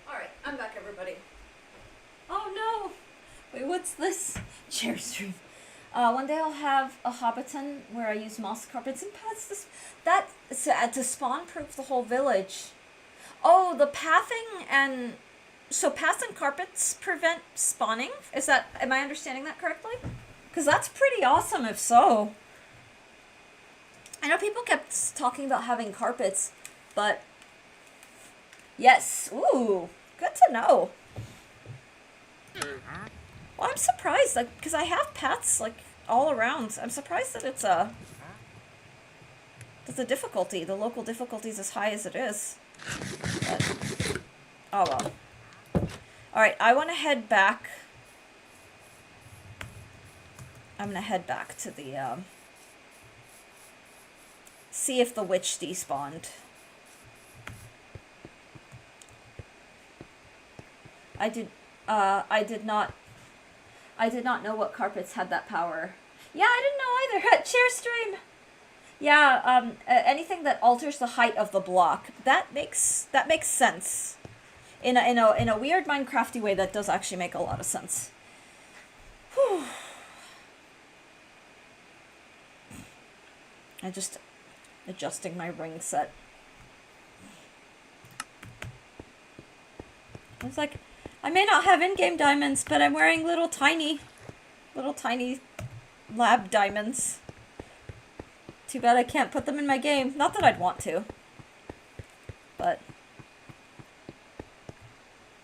Alright, I'm back, everybody. Oh no! Wait, what's this? Chair stream. One day I'll have a Hobbiton where I use moss carpets and paths to spawn-proof the whole village. Oh, the pathing and... So paths and carpets prevent spawning? Am I understanding that correctly? Because that's pretty awesome if so. I know people kept talking about having carpets, but... Yes, ooh, good to know. Well, I'm surprised, like, because I have paths, like, all around. I'm surprised that it's that the difficulty, the local difficulty is as high as it is. But, oh well. Alright, I want to head back. I'm gonna head back to the, see if the witch despawned. I did not know what carpets had that power. Yeah, I didn't know either. Chair stream. Yeah, anything that alters the height of the block. That makes sense. In a weird Minecrafty way, that does actually make a lot of sense. Whew. I'm just adjusting my ring set. I was like, I may not have in-game diamonds, but I'm wearing little tiny lab diamonds. Too bad I can't put them in my game. Not that I'd want to. But,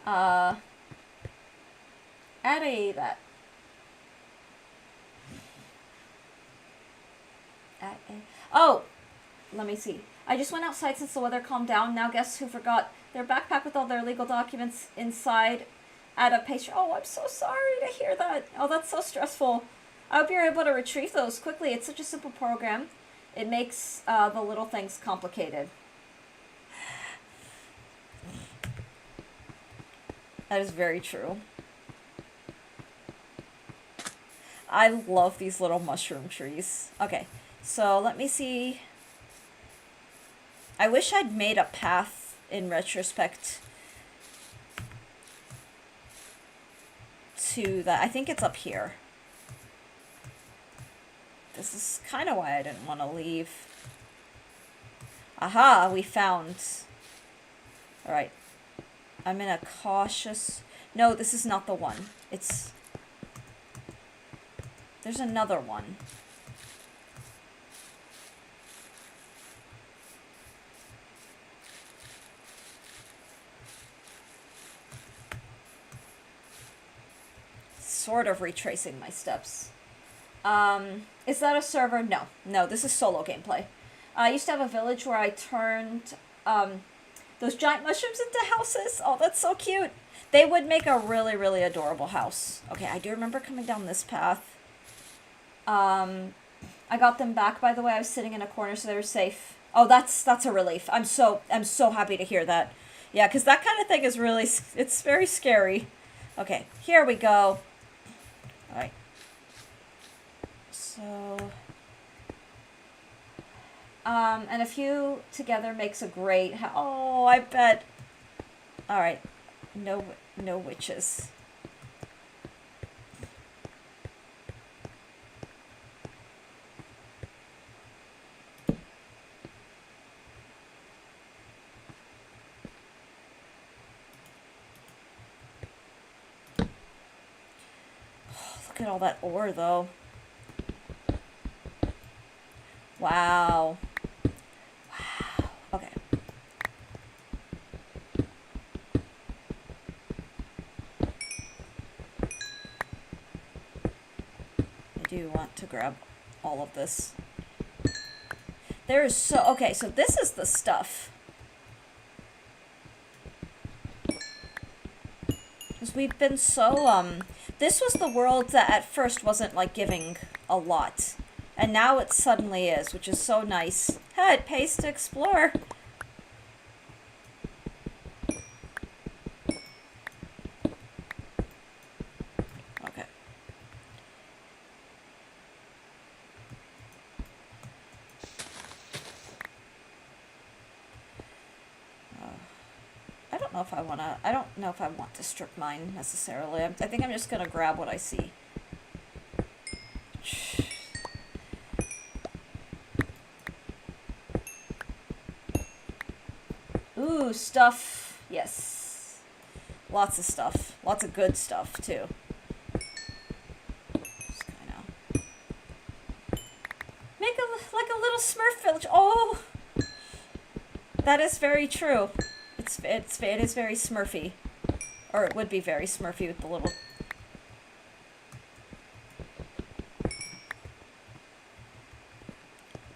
oh! Let me see. I just went outside since the weather calmed down. Now guess who forgot their backpack with all their legal documents inside at a pastry. Oh, I'm so sorry to hear that. Oh, that's so stressful. I hope you're able to retrieve those quickly. It's such a simple program. It makes the little things complicated. That is very true. I love these little mushroom trees. Okay, so let me see. I wish I'd made a path in retrospect to that. I think it's up here. This is kind of why I didn't want to leave. Aha, we found. Alright. I'm in a cautious... No, this is not the one. It's... There's another one. Sort of retracing my steps. Is that a server? No. No, this is solo gameplay. I used to have a village where I turned, those giant mushrooms into houses. Oh, that's so cute. They would make a really, really adorable house. Okay, I do remember coming down this path. I got them back, by the way. I was sitting in a corner, so they were safe. Oh, that's a relief. I'm so happy to hear that. Yeah, because that kind of thing is really, it's very scary. Okay, here we go. Alright. So, and a few together makes a great. Oh, I bet. All right, no, no witches. Look at all that ore, though. Wow. Wow. Okay. I do want to grab all of this. There's so... Okay, so this is the stuff. Because we've been so, this was the world that at first wasn't, like, giving a lot. And now it suddenly is, which is so nice. Hey, it pays to explore. Okay. I don't know if I wanna... I don't know if I want to strip mine, necessarily. I think I'm just gonna grab what I see. Ooh, stuff. Yes. Lots of stuff. Lots of good stuff, too. Just kinda... Make like a little Smurf village. Oh! That is very true. It is very Smurfy. Or it would be very Smurfy with the little...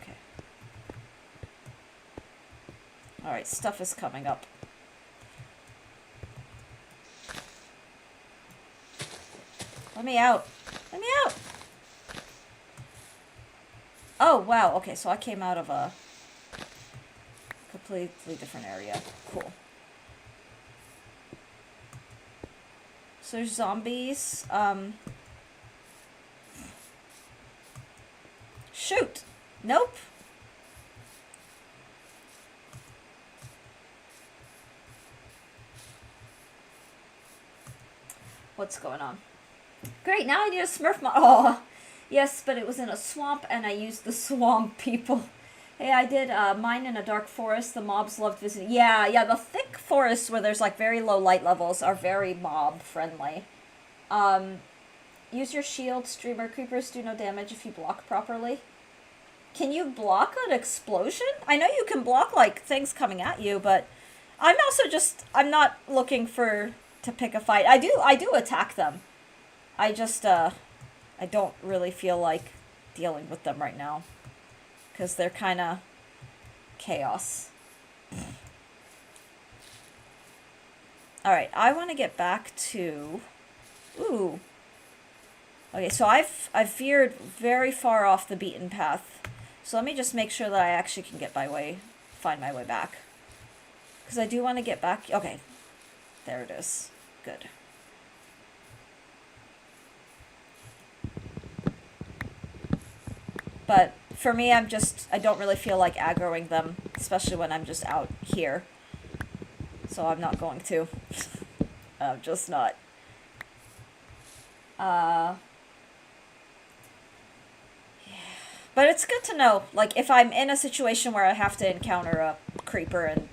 Okay. Alright, stuff is coming up. Let me out. Let me out! Oh, wow. Okay, so I came out of a completely different area. Cool. So there's zombies. Shoot! Nope. What's going on? Great, now I need a Smurf mod. Oh, yes, but it was in a swamp and I used the swamp people. Hey, I did mine in a dark forest. The mobs loved visiting. Yeah, the thick forests where there's like very low light levels are very mob friendly. Use your shield. Streamer creepers do no damage if you block properly. Can you block an explosion? I know you can block like things coming at you, but I'm also just... I'm not looking to pick a fight. I do attack them. I just, I don't really feel like dealing with them right now. Because they're kind of chaos. Alright, I want to get back to... Ooh. Okay, so I've veered very far off the beaten path. So let me just make sure that I actually can find my way back. Because I do want to get back... Okay. There it is. Good. But for me, I don't really feel like aggroing them, especially when I'm just out here. So I'm not going to. I'm just not. Yeah. But it's good to know, like, if I'm in a situation where I have to encounter a creeper, and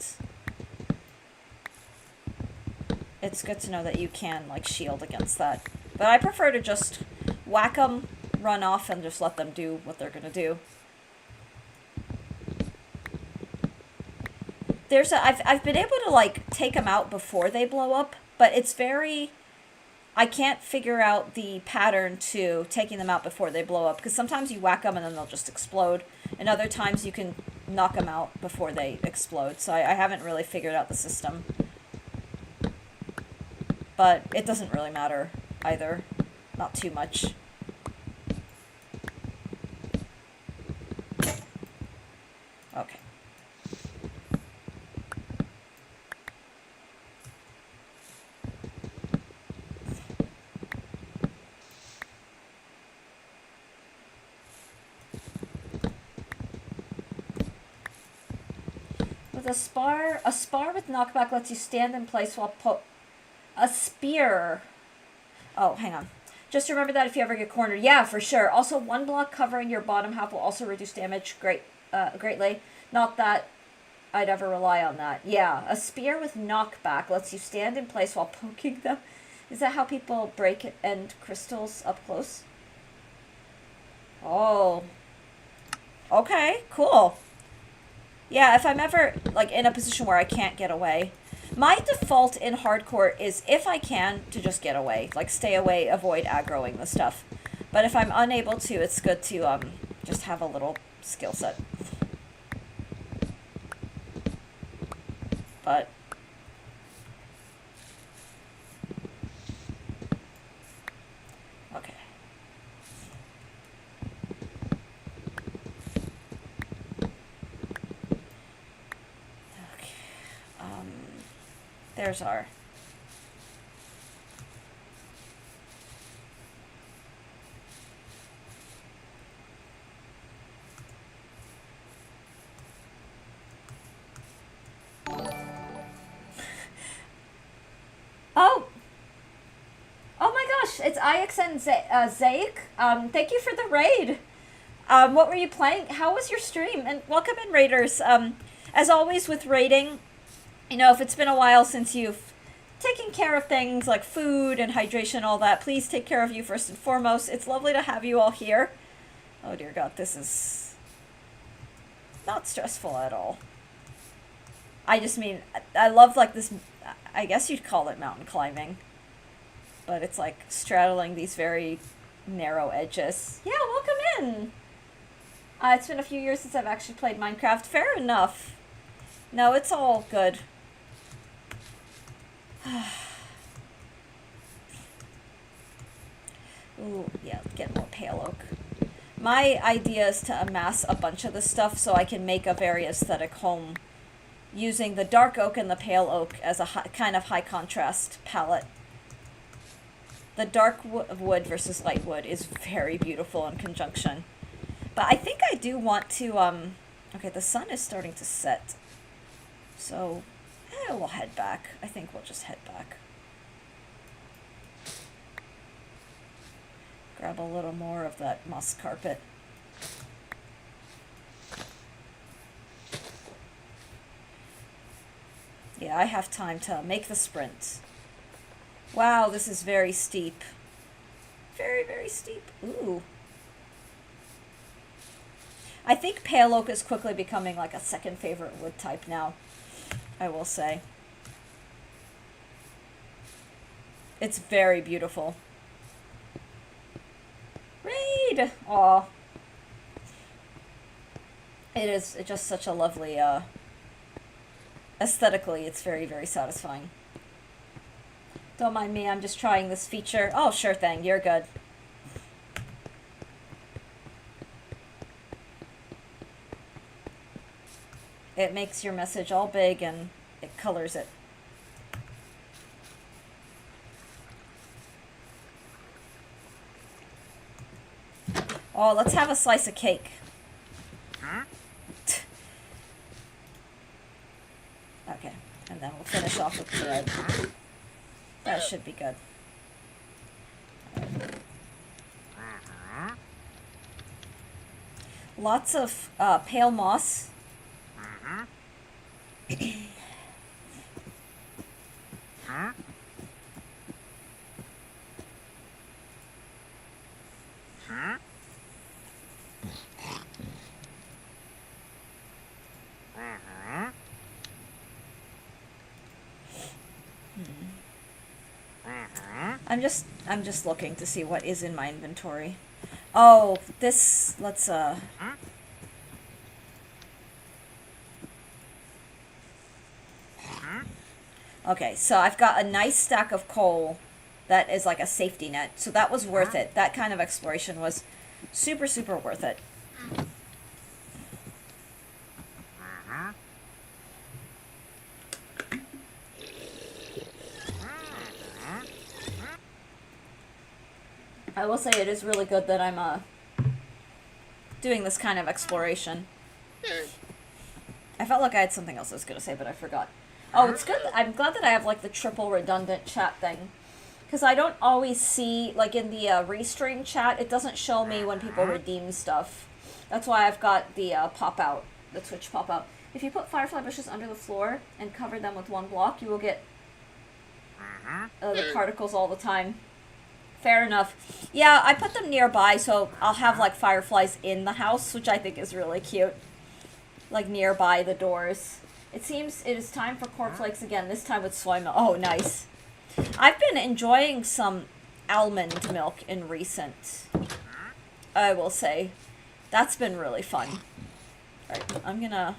it's good to know that you can, like, shield against that. But I prefer to just whack them, run off, and just let them do what they're gonna do. I've been able to, like, take them out before they blow up, but it's very... I can't figure out the pattern to taking them out before they blow up, because sometimes you whack them and then they'll just explode, and other times you can knock them out before they explode, so I haven't really figured out the system. But it doesn't really matter either. Not too much. Okay. With a spar with knockback lets you stand in place while a spear. Oh, hang on. Just remember that if you ever get cornered. Yeah, for sure. Also, one block covering your bottom half will also reduce damage greatly. Not that I'd ever rely on that. Yeah, a spear with knockback lets you stand in place while poking them. Is that how people break end crystals up close? Oh. Okay, cool. Yeah, if I'm ever, like, in a position where I can't get away. My default in hardcore is, if I can, to just get away. Like, stay away, avoid aggroing the stuff. But if I'm unable to, it's good to, just have a little skill set. But... okay. There's our... oh! Oh my gosh, it's IXN Zaik. Thank you for the raid. What were you playing? How was your stream? And welcome in, raiders. As always with raiding, you know, if it's been a while since you've taken care of things like food and hydration, all that, please take care of you first and foremost. It's lovely to have you all here. Oh dear God, this is not stressful at all. I just mean, I love like this, I guess you'd call it mountain climbing. But it's like straddling these very narrow edges. Yeah, welcome in! It's been a few years since I've actually played Minecraft. Fair enough. No, it's all good. Ooh, yeah, get more pale oak. My idea is to amass a bunch of this stuff so I can make a very aesthetic home using the dark oak and the pale oak as a kind of high contrast palette. The dark wood versus light wood is very beautiful in conjunction. But I think I do want to, okay, the sun is starting to set. So, we'll head back. I think we'll just head back. Grab a little more of that moss carpet. Yeah, I have time to make the sprint. Wow, this is very steep. Very, very steep. Ooh. I think pale oak is quickly becoming like a second favorite wood type now, I will say. It's very beautiful. Raid! Aw. It is just such a lovely, aesthetically, it's very, very satisfying. Don't mind me, I'm just trying this feature. Oh, sure thing, you're good. It makes your message all big and it colors it. Oh, let's have a slice of cake. Huh? Okay, and then we'll finish off with bread. That should be good. Lots of pale moss. I'm just looking to see what is in my inventory. Oh, this, let's, okay, so I've got a nice stack of coal that is like a safety net, so that was worth it. That kind of exploration was super, super worth it. I will say it is really good that I'm doing this kind of exploration. I felt like I had something else I was gonna say, but I forgot. Oh, it's good. I'm glad that I have like the triple redundant chat thing. Because I don't always see, like in the restream chat, it doesn't show me when people redeem stuff. That's why I've got the pop out, the Twitch pop out. If you put firefly bushes under the floor and cover them with one block, you will get the particles all the time. Fair enough. Yeah, I put them nearby, so I'll have like fireflies in the house, which I think is really cute. Like nearby the doors. It seems it is time for cornflakes again, this time with soy milk. Oh, nice. I've been enjoying some almond milk in recent, I will say. That's been really fun. Alright, I'm gonna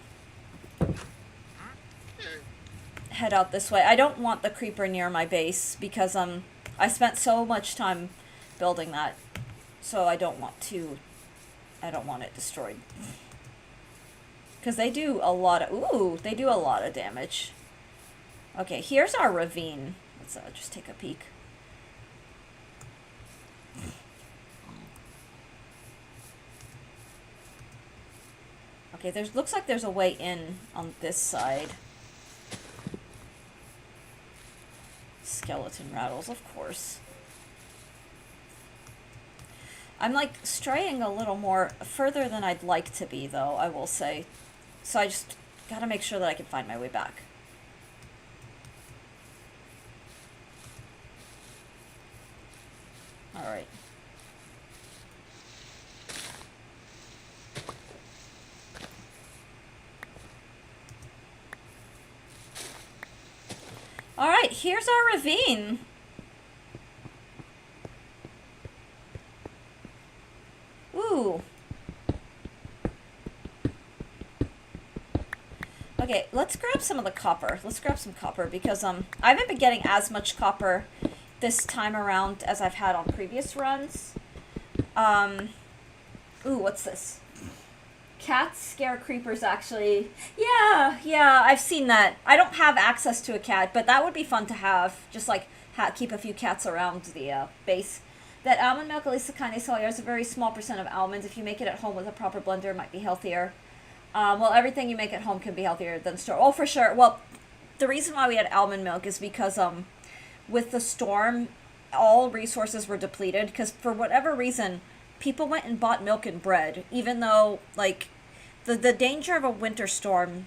head out this way. I don't want the creeper near my base because I spent so much time building that, so I don't want it destroyed. Because they do a lot of damage. Okay, here's our ravine. Let's just take a peek. Okay, looks like there's a way in on this side. Skeleton rattles, of course. I'm like straying a little more further than I'd like to be, though, I will say. So I just gotta make sure that I can find my way back. Alright. Alright, here's our ravine. Ooh. Okay, let's grab some of the copper. Let's grab some copper because I haven't been getting as much copper this time around as I've had on previous runs. Ooh, what's this? Cats scare creepers, actually. Yeah, I've seen that. I don't have access to a cat, but that would be fun to have. Just like keep a few cats around the base. That almond milk, at least the kind I saw here, is a very small percent of almonds. If you make it at home with a proper blender, it might be healthier. Well, everything you make at home can be healthier than store. Oh, for sure. Well, the reason why we had almond milk is because with the storm, all resources were depleted. Because for whatever reason, people went and bought milk and bread, even though like the danger of a winter storm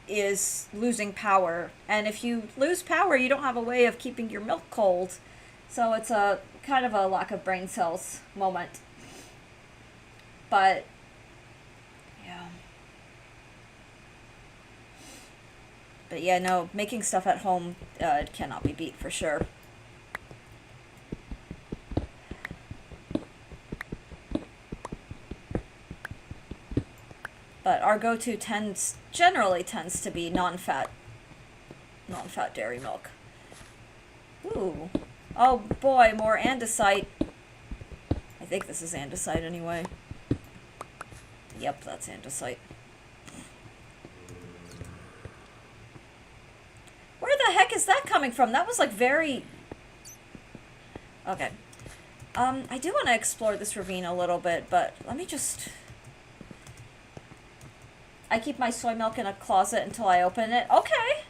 is losing power. And if you lose power, you don't have a way of keeping your milk cold. So it's a kind of a lack of brain cells moment. But yeah. But yeah, no, making stuff at home cannot be beat for sure. But our go-to generally tends to be non-fat dairy milk. Ooh. Oh boy, more andesite. I think this is andesite anyway. Yep, that's andesite. Where the heck is that coming from? That was like very... Okay. I do want to explore this ravine a little bit, but let me just... I keep my soy milk in a closet until I open it. Okay.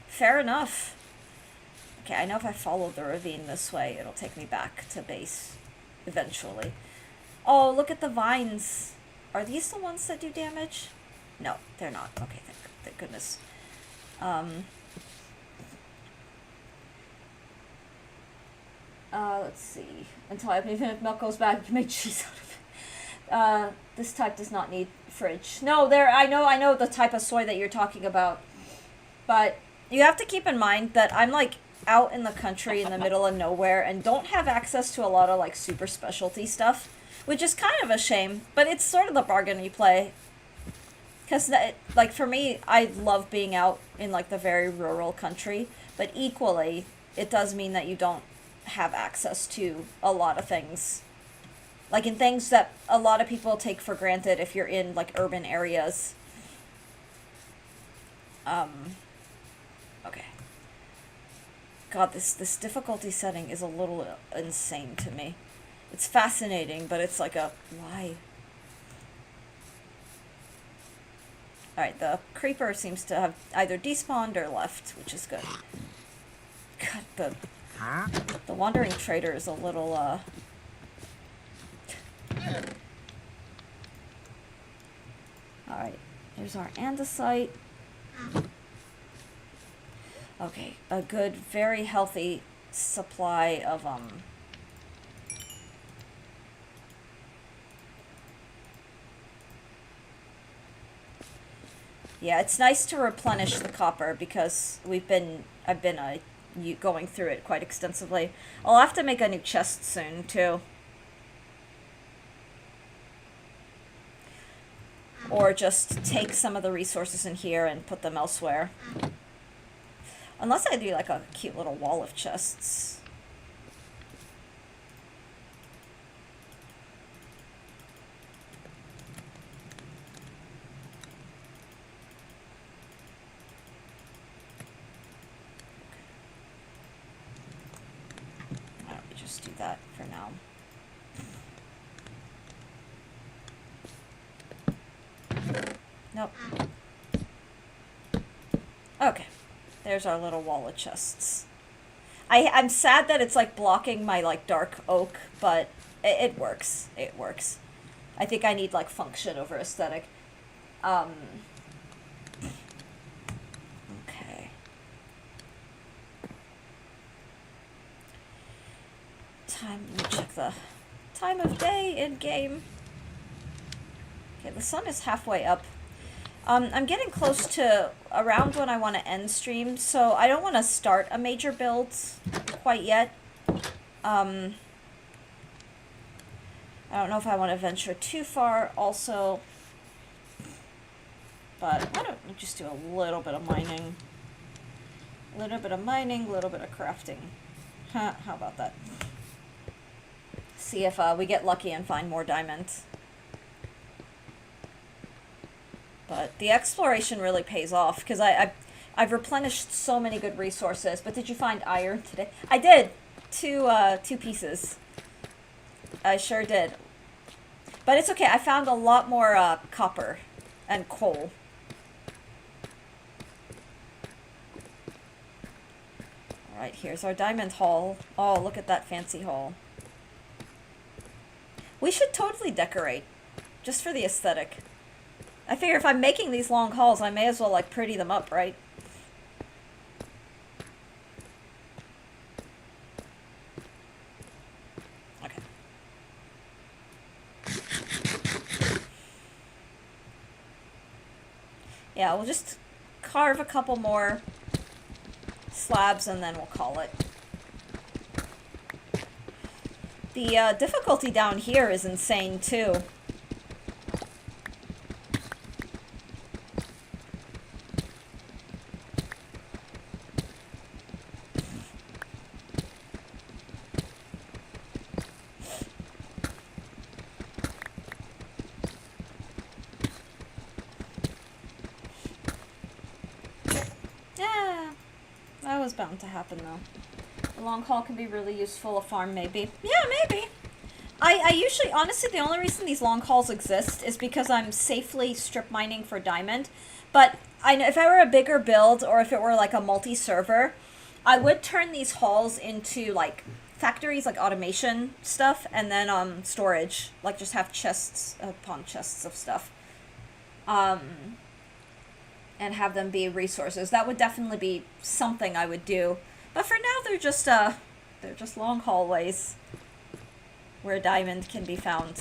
Fair enough. Okay, I know if I follow the ravine this way, it'll take me back to base eventually. Oh, look at the vines. Are these the ones that do damage? No, they're not. Okay, thank goodness. Let's see. Until I even if milk goes bad, you can make cheese out of it. This type does not need fridge. No, I know the type of soy that you're talking about. But you have to keep in mind that I'm like out in the country in the middle of nowhere and don't have access to a lot of like super specialty stuff, which is kind of a shame, but it's sort of the bargain you play. Because like for me, I love being out in like the very rural country, but equally it does mean that you don't have access to a lot of things. Like in things that a lot of people take for granted if you're in like urban areas. Okay. God, this difficulty setting is a little insane to me. It's fascinating, but it's like a why? Alright, the creeper seems to have either despawned or left, which is good. God, the wandering trader is a little, Alright, here's our andesite. Okay, a good, very healthy supply of, yeah, it's nice to replenish the copper because I've been going through it quite extensively. I'll have to make a new chest soon, too. Or just take some of the resources in here and put them elsewhere. Unless I do like a cute little wall of chests. Why don't we just do that for now? Nope. Okay. There's our little wall of chests. I'm sad that it's like blocking my like dark oak, but it works. It works. I think I need like function over aesthetic. Okay. Let me check the time of day in game. Okay, the sun is halfway up. I'm getting close to around when I want to end stream, so I don't want to start a major build quite yet. I don't know if I want to venture too far also, but why don't we just do a little bit of mining? A little bit of mining, a little bit of crafting. Huh, how about that? See if we get lucky and find more diamonds. But the exploration really pays off, because I've replenished so many good resources. But did you find iron today? I did! Two pieces. I sure did. But it's okay, I found a lot more copper and coal. Alright, here's our diamond haul. Oh, look at that fancy haul. We should totally decorate, just for the aesthetic. I figure if I'm making these long hauls, I may as well, like, pretty them up, right? Okay. Yeah, we'll just carve a couple more slabs and then we'll call it. The difficulty down here is insane, too. Bound to happen though. A long haul can be really useful. A farm maybe. Yeah, maybe. I usually, honestly, the only reason these long hauls exist is because I'm safely strip mining for diamond. But I know if I were a bigger build or if it were like a multi-server, I would turn these hauls into like factories, like automation stuff, and then storage, like just have chests upon chests of stuff. And have them be resources. That would definitely be something I would do. But for now, they're just long hallways where a diamond can be found.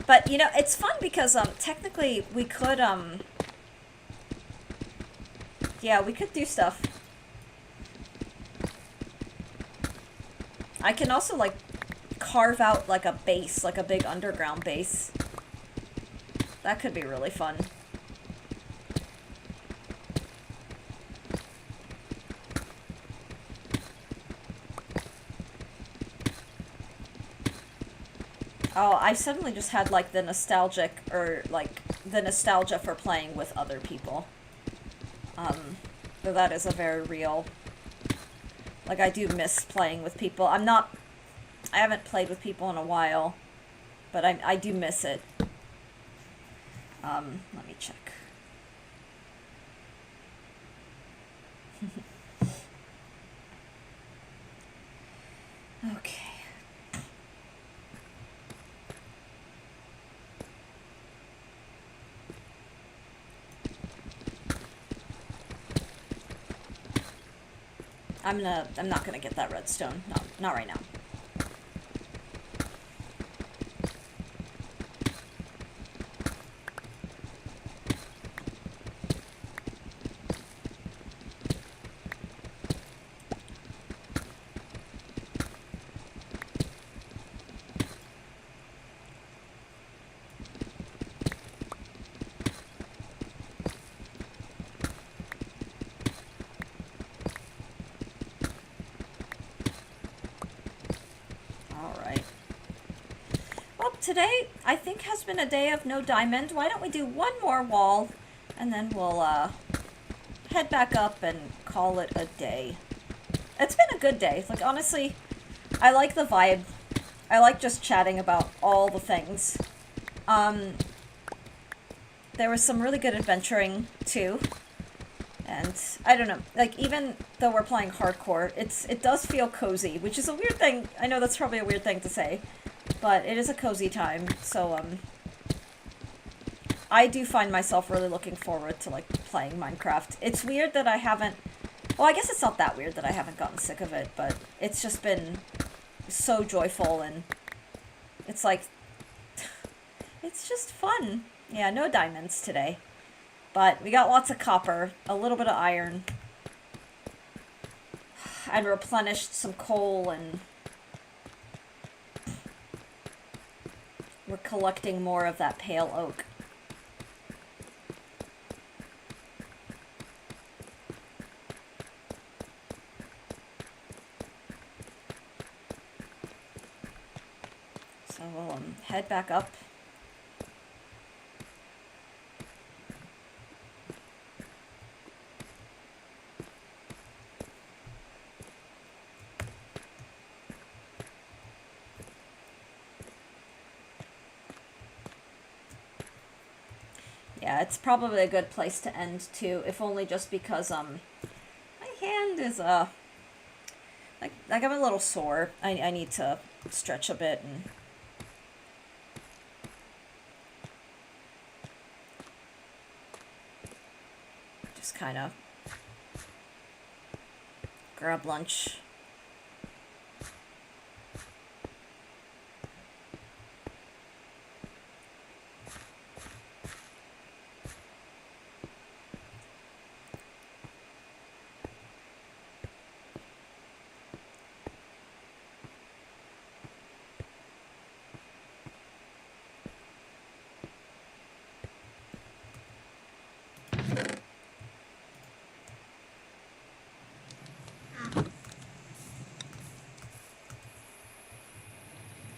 But, you know, it's fun because, technically we could, yeah, we could do stuff. I can also, like, carve out, like, a base, like a big underground base. That could be really fun. Oh, I suddenly just had, like, the nostalgia for playing with other people. But that is a very real... Like, I do miss playing with people. I haven't played with people in a while, but I do miss it. Let me check. I'm not gonna get that redstone. No, not right now. Today, I think, has been a day of no diamond. Why don't we do one more wall, and then we'll, head back up and call it a day. It's been a good day. Like, honestly, I like the vibe. I like just chatting about all the things. There was some really good adventuring, too. And, I don't know, like, even though we're playing hardcore, it does feel cozy, which is a weird thing. I know that's probably a weird thing to say. But it is a cozy time, so, I do find myself really looking forward to, like, playing Minecraft. It's weird that I haven't... Well, I guess it's not that weird that I haven't gotten sick of it, but it's just been so joyful, and it's like... It's just fun. Yeah, no diamonds today. But we got lots of copper, a little bit of iron. And replenished some coal, and... We're collecting more of that pale oak. So we'll head back up. Yeah, it's probably a good place to end too, if only just because my hand is like I'm a little sore. I need to stretch a bit and just kind of grab lunch.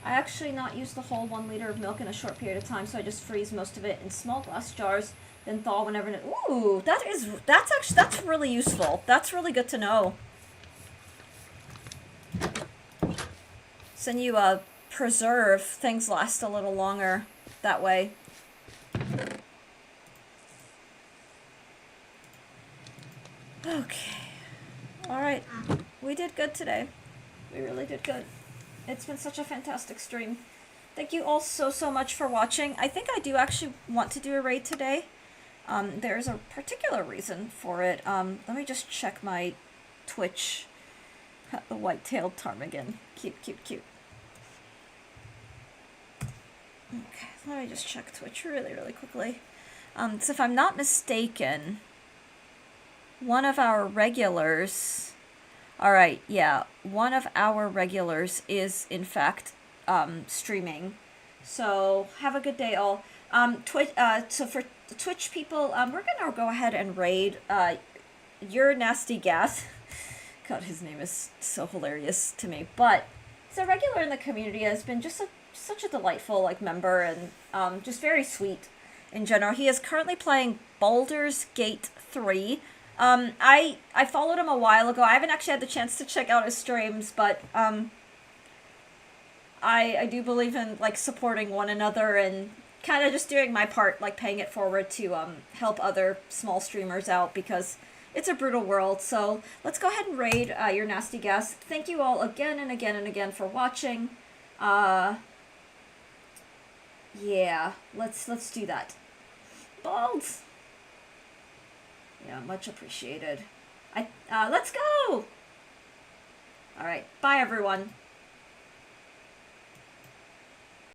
I actually not use the whole 1 liter of milk in a short period of time, so I just freeze most of it in small glass jars, then thaw whenever. Ooh, that's really useful. That's really good to know. So then you preserve, things last a little longer that way. Okay. Alright. We did good today. We really did good. It's been such a fantastic stream. Thank you all so much for watching. I think I do actually want to do a raid today. There's a particular reason for it. Let me just check my Twitch. The white-tailed ptarmigan. Cute, cute, cute. Okay, let me just check Twitch really quickly. So if I'm not mistaken, one of our regulars... Alright, yeah, one of our regulars is, in fact, streaming. So, have a good day, all. So for the Twitch people, we're gonna go ahead and raid, Your Nasty Gas. God, his name is so hilarious to me. But, he's a regular in the community, has been just such a delightful, like, member, and, just very sweet in general. He is currently playing Baldur's Gate 3. I followed him a while ago. I haven't actually had the chance to check out his streams, but, I do believe in, like, supporting one another and kind of just doing my part, like, paying it forward to, help other small streamers out, because it's a brutal world. So, let's go ahead and raid, Your Nasty Gas. Thank you all again and again and again for watching. Yeah, let's do that. Balds! Yeah, much appreciated. Let's go! All right. Bye, everyone.